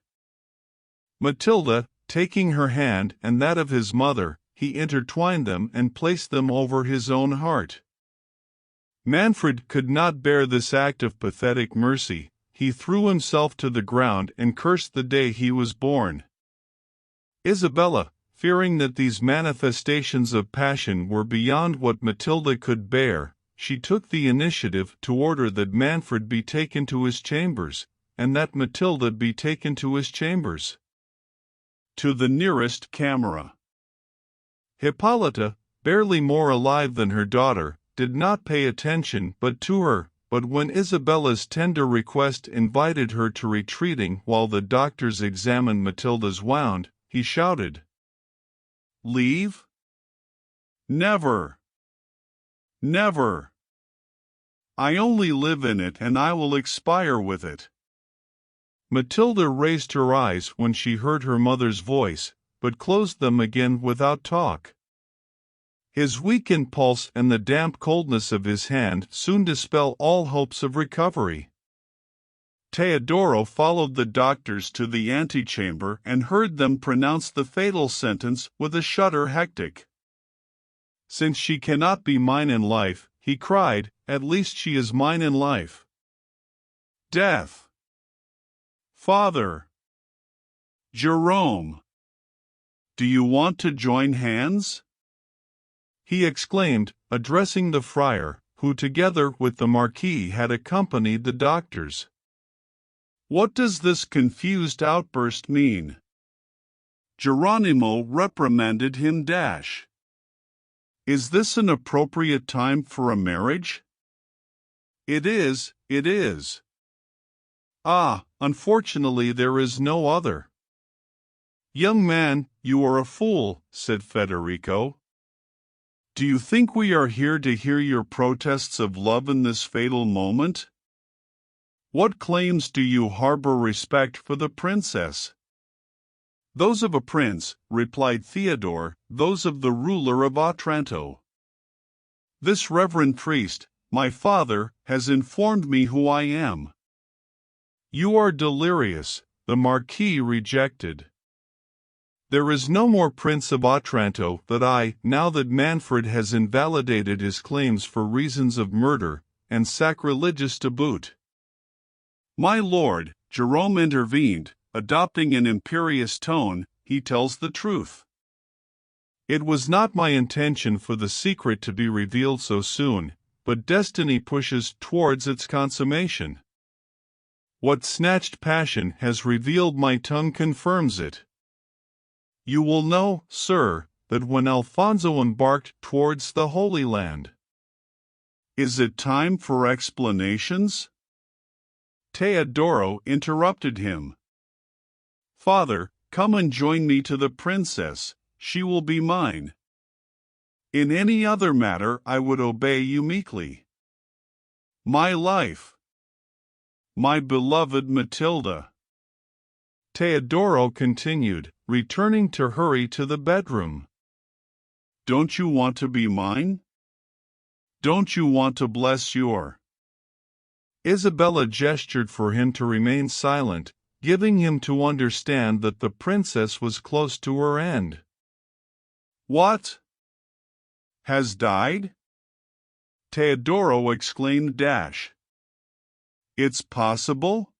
Matilda, taking her hand and that of his mother, he intertwined them and placed them over his own heart. Manfred could not bear this act of pathetic mercy. He threw himself to the ground and cursed the day he was born. Isabella, fearing that these manifestations of passion were beyond what Matilda could bear, she took the initiative to order that Manfred be taken to his chambers, and that Matilda be taken to his chambers. To the nearest camera. Hippolyta, barely more alive than her daughter, did not pay attention to her, but when Isabella's tender request invited her to retreating while the doctors examined Matilda's wound, he shouted, "Leave? Never! Never! I only live in it and I will expire with it." Matilda raised her eyes when she heard her mother's voice, but closed them again without talk. His weakened pulse and the damp coldness of his hand soon dispelled all hopes of recovery. Teodoro followed the doctors to the antechamber and heard them pronounce the fatal sentence with a shudder. Hectic. "Since she cannot be mine in life," he cried, "at least she is mine in life." Death. Father. Jerome. Do you want to join hands? He exclaimed, addressing the friar, who together with the Marquis had accompanied the doctors. What does this confused outburst mean? Geronimo reprimanded him. Is this an appropriate time for a marriage? It is. Ah, unfortunately there is no other. Young man, you are a fool, said Federico. Do you think we are here to hear your protests of love in this fatal moment? What claims do you harbor respect for the princess? Those of a prince, replied Theodore, those of the ruler of Otranto. This reverend priest, my father, has informed me who I am. You are delirious, the Marquis rejected. There is no more Prince of Otranto that I, now that Manfred has invalidated his claims for reasons of murder, and sacrilegious to boot. My lord, Jerome intervened, adopting an imperious tone, he tells the truth. It was not my intention for the secret to be revealed so soon, but destiny pushes towards its consummation. What snatched passion has revealed my tongue confirms it. You will know, sir, that when Alfonso embarked towards the Holy Land. Is it time for explanations? Teodoro interrupted him. Father, come and join me to the princess, she will be mine. In any other matter I would obey you meekly. My life. my beloved Matilda," Teodoro continued, returning to hurry to the bedroom. "Don't you want to be mine? Don't you want to bless your—" Isabella gestured for him to remain silent, giving him to understand that the princess was close to her end. "What? Has died?" Teodoro exclaimed. "It's possible?"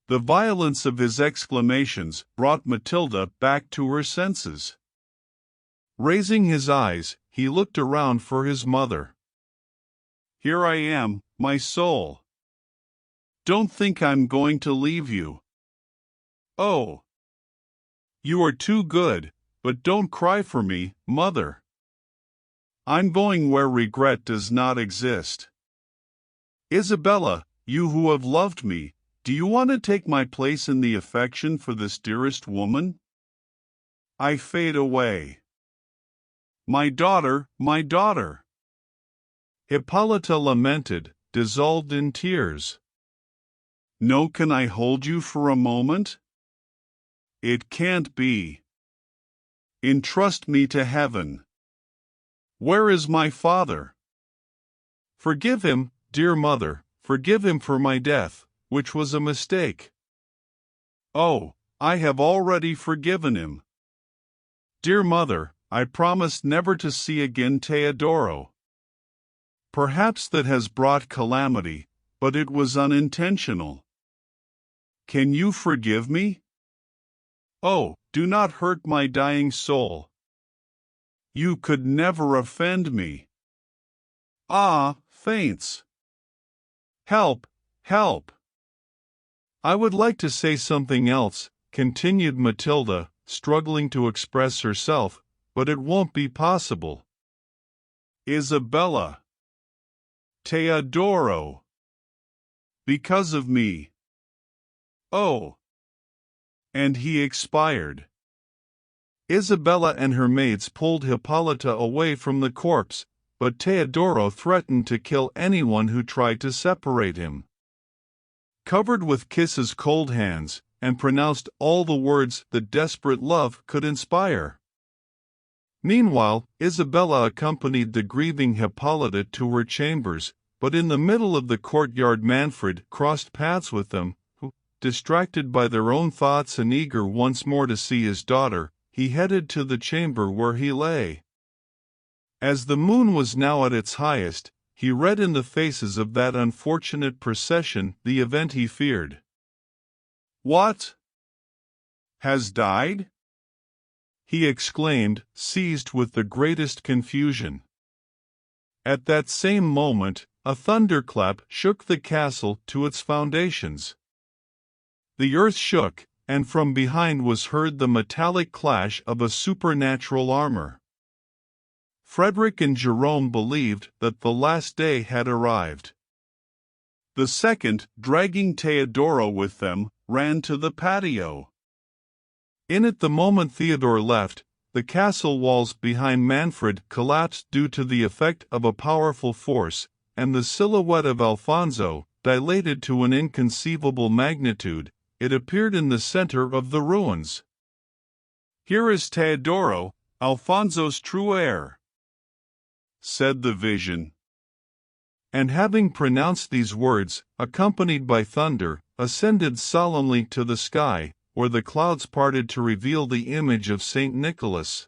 The violence of his exclamations brought Matilda back to her senses. Raising his eyes, he looked around for his mother. "Here I am, my soul. Don't think I'm going to leave you. Oh, you are too good, but don't cry for me, mother. I'm going where regret does not exist. Isabella, you who have loved me, do you want to take my place in the affection for this dearest woman? I fade away. My daughter, my daughter!" Hippolyta lamented, dissolved in tears. "No, can I hold you for a moment? It can't be. Entrust me to heaven. Where is my father? Forgive him, dear mother, forgive him for my death, which was a mistake." "Oh, I have already forgiven him. Dear mother, I promise never to see again Teodoro. Perhaps that has brought calamity, but it was unintentional. Can you forgive me? Oh, do not hurt my dying soul. You could never offend me. Ah, faints. Help, help." "I would like to say something else," continued Matilda, struggling to express herself, "but it won't be possible." "Isabella. Teodoro. Because of me. Oh." And he expired. Isabella and her maids pulled Hippolyta away from the corpse, but Teodoro threatened to kill anyone who tried to separate him. Covered with kisses cold hands, and pronounced all the words that desperate love could inspire. Meanwhile, Isabella accompanied the grieving Hippolyta to her chambers, but in the middle of the courtyard Manfred crossed paths with them, who, distracted by their own thoughts and eager once more to see his daughter, he headed to the chamber where he lay. As the moon was now at its highest, he read in the faces of that unfortunate procession the event he feared. "What? Has died?" he exclaimed, seized with the greatest confusion. At that same moment, a thunderclap shook the castle to its foundations. The earth shook, and from behind was heard the metallic clash of a supernatural armor. Frederick and Jerome believed that the last day had arrived. The second, dragging Teodoro with them, ran to the patio. In it the moment Theodore left, the castle walls behind Manfred collapsed due to the effect of a powerful force, and the silhouette of Alfonso, dilated to an inconceivable magnitude, it appeared in the center of the ruins. "Here is Teodoro, Alfonso's true heir," said the vision. And having pronounced these words, accompanied by thunder, ascended solemnly to the sky, where the clouds parted to reveal the image of Saint Nicholas.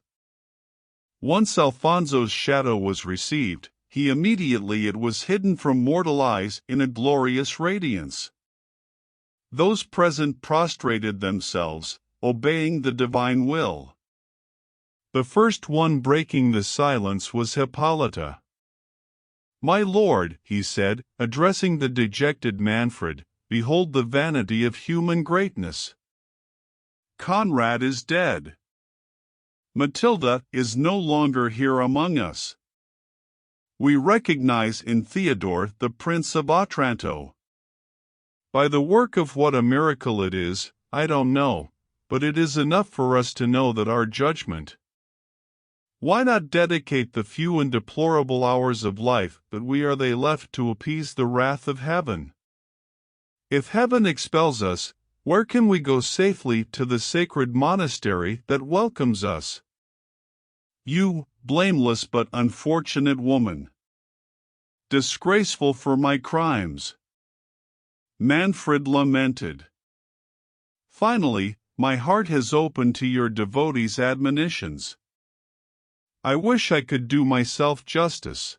Once Alfonso's shadow was received, it was hidden from mortal eyes in a glorious radiance. Those present prostrated themselves, obeying the divine will. The first one breaking the silence was Hippolyta. "My lord," he said, addressing the dejected Manfred, "behold the vanity of human greatness. Conrad is dead. Matilda is no longer here among us. We recognize in Theodore the Prince of Otranto. By the work of what a miracle it is, I don't know, but it is enough for us to know that our judgment. Why not dedicate the few and deplorable hours of life that we are left to appease the wrath of heaven? If heaven expels us, where can we go safely to the sacred monastery that welcomes us? You, blameless but unfortunate woman. Disgraceful for my crimes. Manfred lamented. Finally, my heart has opened to your devotee's admonitions. I wish I could do myself justice.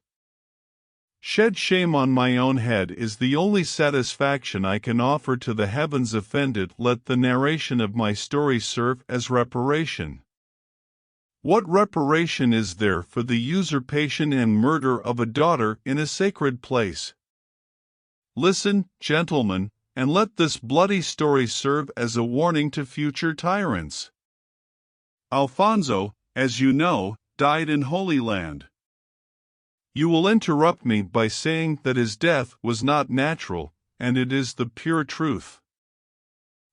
Shed shame on my own head is the only satisfaction I can offer to the heavens offended. Let the narration of my story serve as reparation. What reparation is there for the usurpation and murder of a daughter in a sacred place? Listen, gentlemen, and let this bloody story serve as a warning to future tyrants. Alfonso, as you know, died in Holy Land. You will interrupt me by saying that his death was not natural, and it is the pure truth.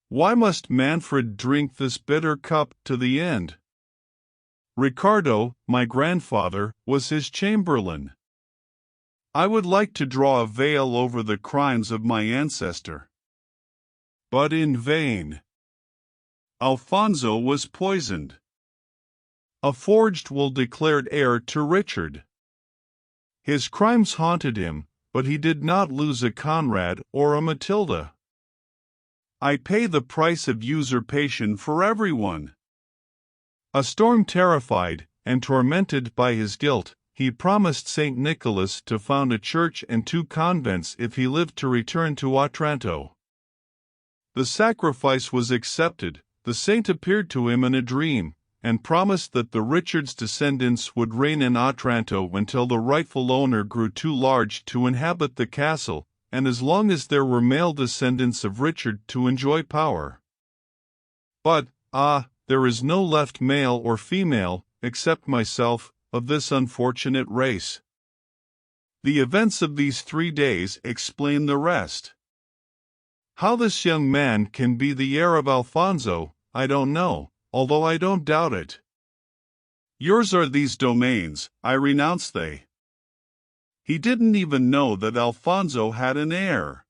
Why must Manfred drink this bitter cup to the end? Ricardo, my grandfather, was his chamberlain. I would like to draw a veil over the crimes of my ancestor. But in vain. Alfonso was poisoned. A forged will declared heir to Richard. His crimes haunted him, but he did not lose a Conrad or a Matilda. I pay the price of usurpation for everyone. A storm terrified and tormented by his guilt, he promised St. Nicholas to found a church and 2 convents if he lived to return to Otranto. The sacrifice was accepted. The saint appeared to him in a dream, and promised that the Richard's descendants would reign in Otranto until the rightful owner grew too large to inhabit the castle, and as long as there were male descendants of Richard to enjoy power. But, there is no left male or female, except myself, of this unfortunate race. The events of these 3 days explain the rest. How this young man can be the heir of Alfonso, I don't know, although I don't doubt it. Yours are these domains, I renounce they. He didn't even know that Alfonso had an heir.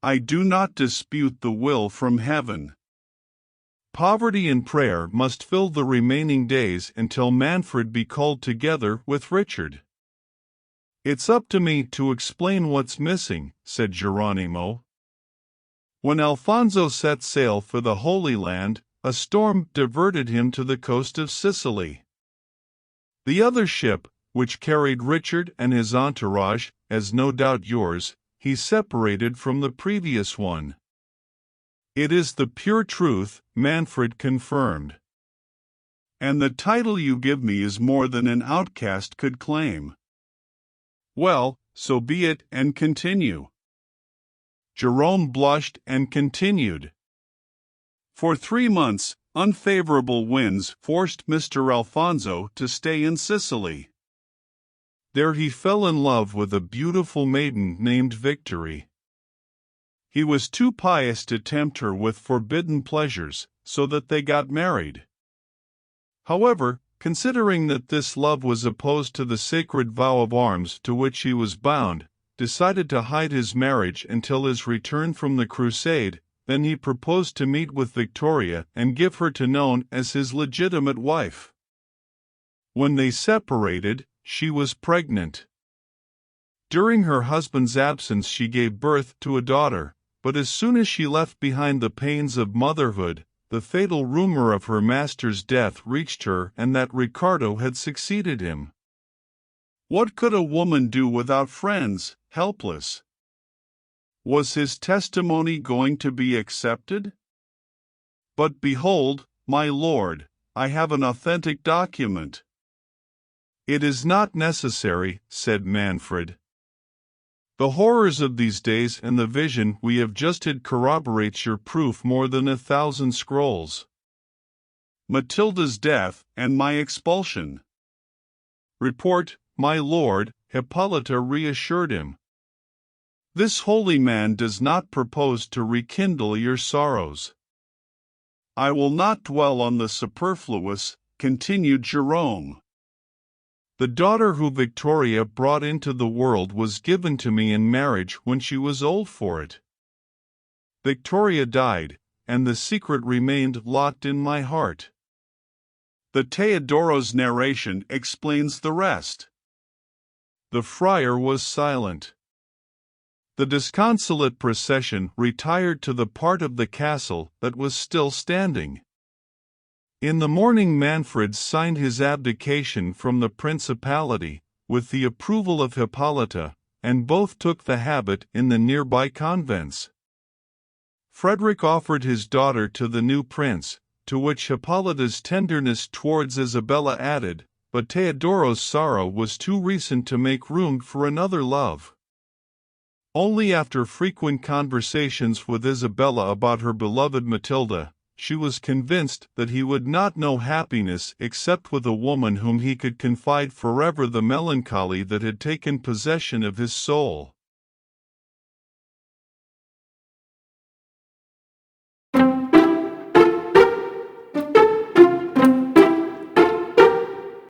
I do not dispute the will from heaven. Poverty and prayer must fill the remaining days until Manfred be called together with Richard. It's up to me to explain what's missing, said Geronimo. When Alfonso set sail for the Holy Land, a storm diverted him to the coast of Sicily. The other ship, which carried Richard and his entourage, as no doubt yours, he separated from the previous one. It is the pure truth, Manfred confirmed. And the title you give me is more than an outcast could claim. Well, so be it, and continue. Jerome blushed and continued. For 3 months, unfavorable winds forced Mr. Alfonso to stay in Sicily. There he fell in love with a beautiful maiden named Victory. He was too pious to tempt her with forbidden pleasures, so that they got married. However, considering that this love was opposed to the sacred vow of arms to which he was bound, decided to hide his marriage until his return from the crusade. Then he proposed to meet with Victoria and give her to known as his legitimate wife. When they separated, she was pregnant. During her husband's absence she gave birth to a daughter, but as soon as she left behind the pains of motherhood, the fatal rumor of her master's death reached her and that Ricardo had succeeded him. What could a woman do without friends, helpless? Was his testimony going to be accepted? But behold, my lord, I have an authentic document. It is not necessary, said Manfred. The horrors of these days and the vision we have just had corroborates your proof more than 1,000 scrolls. Matilda's death and my expulsion. Report, my lord, Hippolyta reassured him. This holy man does not propose to rekindle your sorrows. I will not dwell on the superfluous, continued Jerome. The daughter who Victoria brought into the world was given to me in marriage when she was old for it. Victoria died, and the secret remained locked in my heart. The Teodoro's narration explains the rest. The friar was silent. The disconsolate procession retired to the part of the castle that was still standing. In the morning Manfred signed his abdication from the principality, with the approval of Hippolyta, and both took the habit in the nearby convents. Frederick offered his daughter to the new prince, to which Hippolyta's tenderness towards Isabella added, but Teodoro's sorrow was too recent to make room for another love. Only after frequent conversations with Isabella about her beloved Matilda, she was convinced that he would not know happiness except with a woman whom he could confide forever the melancholy that had taken possession of his soul.